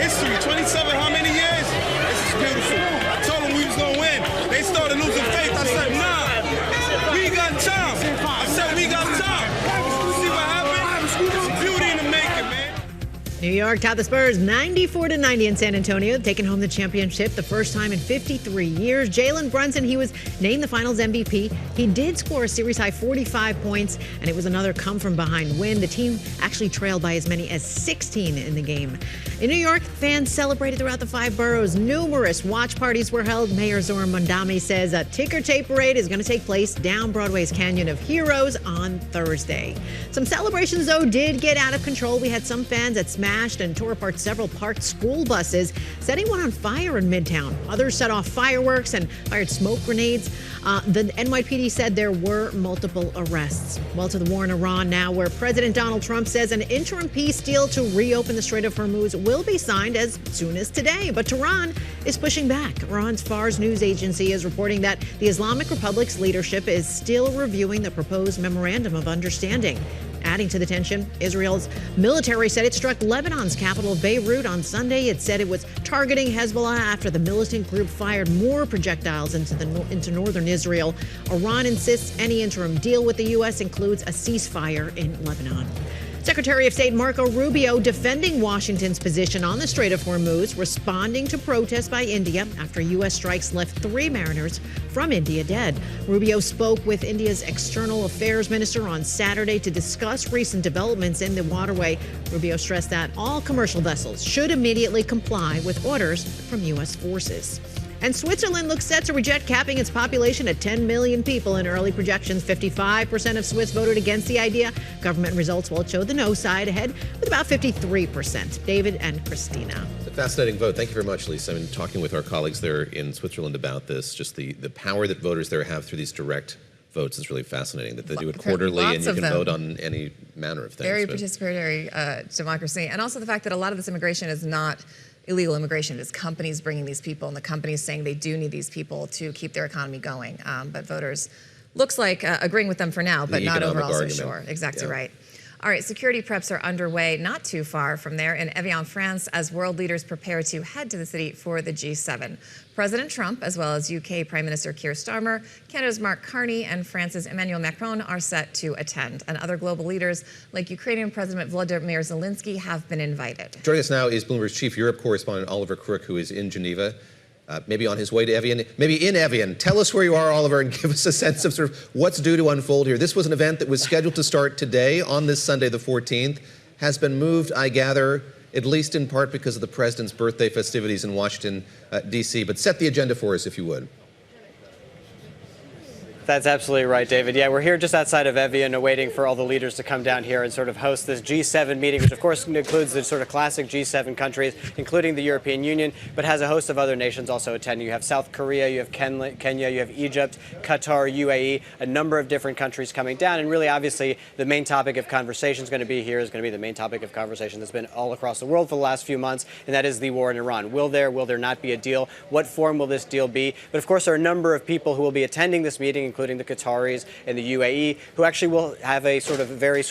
History. 27, how many years? This is beautiful. I told them we was going to win. They started losing faith. I said, nah, we got time. I said, we got time. See what happened? It's beauty in the making, man. New York topped the Spurs 94-90 in San Antonio, taking home the championship the first time in 53 years. Jalen Brunson, he was named the Finals MVP. He did score a series-high 45 points, and it was another come-from-behind win. The team actually trailed by as many as 16 in the game. In New York, fans celebrated throughout the 5 boroughs. Numerous watch parties were held. Mayor Zohran Mamdani says a ticker tape parade is going to take place down Broadway's Canyon of Heroes on Thursday. Some celebrations, though, did get out of control. We had some fans at Smash smashed and tore apart several parked school buses, setting one on fire in Midtown. Others set off fireworks and fired smoke grenades. The NYPD said there were multiple arrests. Well, to the war in Iran now, where President Donald Trump says an interim peace deal to reopen the Strait of Hormuz will be signed as soon as today. But Tehran is pushing back. Iran's Fars news agency is reporting that the Islamic Republic's leadership is still reviewing the proposed memorandum of understanding. Adding to the tension, Israel's military said it struck Lebanon's capital, Beirut, on Sunday. It said it was targeting Hezbollah after the militant group fired more projectiles into northern Israel. Iran insists any interim deal with the U.S. includes a ceasefire in Lebanon. Secretary of State Marco Rubio defending Washington's position on the Strait of Hormuz, responding to protests by India after U.S. strikes left 3 mariners from India dead. Rubio spoke with India's External Affairs Minister on Saturday to discuss recent developments in the waterway. Rubio stressed that all commercial vessels should immediately comply with orders from U.S. forces. And Switzerland looks set to reject capping its population at 10 million people in early projections. 55% of Swiss voted against the idea. Government results will show the no side ahead with about 53%. David and Christina. It's a fascinating vote. Thank you very much, Lisa. I've been talking with our colleagues there in Switzerland about this. Just the power that voters there have through these direct votes is really fascinating, that they do it quarterly and you can vote on any manner of things. Very participatory democracy. And also the fact that a lot of this immigration is not illegal immigration. It's companies bringing these people, and the companies saying they do need these people to keep their economy going. But voters looks like agreeing with them for now, but not overall so sure. Exactly right. All right, security preps are underway not too far from there in Evian, France, as world leaders prepare to head to the city for the G7. President Trump, as well as UK Prime Minister Keir Starmer, Canada's Mark Carney, and France's Emmanuel Macron are set to attend. And other global leaders like Ukrainian President Volodymyr Zelenskyy have been invited. Joining us now is Bloomberg's chief Europe correspondent, Oliver Crook, who is in Geneva. Maybe on his way to Evian, maybe in Evian. Tell us where you are, Oliver, and give us a sense of sort of what's due to unfold here. This was an event that was scheduled to start today on this Sunday, the 14th, has been moved, I gather, at least in part because of the president's birthday festivities in Washington, D.C. But set the agenda for us, if you would. That's absolutely right, David. Yeah, we're here just outside of Evian, waiting for all the leaders to come down here and sort of host this G7 meeting, which of course includes the sort of classic G7 countries, including the European Union, but has a host of other nations also attending. You have South Korea, you have Kenya, you have Egypt, Qatar, UAE, a number of different countries coming down. And really, obviously, the main topic of conversation is going to be here, is going to be the main topic of conversation that's been all across the world for the last few months, and that is the war in Iran. Will there not be a deal? What form will this deal be? But of course, there are a number of people who will be attending this meeting, including the Qataris and the UAE, who actually will have a sort of very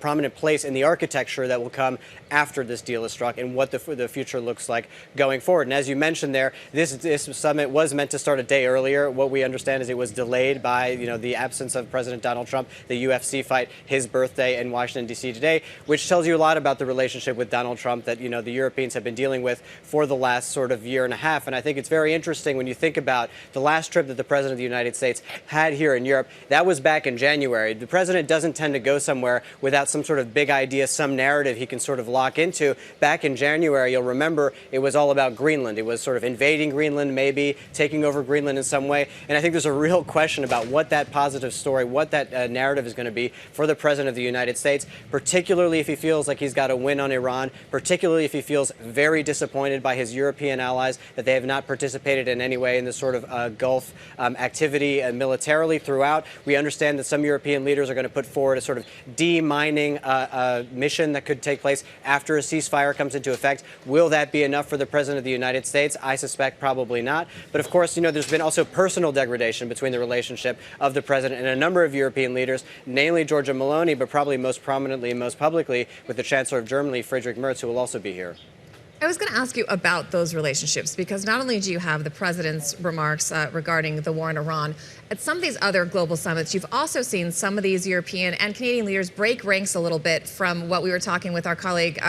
prominent place in the architecture that will come after this deal is struck and what the future looks like going forward. And as you mentioned there, this summit was meant to start a day earlier. What we understand is it was delayed by the absence of President Donald Trump, the UFC fight, his birthday in Washington, D.C. today, which tells you a lot about the relationship with Donald Trump that the Europeans have been dealing with for the last sort of year and a half. And I think it's very interesting when you think about the last trip that the President of the United States had here in Europe. That was back in January. The president doesn't tend to go somewhere without some sort of big idea, some narrative he can sort of lock into. Back in January, you'll remember, it was all about Greenland. It was sort of invading Greenland, maybe taking over Greenland in some way. And I think there's a real question about what that positive story, what that narrative is going to be for the President of the United States, particularly if he feels like he's got a win on Iran, particularly if he feels very disappointed by his European allies that they have not participated in any way in this sort of Gulf activity militarily throughout. We understand that some European leaders are going to put forward a sort of demining mission that could take place after a ceasefire comes into effect. Will that be enough for the President of the United States? I suspect probably not. But of course, there's been also personal degradation between the relationship of the President and a number of European leaders, namely Giorgia Meloni, but probably most prominently and most publicly with the Chancellor of Germany, Friedrich Merz, who will also be here. I was going to ask you about those relationships, because not only do you have the president's remarks regarding the war in Iran, at some of these other global summits, you've also seen some of these European and Canadian leaders break ranks a little bit from what we were talking with our colleague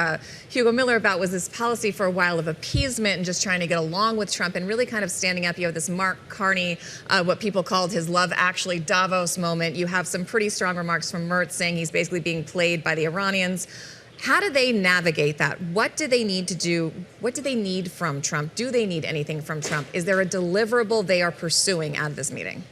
Hugo Miller about, was this policy for a while of appeasement and just trying to get along with Trump and really kind of standing up. You have this Mark Carney, what people called his Love Actually Davos moment. You have some pretty strong remarks from Merz saying he's basically being played by the Iranians. How do they navigate that? What do they need to do? What do they need from Trump? Do they need anything from Trump? Is there a deliverable they are pursuing out of this meeting?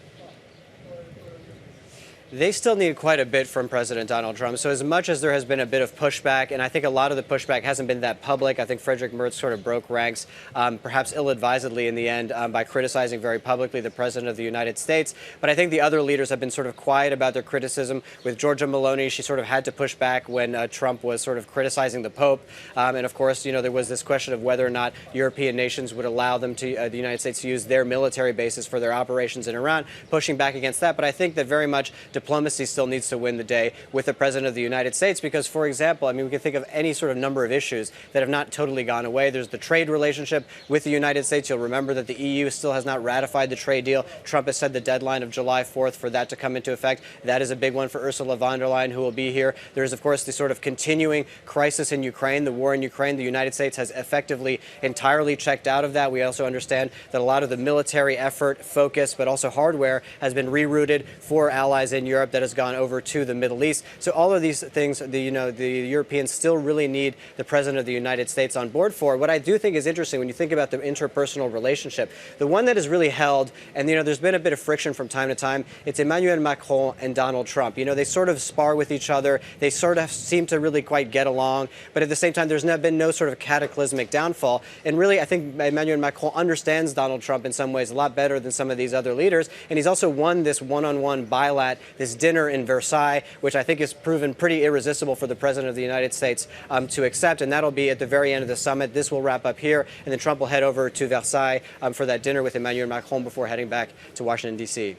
they still need quite a bit from President Donald Trump. So as much as there has been a bit of pushback, and I think a lot of the pushback hasn't been that public, I think Frederick Merz sort of broke ranks, perhaps ill-advisedly in the end, by criticizing very publicly the President of the United States. But I think the other leaders have been sort of quiet about their criticism. With Giorgia Meloni, she sort of had to push back when Trump was sort of criticizing the Pope. And of course, you know, there was this question of whether or not European nations would allow them to, the United States to use their military bases for their operations in Iran, pushing back against that. But I think that very much diplomacy still needs to win the day with the President of the United States because, for example, I mean, we can think of any sort of number of issues that have not totally gone away. There's the trade relationship with the United States. You'll remember that the EU still has not ratified the trade deal. Trump has set the deadline of July 4th for that to come into effect. That is a big one for Ursula von der Leyen, who will be here. There's, of course, the sort of continuing crisis in Ukraine, the war in Ukraine. The United States has effectively entirely checked out of that. We also understand that a lot of the military effort, focus, but also hardware has been rerouted for allies in Europe that has gone over to the Middle East. So all of these things, the Europeans still really need the President of the United States on board for. What I do think is interesting when you think about the interpersonal relationship, the one that is really held, and there's been a bit of friction from time to time, it's Emmanuel Macron and Donald Trump. They sort of spar with each other. They sort of seem to really quite get along, but at the same time, there's been no sort of cataclysmic downfall. And really, I think Emmanuel Macron understands Donald Trump in some ways a lot better than some of these other leaders. And he's also won this one-on-one bilat, this dinner in Versailles, which I think has proven pretty irresistible for the President of the United States to accept. And that'll be at the very end of the summit. This will wrap up here, and then Trump will head over to Versailles for that dinner with Emmanuel Macron before heading back to Washington, D.C.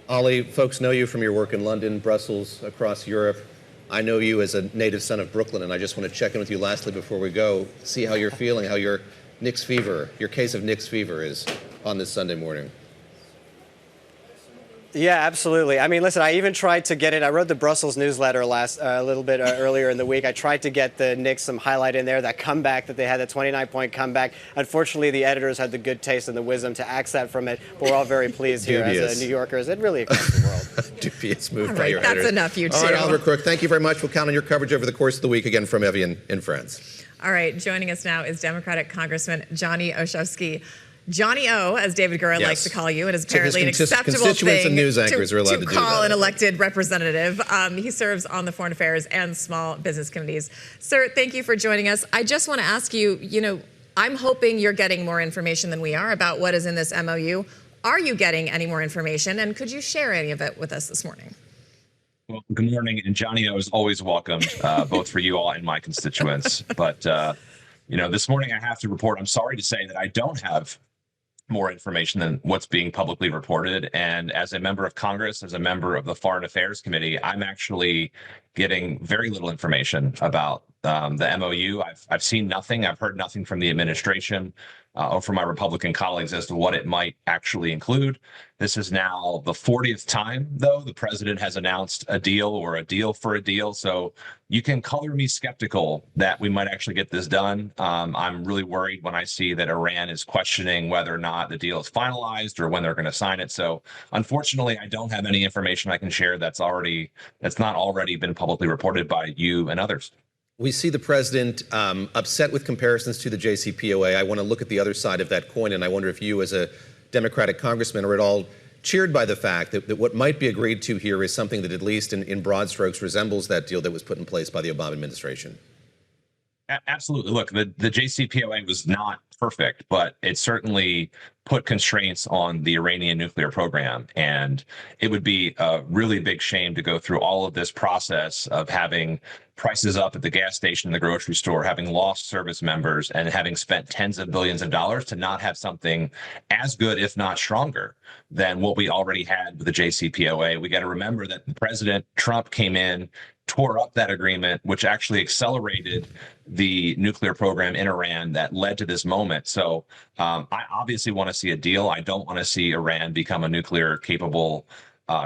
Ollie, folks know you from your work in London, Brussels, across Europe. I know you as a native son of Brooklyn, and I just want to check in with you lastly before we go, see how you're feeling, how your Knicks fever, your case of Knicks fever is on this Sunday morning. Yeah, absolutely. I mean, listen, I even tried to get it. I wrote the Brussels newsletter a little bit earlier in the week. I tried to get the Knicks some highlight in there, that comeback that they had, that 29-point comeback. Unfortunately, the editors had the good taste and the wisdom to axe that from it. But we're all very pleased here as New Yorkers and really across the world. Dubious move by your editors. That's enough, you two. All right, Oliver Crook, thank you very much. We'll count on your coverage over the course of the week again from Evian in France. All right, joining us now is Democratic Congressman Johnny Olszewski. Johnny O, as David Gura likes to call you, and is apparently an acceptable thing and news anchors are allowed to call an elected representative. He serves on the Foreign Affairs and Small Business Committees. Sir, thank you for joining us. I just want to ask you, I'm hoping you're getting more information than we are about what is in this MOU. Are you getting any more information, and could you share any of it with us this morning? Well, good morning, and Johnny O is always welcomed, both for you all and my constituents. But, this morning I have to report, I'm sorry to say that I don't have more information than what's being publicly reported. And as a member of Congress, as a member of the Foreign Affairs Committee, I'm actually getting very little information about the MOU. I've seen nothing. I've heard nothing from the administration or from my Republican colleagues as to what it might actually include. This is now the 40th time, though, the president has announced a deal or a deal for a deal. So you can color me skeptical that we might actually get this done. I'm really worried when I see that Iran is questioning whether or not the deal is finalized or when they're going to sign it. So unfortunately, I don't have any information I can share that's not already been publicly reported by you and others. We see the president upset with comparisons to the JCPOA. I want to look at the other side of that coin, and I wonder if you as a Democratic congressman are at all cheered by the fact that what might be agreed to here is something that at least in broad strokes resembles that deal that was put in place by the Obama administration. Absolutely. Look, the JCPOA was not perfect, but it certainly put constraints on the Iranian nuclear program. And it would be a really big shame to go through all of this process of having prices up at the gas station, the grocery store, having lost service members, and having spent tens of billions of dollars to not have something as good, if not stronger, than what we already had with the JCPOA. We got to remember that President Trump came in, tore up that agreement, which actually accelerated the nuclear program in Iran that led to this moment. So I obviously want to see a deal. I don't want to see Iran become a nuclear capable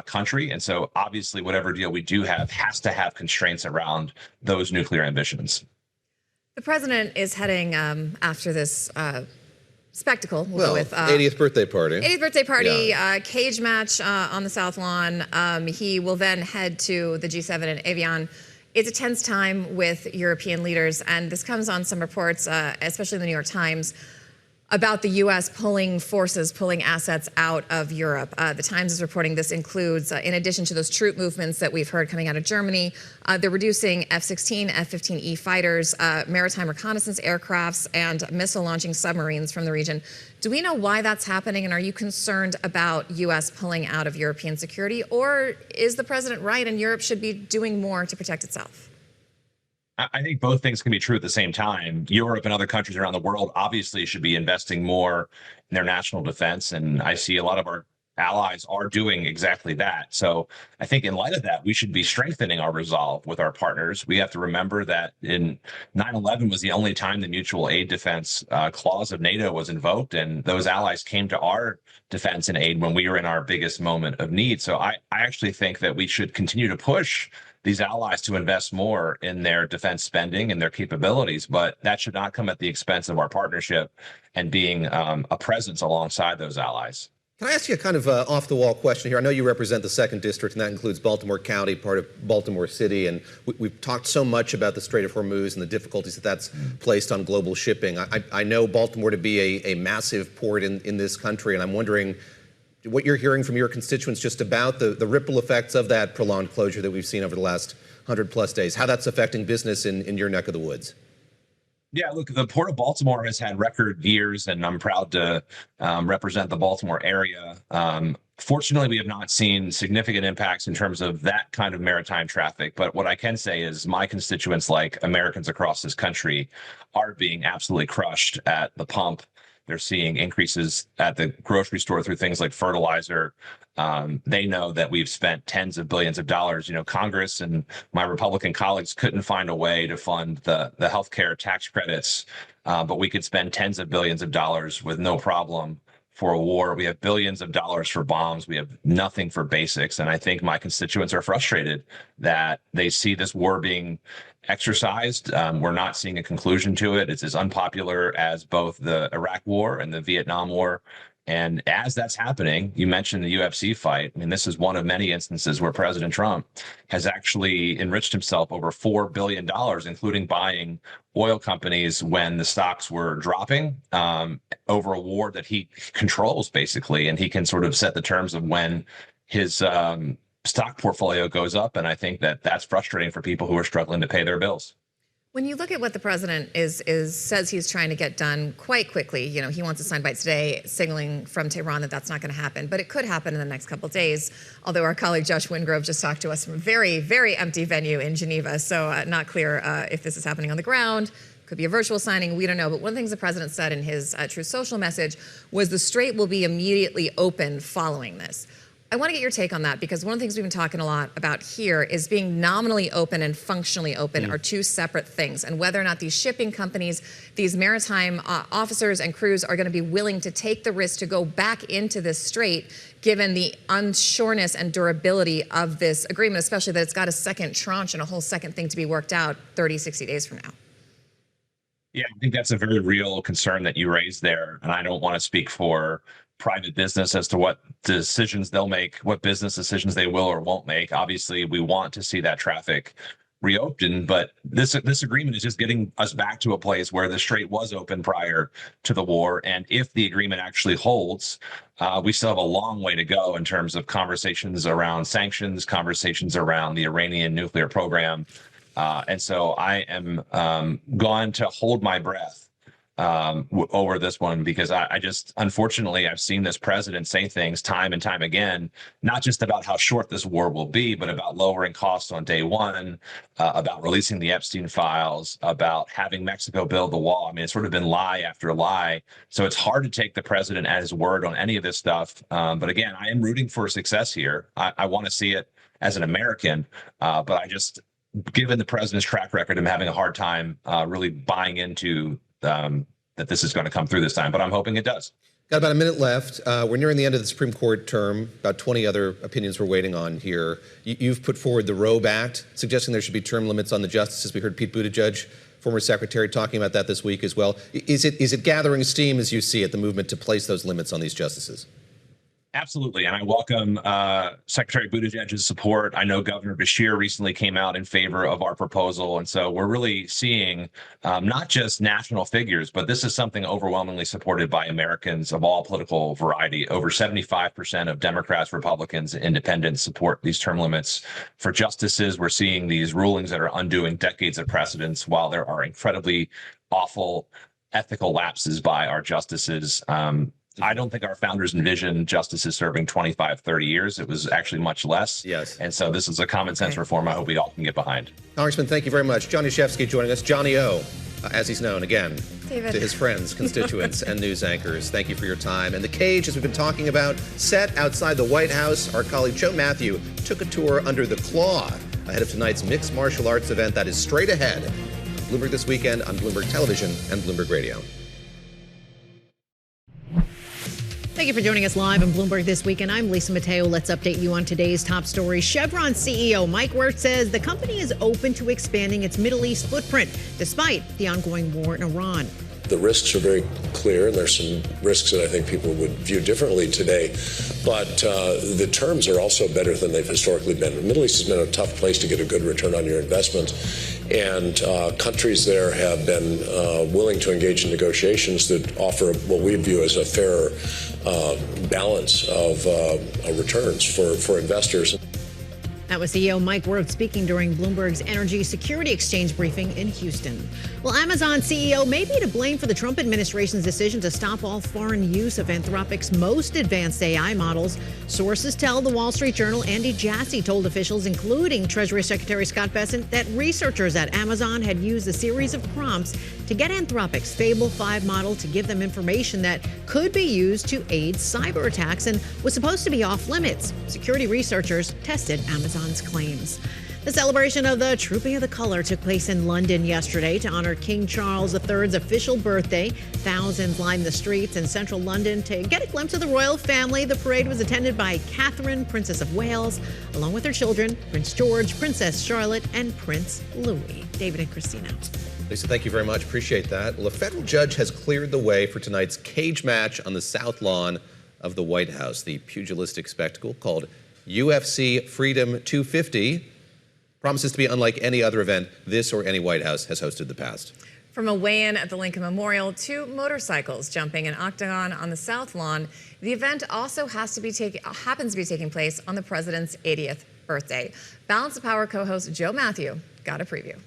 country. And so obviously whatever deal we do have has to have constraints around those nuclear ambitions. The president is heading after this spectacle. Well, 80th birthday party. 80th birthday party, cage match on the South Lawn. He will then head to the G7 in Evian. It's a tense time with European leaders, and this comes on some reports, especially in the New York Times, about the U.S. pulling assets out of Europe. The Times is reporting this includes, in addition to those troop movements that we've heard coming out of Germany, they're reducing F-16, F-15E fighters, maritime reconnaissance aircrafts, and missile-launching submarines from the region. Do we know why that's happening, and are you concerned about U.S. pulling out of European security, or is the president right and Europe should be doing more to protect itself? I think both things can be true at the same time. Europe and other countries around the world obviously should be investing more in their national defense, and I see a lot of our allies are doing exactly that. So I think in light of that, we should be strengthening our resolve with our partners. We have to remember that in 9/11 was the only time the mutual aid defense clause of NATO was invoked, and those allies came to our defense and aid when we were in our biggest moment of need. So I actually think that we should continue to push these allies to invest more in their defense spending and their capabilities, but that should not come at the expense of our partnership and being a presence alongside those allies. Can I ask you a kind of off-the-wall question here? I know you represent the 2nd District, and that includes Baltimore County, part of Baltimore City, and we've talked so much about the Strait of Hormuz and the difficulties that that's placed on global shipping. I know Baltimore to be a massive port in this country, and I'm wondering what you're hearing from your constituents just about the ripple effects of that prolonged closure that we've seen over the last 100-plus days, how that's affecting business in your neck of the woods. Yeah, look, the Port of Baltimore has had record years, and I'm proud to represent the Baltimore area. Fortunately, we have not seen significant impacts in terms of that kind of maritime traffic. But what I can say is my constituents, like Americans across this country, are being absolutely crushed at the pump. They're seeing increases at the grocery store through things like fertilizer. They know that we've spent tens of billions of dollars. You know, Congress and my Republican colleagues couldn't find a way to fund the healthcare tax credits, but we could spend tens of billions of dollars with no problem for a war. We have billions of dollars for bombs. We have nothing for basics. And I think my constituents are frustrated that they see this war being exercised. We're not seeing a conclusion to it. It's as unpopular as both the Iraq War and the Vietnam War. And as that's happening, you mentioned the UFC fight. I mean, this is one of many instances where President Trump has actually enriched himself over $4 billion, including buying oil companies when the stocks were dropping over a war that he controls, basically. And he can sort of set the terms of when his stock portfolio goes up. And I think that that's frustrating for people who are struggling to pay their bills. When you look at what the president says he's trying to get done quite quickly, you know, he wants a soundbite today signaling from Tehran that that's not going to happen, but it could happen in the next couple of days. Although our colleague Josh Wingrove just talked to us from a very, very empty venue in Geneva, so not clear if this is happening on the ground. Could be a virtual signing, we don't know. But one of the things the president said in his Truth Social message was the strait will be immediately open following this. I want to get your take on that, because one of the things we've been talking a lot about here is being nominally open and functionally open are two separate things, and whether or not these shipping companies, these maritime officers and crews are going to be willing to take the risk to go back into this strait, given the unsureness and durability of this agreement, especially that it's got a second tranche and a whole second thing to be worked out 30, 60 days from now. Yeah, I think that's a very real concern that you raised there, and I don't want to speak for private business as to what decisions they'll make, what business decisions they will or won't make. Obviously, we want to see that traffic reopened, but this agreement is just getting us back to a place where the strait was open prior to the war. And if the agreement actually holds, we still have a long way to go in terms of conversations around sanctions, conversations around the Iranian nuclear program. And so I am going to hold my breath over this one, because I just, unfortunately, I've seen this president say things time and time again, not just about how short this war will be, but about lowering costs on day one, about releasing the Epstein files, about having Mexico build the wall. I mean, it's sort of been lie after lie. So it's hard to take the president at his word on any of this stuff. But again, I am rooting for success here. I want to see it as an American, but I just, given the president's track record, I'm having a hard time really buying into that this is going to come through this time, but I'm hoping it does. Got about a minute left. We're nearing the end of the Supreme Court term. About 20 other opinions we're waiting on here. You've put forward the Robe Act, suggesting there should be term limits on the justices. We heard Pete Buttigieg, former secretary, talking about that this week as well. Is it gathering steam as you see it, the movement to place those limits on these justices? Absolutely. And I welcome Secretary Buttigieg's support. I know Governor Beshear recently came out in favor of our proposal. And so we're really seeing not just national figures, but this is something overwhelmingly supported by Americans of all political variety. Over 75% of Democrats, Republicans, and independents support these term limits for justices. We're seeing these rulings that are undoing decades of precedents, while there are incredibly awful ethical lapses by our justices. I don't think our founders envisioned justices serving 25, 30 years. It was actually much less. Yes. And so this is a common sense reform I hope we all can get behind. Congressman, thank you very much. Johnny Olszewski joining us. Johnny O, as he's known again, David. to his friends, constituents, and news anchors. Thank you for your time. And the cage, as we've been talking about, set outside the White House. Our colleague Joe Matthew took a tour under the claw ahead of tonight's mixed martial arts event that is straight ahead. Bloomberg This Weekend on Bloomberg Television and Bloomberg Radio. Thank you for joining us live on Bloomberg This Weekend. I'm Lisa Mateo. Let's update you on today's top story. Chevron CEO Mike Wirtz says the company is open to expanding its Middle East footprint despite the ongoing war in Iran. The risks are very clear, and there's some risks that I think people would view differently today. But the terms are also better than they've historically been. The Middle East has been a tough place to get a good return on your investment. And countries there have been willing to engage in negotiations that offer what we view as a fairer balance of returns for investors. That was CEO Mike Wirtz speaking during Bloomberg's Energy Security Exchange briefing in Houston. Well, Amazon CEO may be to blame for the Trump administration's decision to stop all foreign use of Anthropic's most advanced AI models. Sources tell the Wall Street Journal Andy Jassy told officials, including Treasury Secretary Scott Bessent, that researchers at Amazon had used a series of prompts to get Anthropic's Fable 5 model to give them information that could be used to aid cyber attacks and was supposed to be off limits. Security researchers tested Amazon's claims. The celebration of the Trooping of the Colour took place in London yesterday to honor King Charles III's official birthday. Thousands lined the streets in central London to get a glimpse of the royal family. The parade was attended by Catherine, Princess of Wales, along with her children, Prince George, Princess Charlotte, and Prince Louis. David and Christina. Lisa, thank you very much. Appreciate that. Well, a federal judge has cleared the way for tonight's cage match on the South Lawn of the White House. The pugilistic spectacle called UFC Freedom 250 promises to be unlike any other event this or any White House has hosted in the past. From a weigh-in at the Lincoln Memorial to motorcycles jumping an octagon on the South Lawn, the event also happens to be taking place on the president's 80th birthday. Balance of Power co-host Joe Matthew got a preview.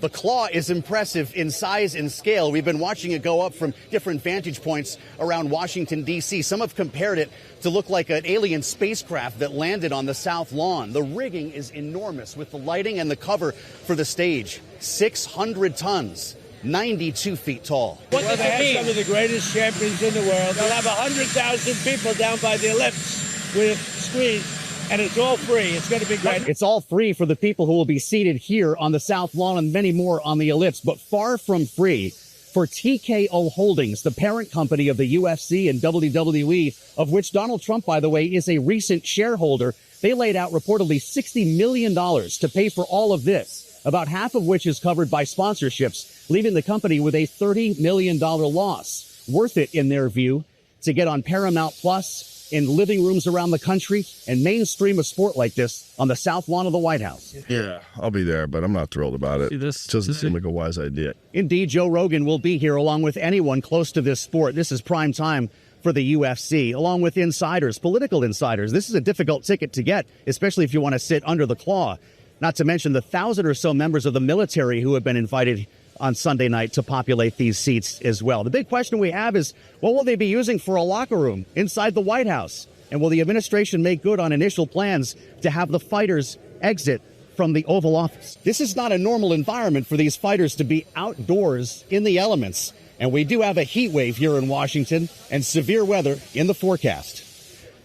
The claw is impressive in size and scale. We've been watching it go up from different vantage points around Washington, D.C. Some have compared it to look like an alien spacecraft that landed on the South Lawn. The rigging is enormous with the lighting and the cover for the stage. 600 tons, 92 feet tall. Well, they have some of the greatest champions in the world. They'll have 100,000 people down by the ellipse with screens. And it's all free. It's going to be great. It's all free for the people who will be seated here on the South Lawn and many more on the ellipse, but far from free for TKO Holdings, the parent company of the UFC and WWE, of which Donald Trump, by the way, is a recent shareholder. They laid out reportedly $60 million to pay for all of this, about half of which is covered by sponsorships, leaving the company with a $30 million loss. Worth it, in their view, to get on Paramount Plus, in living rooms around the country, and mainstream a sport like this on the South Lawn of the White House. Yeah, I'll be there, but I'm not thrilled about it. It doesn't seem like a wise idea. Indeed, Joe Rogan will be here along with anyone close to this sport. This is prime time for the UFC, along with insiders, political insiders. This is a difficult ticket to get, especially if you want to sit under the claw. Not to mention the 1,000 or so members of the military who have been invited on Sunday night to populate these seats as well. The big question we have is, what will they be using for a locker room inside the White House? And will the administration make good on initial plans to have the fighters exit from the Oval Office? This is not a normal environment for these fighters to be outdoors in the elements. And we do have a heat wave here in Washington and severe weather in the forecast,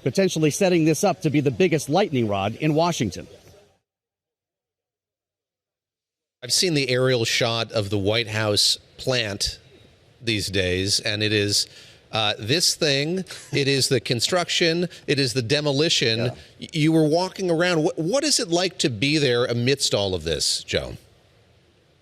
potentially setting this up to be the biggest lightning rod in Washington. I've seen the aerial shot of the White House plant these days, and it is this thing, it is the construction, it is the demolition. Yeah. You were walking around. What is it like to be there amidst all of this, Joe?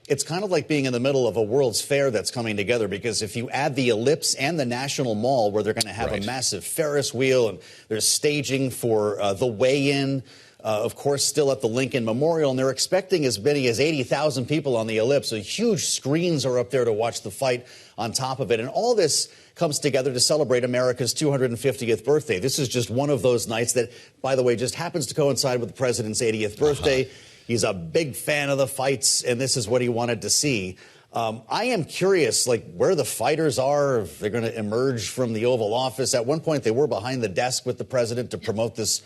it's kind of like being in the middle of a World's Fair that's coming together, because if you add the Ellipse and the National Mall, where they're going to have a massive Ferris wheel, and there's staging for the weigh-in, of course, still at the Lincoln Memorial, and they're expecting as many as 80,000 people on the Ellipse. So huge screens are up there to watch the fight on top of it. And all this comes together to celebrate America's 250th birthday. This is just one of those nights that, by the way, just happens to coincide with the president's 80th birthday. He's a big fan of the fights, and this is what he wanted to see. I am curious, like, where the fighters are, if they're going to emerge from the Oval Office. At one point, they were behind the desk with the president to promote this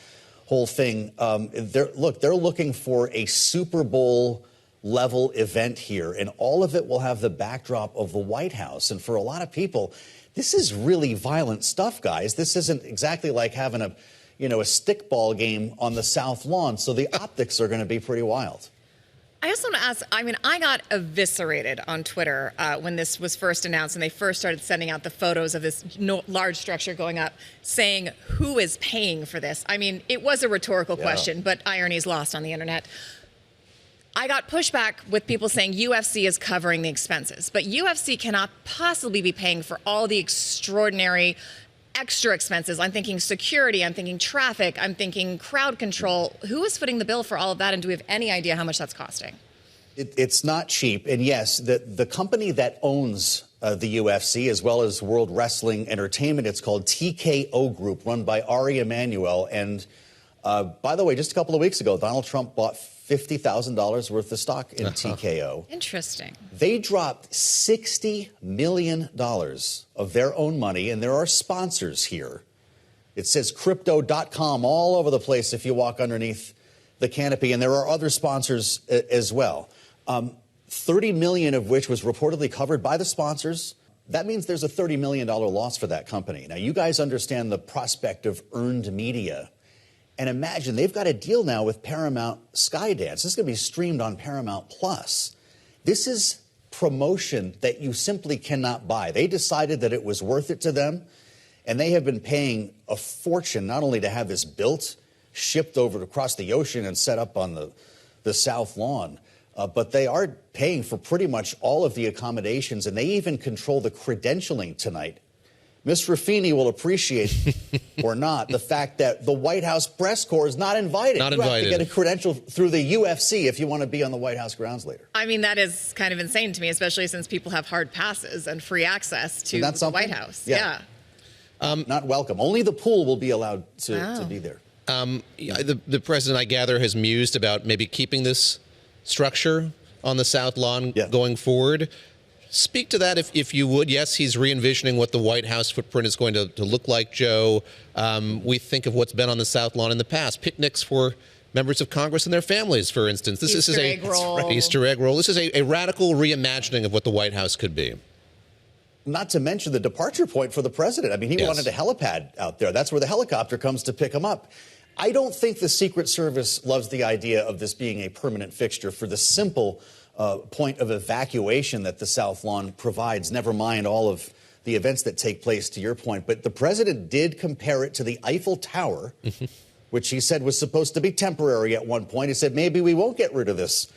whole thing. They're looking for a Super Bowl level event here, and all of it will have the backdrop of the White House. And for a lot of people, this is really violent stuff, guys. This isn't exactly like having a stickball game on the South Lawn. So the optics are going to be pretty wild. I also want to ask, I got eviscerated on Twitter when this was first announced and they first started sending out the photos of this large structure going up, saying who is paying for this? It was a rhetorical question, but irony is lost on the internet. I got pushback with people saying UFC is covering the expenses, but UFC cannot possibly be paying for all the extraordinary extra expenses. I'm thinking security, I'm thinking traffic, I'm thinking crowd control. Who is footing the bill for all of that, and do we have any idea how much that's costing? It's not cheap. And yes, the company that owns the UFC, as well as World Wrestling Entertainment, it's called TKO Group, run by Ari Emanuel. And by the way, just a couple of weeks ago, Donald Trump bought $50,000 worth of stock in TKO. Interesting. They dropped $60 million of their own money, and there are sponsors here. It says crypto.com all over the place if you walk underneath the canopy, and there are other sponsors as well. 30 million of which was reportedly covered by the sponsors. That means there's a $30 million loss for that company. Now, you guys understand the prospect of earned media. And imagine, they've got a deal now with Paramount Skydance. This is going to be streamed on Paramount Plus. This is promotion that you simply cannot buy. They decided that it was worth it to them, and they have been paying a fortune not only to have this built, shipped over across the ocean and set up on the South Lawn, but they are paying for pretty much all of the accommodations, and they even control the credentialing tonight. Ms. Ruffini will appreciate, or not, the fact that the White House press corps is not invited. You have to get a credential through the UFC if you want to be on the White House grounds later. That is kind of insane to me, especially since people have hard passes and free access to the White House. Yeah. Not welcome. Only the pool will be allowed to be there. The president, I gather, has mused about maybe keeping this structure on the South Lawn going forward. Speak to that if you would. Yes, he's re-envisioning what the White House footprint is going to look like, Joe. We think of what's been on the South Lawn in the past. Picnics for members of Congress and their families, for instance. Easter egg roll. This is a radical reimagining of what the White House could be. Not to mention the departure point for the president. He wanted a helipad out there. That's where the helicopter comes to pick him up. I don't think the Secret Service loves the idea of this being a permanent fixture for the simple point of evacuation that the South Lawn provides, never mind all of the events that take place, to your point. But the president did compare it to the Eiffel Tower, which he said was supposed to be temporary at one point. He said, maybe we won't get rid of this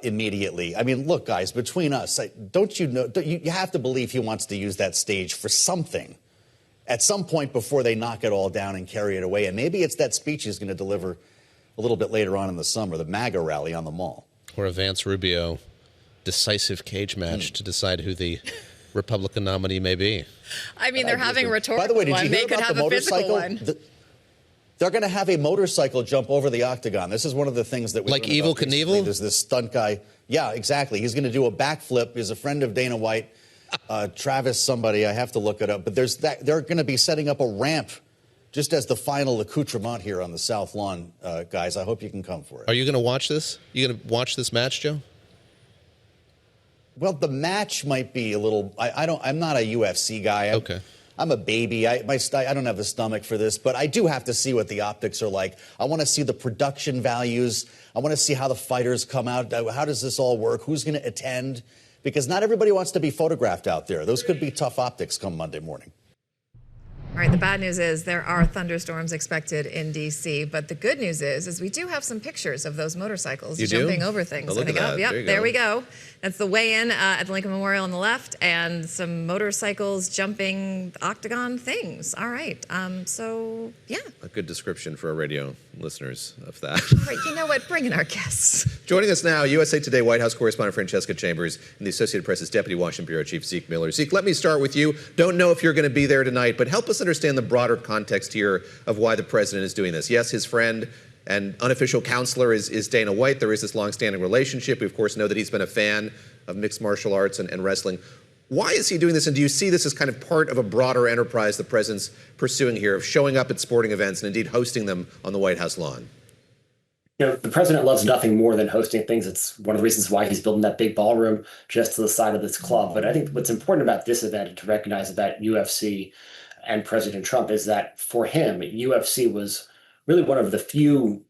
immediately. Look, guys, between us, don't you know, you have to believe he wants to use that stage for something at some point before they knock it all down and carry it away. And maybe it's that speech he's going to deliver a little bit later on in the summer, the MAGA rally on the Mall. Or a Vance Rubio decisive cage match to decide who the Republican nominee may be. They're having a rhetorical By the way, did you hear They could about have the a physical motorcycle? one. They're going to have a motorcycle jump over the octagon. This is one of the things that we like Evel Knievel? There's this stunt guy. Yeah, exactly. He's going to do a backflip. He's a friend of Dana White, Travis somebody. I have to look it up. But they're going to be setting up a ramp just as the final accoutrement here on the South Lawn, guys. I hope you can come for it. Are you going to watch this? You going to watch this match, Joe? Well, the match might be a little. I'm not a UFC guy. Okay. I'm a baby. I don't have the stomach for this, but I do have to see what the optics are like. I want to see the production values. I want to see how the fighters come out. How does this all work? Who's going to attend? Because not everybody wants to be photographed out there. Those could be tough optics come Monday morning. All right, the bad news is there are thunderstorms expected in D.C., but the good news is we do have some pictures of those motorcycles jumping over things. Oh, look at that. Yep, there we go. That's the weigh-in at the Lincoln Memorial on the left, and some motorcycles jumping octagon things. All right. So, yeah. A good description for our radio listeners of that. Right. You know what? Bring in our guests. Joining us now, USA Today White House correspondent Francesca Chambers and the Associated Press's Deputy Washington Bureau Chief Zeke Miller. Zeke, let me start with you. Don't know if you're going to be there tonight, but help us understand the broader context here of why the president is doing this. Yes, his friend and unofficial counselor is Dana White. There is this longstanding relationship. We, of course, know that he's been a fan of mixed martial arts and wrestling. Why is he doing this, and do you see this as kind of part of a broader enterprise the president's pursuing here of showing up at sporting events and indeed hosting them on the White House lawn? You know, the president loves nothing more than hosting things. It's one of the reasons why he's building that big ballroom just to the side of this club. But I think what's important about this event and to recognize about UFC and President Trump is that for him, UFC was really one of the few,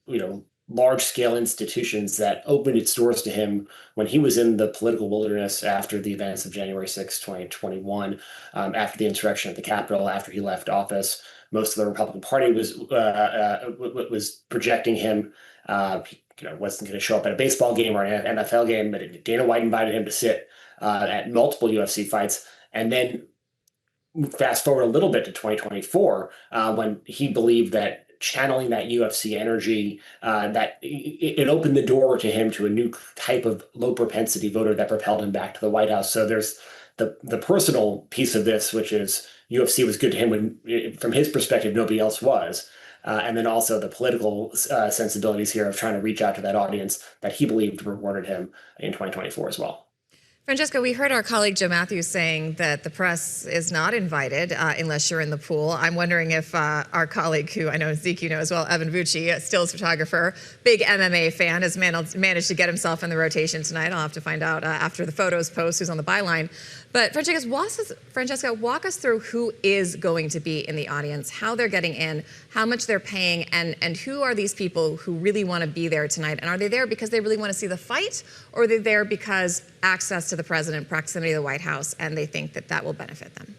large-scale institutions that opened its doors to him when he was in the political wilderness after the events of January 6, 2021, after the insurrection at the Capitol, after he left office. Most of the Republican Party was projecting him. Wasn't going to show up at a baseball game or an NFL game, but Dana White invited him to sit at multiple UFC fights. And then fast forward a little bit to 2024, when he believed that channeling that UFC energy, that it opened the door to him to a new type of low propensity voter that propelled him back to the White House. So there's the personal piece of this, which is UFC was good to him when, from his perspective, nobody else was. And then also the political sensibilities here of trying to reach out to that audience that he believed rewarded him in 2024 as well. Francesca, we heard our colleague Joe Matthews saying that the press is not invited unless you're in the pool. I'm wondering if our colleague, who I know Zeke, as well, Eben Vucci, stills photographer, big MMA fan, has managed to get himself in the rotation tonight. I'll have to find out after the photos post who's on the byline. But Francesca, walk us through who is going to be in the audience, how they're getting in, how much they're paying, and who are these people who really want to be there tonight? And are they there because they really want to see the fight, or are they there because access to the president, proximity to the White House, and they think that will benefit them?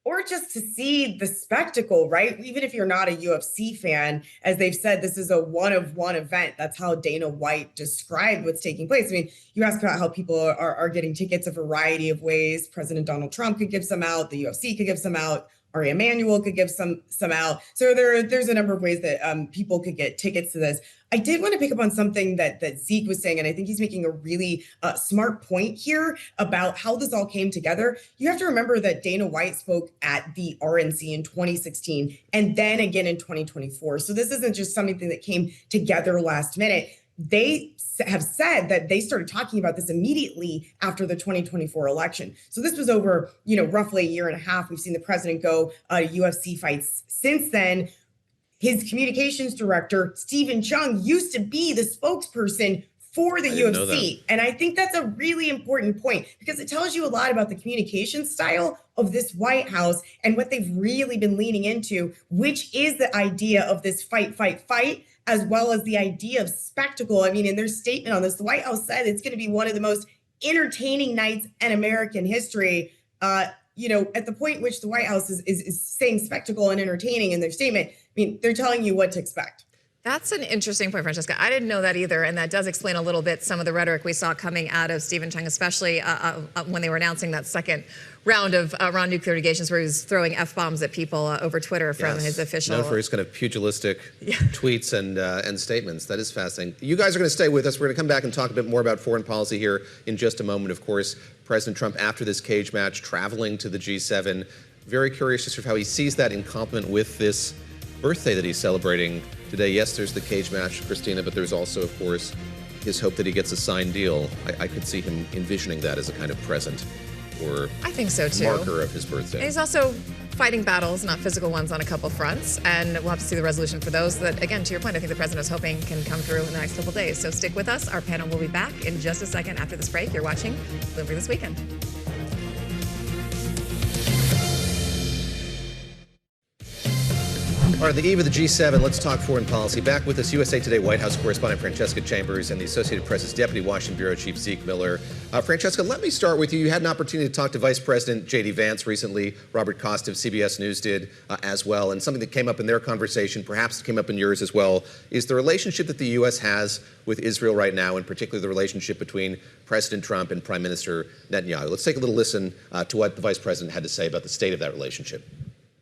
Or just to see the spectacle, right? Even if you're not a UFC fan, as they've said, this is a one-of-one event. That's how Dana White described what's taking place. I mean, you ask about how people are getting tickets a variety of ways. President Donald Trump could give some out. The UFC could give some out. Ari Emanuel could give some out. So there's a number of ways that people could get tickets to this. I did want to pick up on something that Zeke was saying, and I think he's making a really smart point here about how this all came together. You have to remember that Dana White spoke at the RNC in 2016 and then again in 2024. So this isn't just something that came together last minute. They have said that they started talking about this immediately after the 2024 election. So this was over, roughly a year and a half. We've seen the president go to UFC fights since then. His communications director, Stephen Chung, used to be the spokesperson for the UFC. And I think that's a really important point because it tells you a lot about the communication style of this White House and what they've really been leaning into, which is the idea of this fight, as well as the idea of spectacle. I mean, in their statement on this, the White House said it's going to be one of the most entertaining nights in American history. At the point in which the White House is saying spectacle and entertaining in their statement, I mean, they're telling you what to expect. That's an interesting point, Francesca. I didn't know that either, and that does explain a little bit some of the rhetoric we saw coming out of Stephen Chung, especially when they were announcing that second round of Iran nuclear negations, where he was throwing F-bombs at people over Twitter from his official. Known for his kind of pugilistic tweets and statements. That is fascinating. You guys are going to stay with us. We're going to come back and talk a bit more about foreign policy here in just a moment. Of course, President Trump, after this cage match, traveling to the G7. Very curious just of how he sees that in complement with this birthday that he's celebrating today. Yes, there's the cage match, Christina, but there's also, of course, his hope that he gets a signed deal. I could see him envisioning that as a kind of present or I think so too. Marker of his birthday. And he's also fighting battles, not physical ones, on a couple fronts, and we'll have to see the resolution for those that, again, to your point, I think the president is hoping can come through in the next couple of days. So stick with us. Our panel will be back in just a second after this break. You're watching Bloomberg This Weekend. All right, the eve of the G7, let's talk foreign policy. Back with us, USA Today White House correspondent Francesca Chambers and the Associated Press's Deputy Washington Bureau Chief Zeke Miller. Francesca, let me start with you. You had an opportunity to talk to Vice President J.D. Vance recently. Robert Costa of CBS News did as well. And something that came up in their conversation, perhaps came up in yours as well, is the relationship that the U.S. has with Israel right now, and particularly the relationship between President Trump and Prime Minister Netanyahu. Let's take a little listen to what the Vice President had to say about the state of that relationship.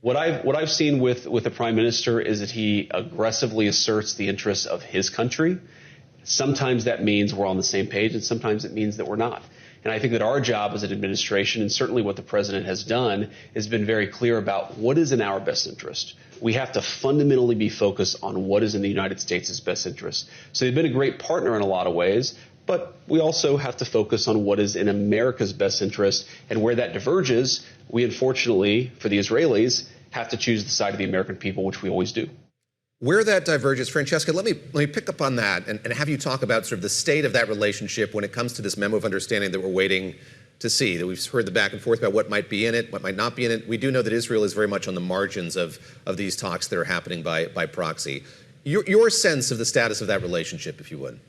What I've seen with the Prime Minister is that he aggressively asserts the interests of his country. Sometimes that means we're on the same page, and sometimes it means that we're not. And I think that our job as an administration, and certainly what the President has done, has been very clear about what is in our best interest. We have to fundamentally be focused on what is in the United States' best interest. So they've been a great partner in a lot of ways, but we also have to focus on what is in America's best interest. And where that diverges, we unfortunately, for the Israelis, have to choose the side of the American people, which we always do. Where that diverges, Francesca, let me pick up on that and have you talk about sort of the state of that relationship when it comes to this memo of understanding that we're waiting to see, that we've heard the back and forth about what might be in it, what might not be in it. We do know that Israel is very much on the margins of these talks that are happening by proxy. Your sense of the status of that relationship, if you would.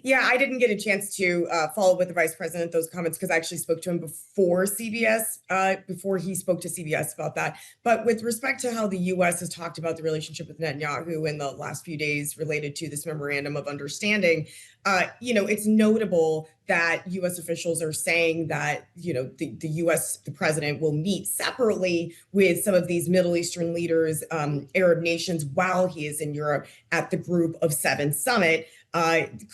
Yeah, I didn't get a chance to follow up with the vice president those comments because I actually spoke to him before CBS, before he spoke to CBS about that. But with respect to how the U.S. has talked about the relationship with Netanyahu in the last few days related to this memorandum of understanding, it's notable that U.S. officials are saying that, the U.S., the president will meet separately with some of these Middle Eastern leaders, Arab nations, while he is in Europe at the Group of Seven summit.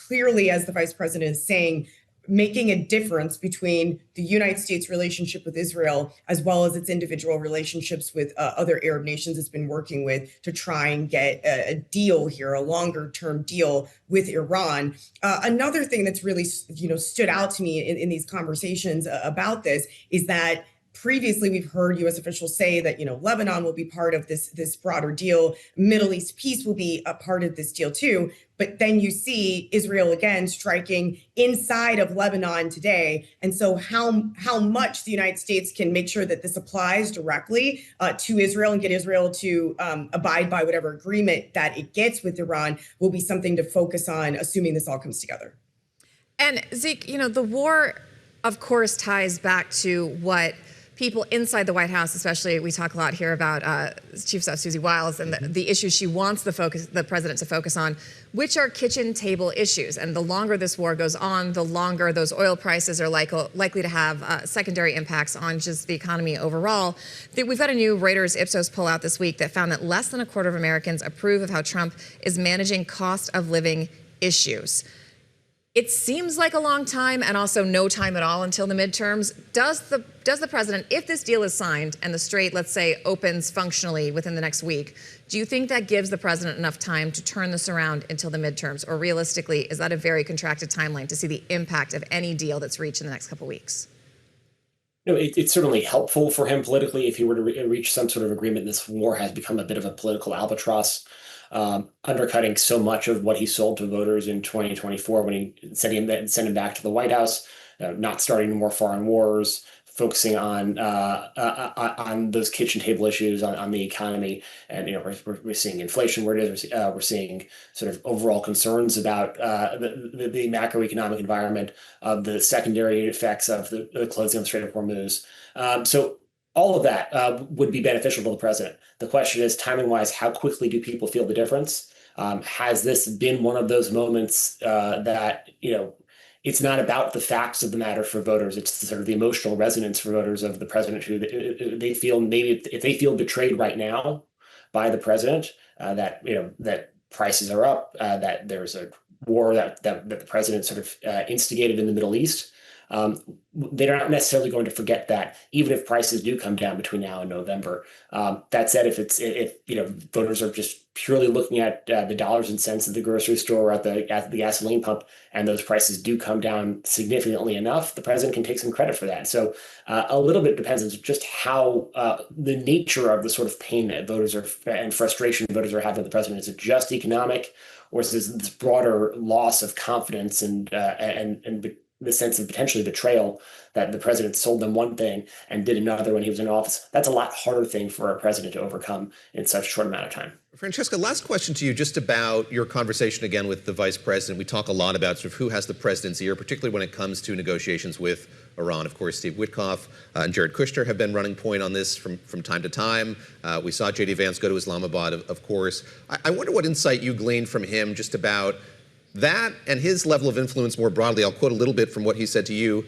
Clearly, as the vice president is saying, making a difference between the United States relationship with Israel as well as its individual relationships with other Arab nations it's been working with to try and get a deal here, a longer term deal with Iran. Another thing that's really, stood out to me in these conversations about this is that previously, we've heard U.S. officials say that, Lebanon will be part of this broader deal. Middle East peace will be a part of this deal, too. But then you see Israel again striking inside of Lebanon today. And so how much the United States can make sure that this applies directly to Israel and get Israel to abide by whatever agreement that it gets with Iran will be something to focus on, assuming this all comes together. And Zeke, the war, of course, ties back to what people inside the White House, especially, we talk a lot here about Chief of Staff Susie Wiles and the issues she wants the president to focus on, which are kitchen table issues. And the longer this war goes on, the longer those oil prices are likely to have secondary impacts on just the economy overall. We've got a new Reuters Ipsos poll out this week that found that less than a quarter of Americans approve of how Trump is managing cost of living issues. It seems like a long time and also no time at all until the midterms. Does the president, if this deal is signed and the Strait, let's say, opens functionally within the next week, do you think that gives the president enough time to turn this around until the midterms? Or realistically, is that a very contracted timeline to see the impact of any deal that's reached in the next couple of weeks? It's certainly helpful for him politically if he were to reach some sort of agreement. This war has become a bit of a political albatross. Undercutting so much of what he sold to voters in 2024 when he sent him back to the White House, not starting more foreign wars, focusing on those kitchen table issues, on the economy. And we're seeing inflation where it is. We're seeing sort of overall concerns about the macroeconomic environment, of the secondary effects of the closing of the Strait of Hormuz. So all of that would be beneficial to the president. The question is, timing-wise, how quickly do people feel the difference? Has this been one of those moments that, it's not about the facts of the matter for voters. It's sort of the emotional resonance for voters of the president who they feel maybe if they feel betrayed right now by the president, that prices are up, that there's a war that the president sort of instigated in the Middle East. They're not necessarily going to forget that, even if prices do come down between now and November. That said, if voters are just purely looking at the dollars and cents at the grocery store or at the gasoline pump, and those prices do come down significantly enough, the president can take some credit for that. So a little bit depends on just how the nature of the sort of pain that voters are and frustration voters are having with the president. Is it just economic, or is this broader loss of confidence and the sense of potentially betrayal that the president sold them one thing and did another when he was in office. That's a lot harder thing for a president to overcome in such a short amount of time. Francesca, last question to you, just about your conversation again with the vice president. We talk a lot about sort of who has the president's ear, particularly when it comes to negotiations with Iran. Of course, Steve Witkoff and Jared Kushner have been running point on this from time to time. We saw J.D. Vance go to Islamabad, of course. I wonder what insight you gleaned from him just about that and his level of influence more broadly. I'll quote a little bit from what he said to you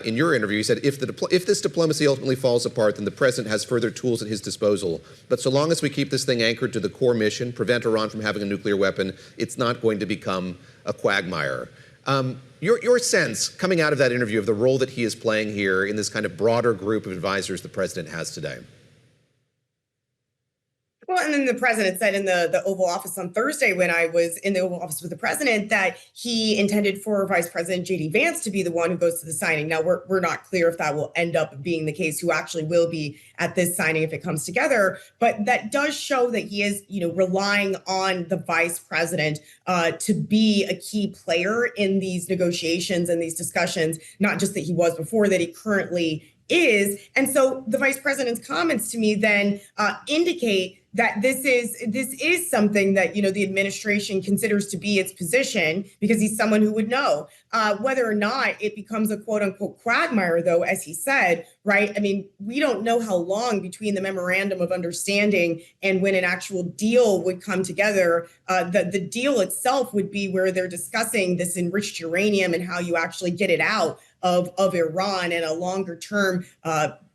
in your interview. He said, if this diplomacy ultimately falls apart, then the president has further tools at his disposal. But so long as we keep this thing anchored to the core mission, prevent Iran from having a nuclear weapon, it's not going to become a quagmire. Your sense, coming out of that interview, of the role that he is playing here in this kind of broader group of advisors the president has today? Well, and then the president said in the Oval Office on Thursday, when I was in the Oval Office with the president, that he intended for Vice President J.D. Vance to be the one who goes to the signing. Now, we're not clear if that will end up being the case, who actually will be at this signing if it comes together. But that does show that he is, relying on the vice president to be a key player in these negotiations and these discussions, not just that he was before, that he currently is. And so the vice president's comments to me then indicate that this is something that, the administration considers to be its position, because he's someone who would know. Whether or not it becomes a quote unquote quagmire, though, as he said, right? I mean, we don't know how long between the memorandum of understanding and when an actual deal would come together. The deal itself would be where they're discussing this enriched uranium and how you actually get it out of Iran, and a longer term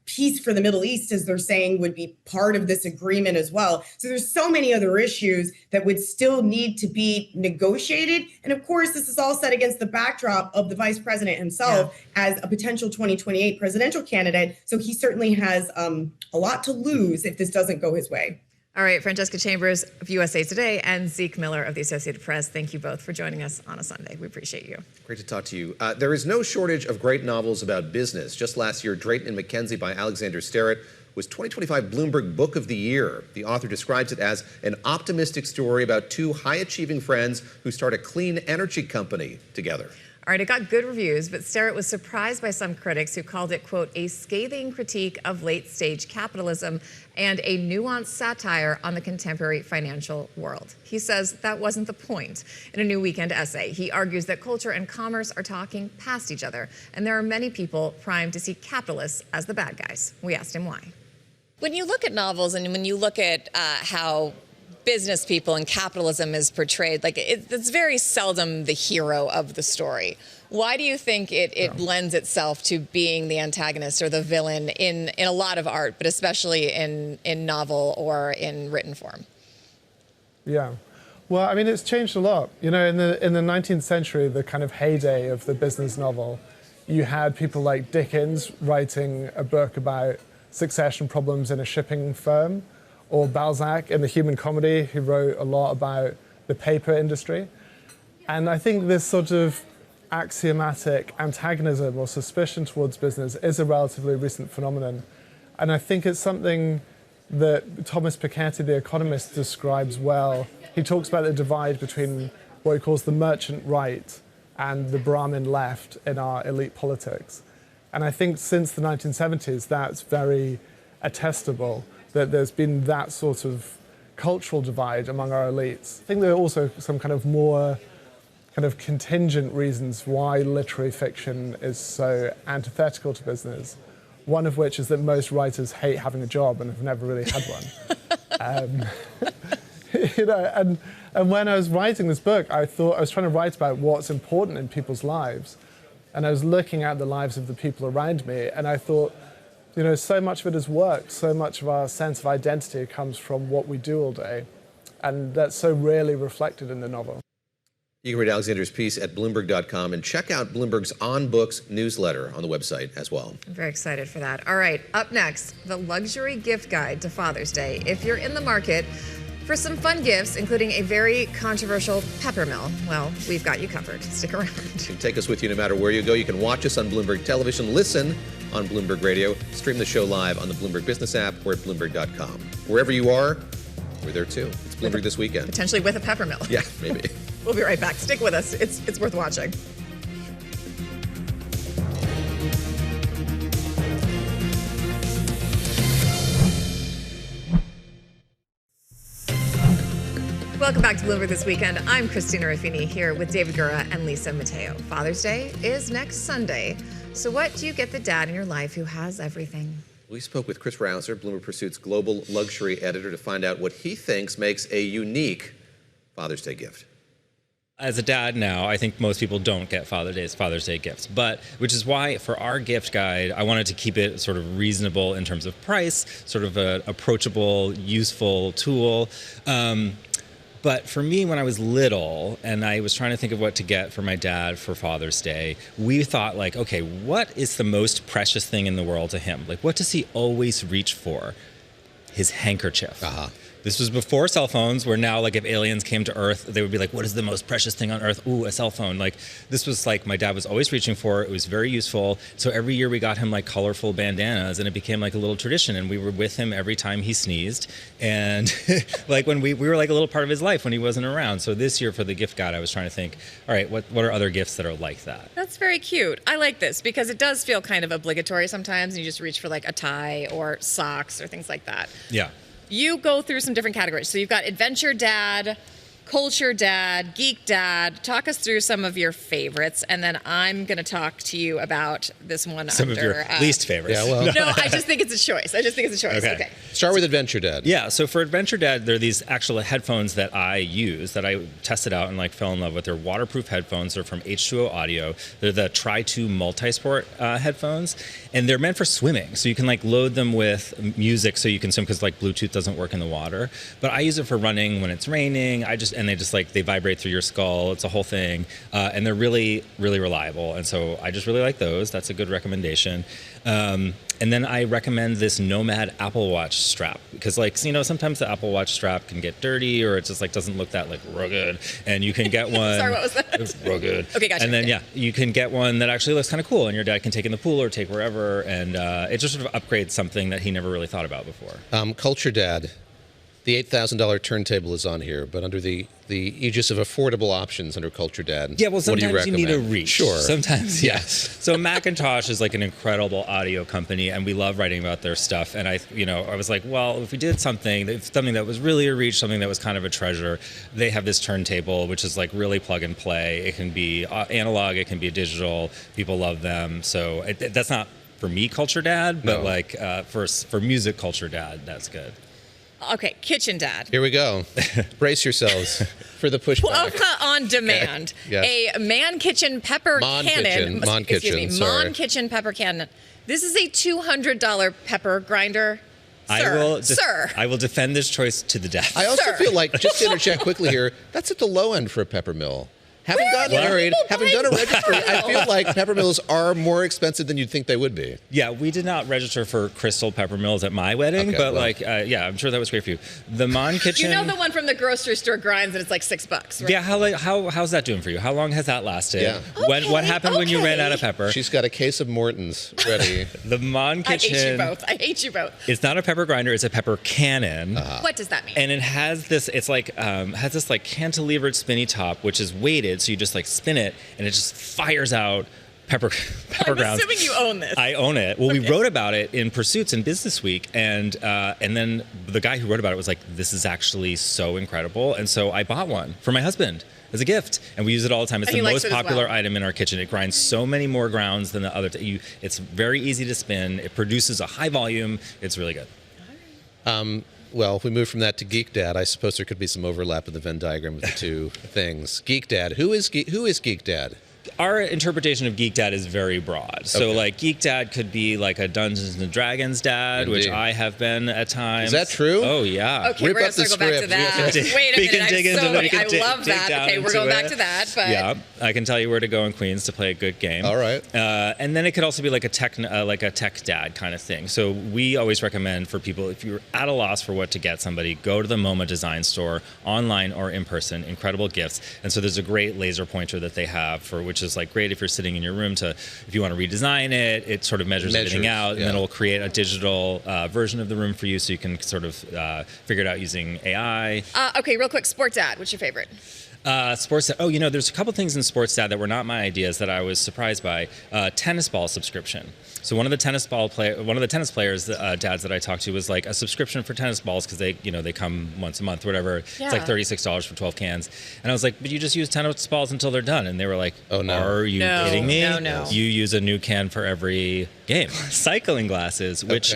peace for the Middle East, as they're saying, would be part of this agreement as well. So there's so many other issues that would still need to be negotiated. And of course, this is all set against the backdrop of the vice president himself as a potential 2028 presidential candidate. So he certainly has a lot to lose if this doesn't go his way. All right, Francesca Chambers of USA Today and Zeke Miller of the Associated Press, thank you both for joining us on a Sunday. We appreciate you. Great to talk to you. There is no shortage of great novels about business. Just last year, Drayton and Mackenzie by Alexander Starritt was 2025 Bloomberg Book of the Year. The author describes it as an optimistic story about two high-achieving friends who start a clean energy company together. All right, it got good reviews, but Starritt was surprised by some critics who called it, quote, a scathing critique of late-stage capitalism and a nuanced satire on the contemporary financial world. He says that wasn't the point. In a New Weekend essay, he argues that culture and commerce are talking past each other, and there are many people primed to see capitalists as the bad guys. We asked him why. When you look at novels and when you look at how business people and capitalism is portrayed, it's very seldom the hero of the story. Why do you think it lends itself to being the antagonist or the villain in a lot of art, but especially in novel or in written form? Yeah. Well, I mean, it's changed a lot. In the 19th century, the kind of heyday of the business novel, you had people like Dickens writing a book about succession problems in a shipping firm, or Balzac in The Human Comedy, who wrote a lot about the paper industry. And I think this sort of axiomatic antagonism or suspicion towards business is a relatively recent phenomenon. And I think it's something that Thomas Piketty, the economist, describes well. He talks about the divide between what he calls the merchant right and the Brahmin left in our elite politics. And I think since the 1970s, that's very attestable, that there's been that sort of cultural divide among our elites. I think there are also some kind of more contingent reasons why literary fiction is so antithetical to business. One of which is that most writers hate having a job and have never really had one. And when I was writing this book, I thought I was trying to write about what's important in people's lives. And I was looking at the lives of the people around me, and I thought, so much of it is work, so much of our sense of identity comes from what we do all day. And that's so rarely reflected in the novel. You can read Alexander's piece at Bloomberg.com and check out Bloomberg's On Books newsletter on the website as well. I'm very excited for that. All right, up next, the luxury gift guide to Father's Day. If you're in the market for some fun gifts, including a very controversial pepper mill, well, we've got you covered. Stick around. You can take us with you no matter where you go. You can watch us on Bloomberg Television, listen on Bloomberg Radio, stream the show live on the Bloomberg Business app or at Bloomberg.com. Wherever you are, we're there too. It's Bloomberg This Weekend. Potentially with a pepper mill. Yeah, maybe. We'll be right back. Stick with us. It's worth watching. Welcome back to Bloomberg This Weekend. I'm Christina Ruffini here with David Gura and Lisa Mateo. Father's Day is next Sunday. So what do you get the dad in your life who has everything? We spoke with Chris Rouser, Bloomberg Pursuit's global luxury editor, to find out what he thinks makes a unique Father's Day gift. As a dad now, I think most people don't get Father's Day gifts, which is why for our gift guide, I wanted to keep it sort of reasonable in terms of price, sort of an approachable, useful tool. But for me, when I was little and I was trying to think of what to get for my dad for Father's Day, we thought like, okay, what is the most precious thing in the world to him? Like, what does he always reach for? His handkerchief. This was before cell phones, where now, like, if aliens came to Earth, they would be like, what is the most precious thing on Earth? Ooh, a cell phone. Like, this was like my dad was always reaching for. It was very useful. So every year we got him like colorful bandanas, and it became like a little tradition. And we were with him every time he sneezed. And like when we were like a little part of his life when he wasn't around. So this year for the gift guide, I was trying to think, all right, what are other gifts that are like that? That's very cute. I like this because it does feel kind of obligatory sometimes. And you just reach for like a tie or socks or things like that. Yeah. You go through some different categories. So you've got Adventure Dad, Culture Dad, Geek Dad. Talk us through some of your favorites, and then I'm going to talk to you about this one. Some of your least favorites. Yeah, well. No, I just think it's a choice. Okay. Start with Adventure Dad. Yeah, so for Adventure Dad, there are these actual headphones that I use that I tested out and like fell in love with. They're waterproof headphones. They're from H2O Audio. They're the Tri2 multi-sport headphones, and they're meant for swimming. So you can like load them with music so you can swim because like Bluetooth doesn't work in the water. But I use it for running when it's raining. And they vibrate through your skull. It's a whole thing. And they're really, really reliable. And so I just really like those. That's a good recommendation. And then I recommend this Nomad Apple Watch strap because, like, you know, sometimes the Apple Watch strap can get dirty or it just like doesn't look that like rugged. And you can get one. Sorry, what was that? It's rugged. Okay, gotcha. And then you can get one that actually looks kind of cool, and your dad can take in the pool or take wherever, and it just sort of upgrades something that he never really thought about before. Culture Dad. The $8,000 turntable is on here, but under the aegis of affordable options under Culture Dad. Yeah, well, sometimes what do you need a recommend? reach. Sure. Sometimes, yes. So Macintosh is like an incredible audio company, and we love writing about their stuff. And I was like, well, if we did something that was really a reach, something that was kind of a treasure, they have this turntable, which is like really plug and play. It can be analog, it can be digital. People love them. So that's not for me, Culture Dad, but like for music, Culture Dad, that's good. Okay, Kitchen Dad. Here we go. Brace yourselves for the pushback. On demand. Okay. A Man Kitchen pepper cannon. Mon Kitchen pepper cannon. This is a $200 pepper grinder. I will defend this choice to the death. I also feel like, just to interject quickly here, that's at the low end for a pepper mill. Having gotten married, having done a registry, I feel like pepper mills are more expensive than you'd think they would be. Yeah, we did not register for crystal pepper mills at my wedding, but I'm sure that was great for you. The Mon Kitchen. You know the one from the grocery store grinds and it's like $6, right? Yeah, how's that doing for you? How long has that lasted? Yeah. What happened when you ran out of pepper? She's got a case of Morton's ready. The Mon Kitchen. I hate you both. It's not a pepper grinder, it's a pepper cannon. What does that mean? And it has this, it's like, has this like cantilevered spinny top, which is weighted, so you just like spin it and it just fires out pepper grounds. I'm assuming you own this. I own it. Well, we wrote about it in Pursuits and Business Week, and then the guy who wrote about it was like, this is actually so incredible. And so I bought one for my husband as a gift, and we use it all the time. It's the most popular item in our kitchen. It grinds so many more grounds than the other. It's very easy to spin. It produces a high volume. It's really good. Well, if we move from that to Geek Dad, I suppose there could be some overlap in the Venn diagram of the two things. Geek Dad. Who is Geek Dad? Our interpretation of Geek Dad is very broad. So, like, Geek Dad could be like a Dungeons and Dragons dad, which I have been at times. Is that true? Oh, yeah. Okay, we're going to circle back to that. Wait a minute, I love that. Okay, we're going back to that. But yeah, I can tell you where to go in Queens to play a good game. All right. And then it could also be like a tech dad kind of thing. So we always recommend for people, if you're at a loss for what to get somebody, go to the MoMA Design Store, online or in person. Incredible gifts. And so there's a great laser pointer that they have which is like great if you're sitting in your room if you want to redesign it, it sort of measures everything out, and then it'll create a digital version of the room for you so you can sort of figure it out using AI. Okay, real quick, Sport Dad, what's your favorite? Sports Dad. Oh, there's a couple things in Sports Dad that were not my ideas that I was surprised by. Tennis ball subscription. So one of the tennis players, dads that I talked to was like a subscription for tennis balls because they come once a month, whatever. Yeah. It's like $36 for 12 cans. And I was like, but you just use tennis balls until they're done. And they were like, oh no, are you kidding me? No. You use a new can for every game. Cycling glasses, which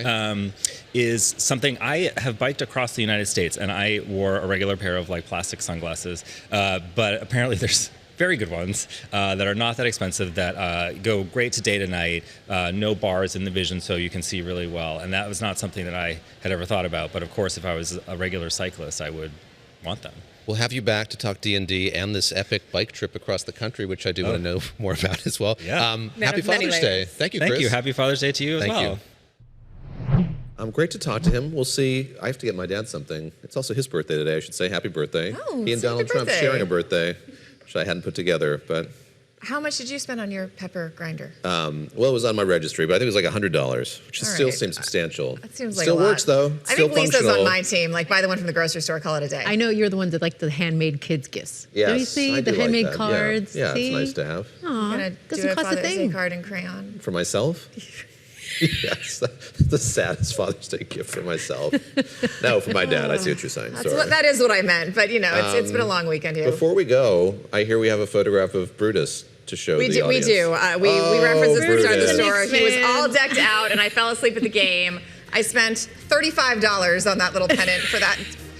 is something I have biked across the United States, and I wore a regular pair of like plastic sunglasses, but apparently there's very good ones that are not that expensive that go great to day to night, no bars in the vision so you can see really well. And that was not something that I had ever thought about, but of course if I was a regular cyclist I would want them. We'll have you back to talk D&D and this epic bike trip across the country, which I do want to know more about as well. Yeah. Happy Father's Day. Thank you, Chris. Thank you. Happy Father's Day to you as well. Great to talk to him. We'll see. I have to get my dad something. It's also his birthday today. I should say happy birthday. Oh, he and Donald Trump sharing a birthday, which I hadn't put together. But how much did you spend on your pepper grinder? well, it was on my registry, but I think it was like $100, which still seems substantial. That seems like still a lot. works though. I Still think Lisa's functional. on my team. Like, buy the one from the grocery store, call it a day. I know you're the ones that like the handmade kids gifts. Yes, Do you see I the do like handmade that. cards? Yeah, See? it's nice to have. Aw, gonna doesn't do a cost a Father's Day thing. card and crayon. For myself? Yes, that's the saddest Father's Day gift for myself. No, for my dad. I see what you're saying. Sorry. That is what I meant. But you know, it's been a long weekend here. Before we go, I hear we have a photograph of Brutus to show the audience. We do. We referenced this at the store. Brutus. He was all decked out, and I fell asleep at the game. I spent $35 on that little pennant for that.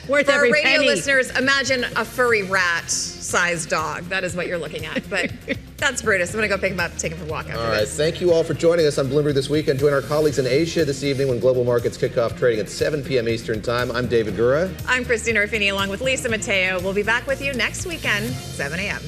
Worth for our every radio penny. listeners, imagine a furry rat-sized dog. That is what you're looking at. But that's Brutus. I'm going to go pick him up, take him for a walk after All right, this. thank you all for joining us on Bloomberg this week, and join our colleagues in Asia this evening when global markets kick off trading at 7 p.m. Eastern Time. I'm David Gura. I'm Christina Ruffini along with Lisa Mateo. We'll be back with you next weekend, 7 a.m.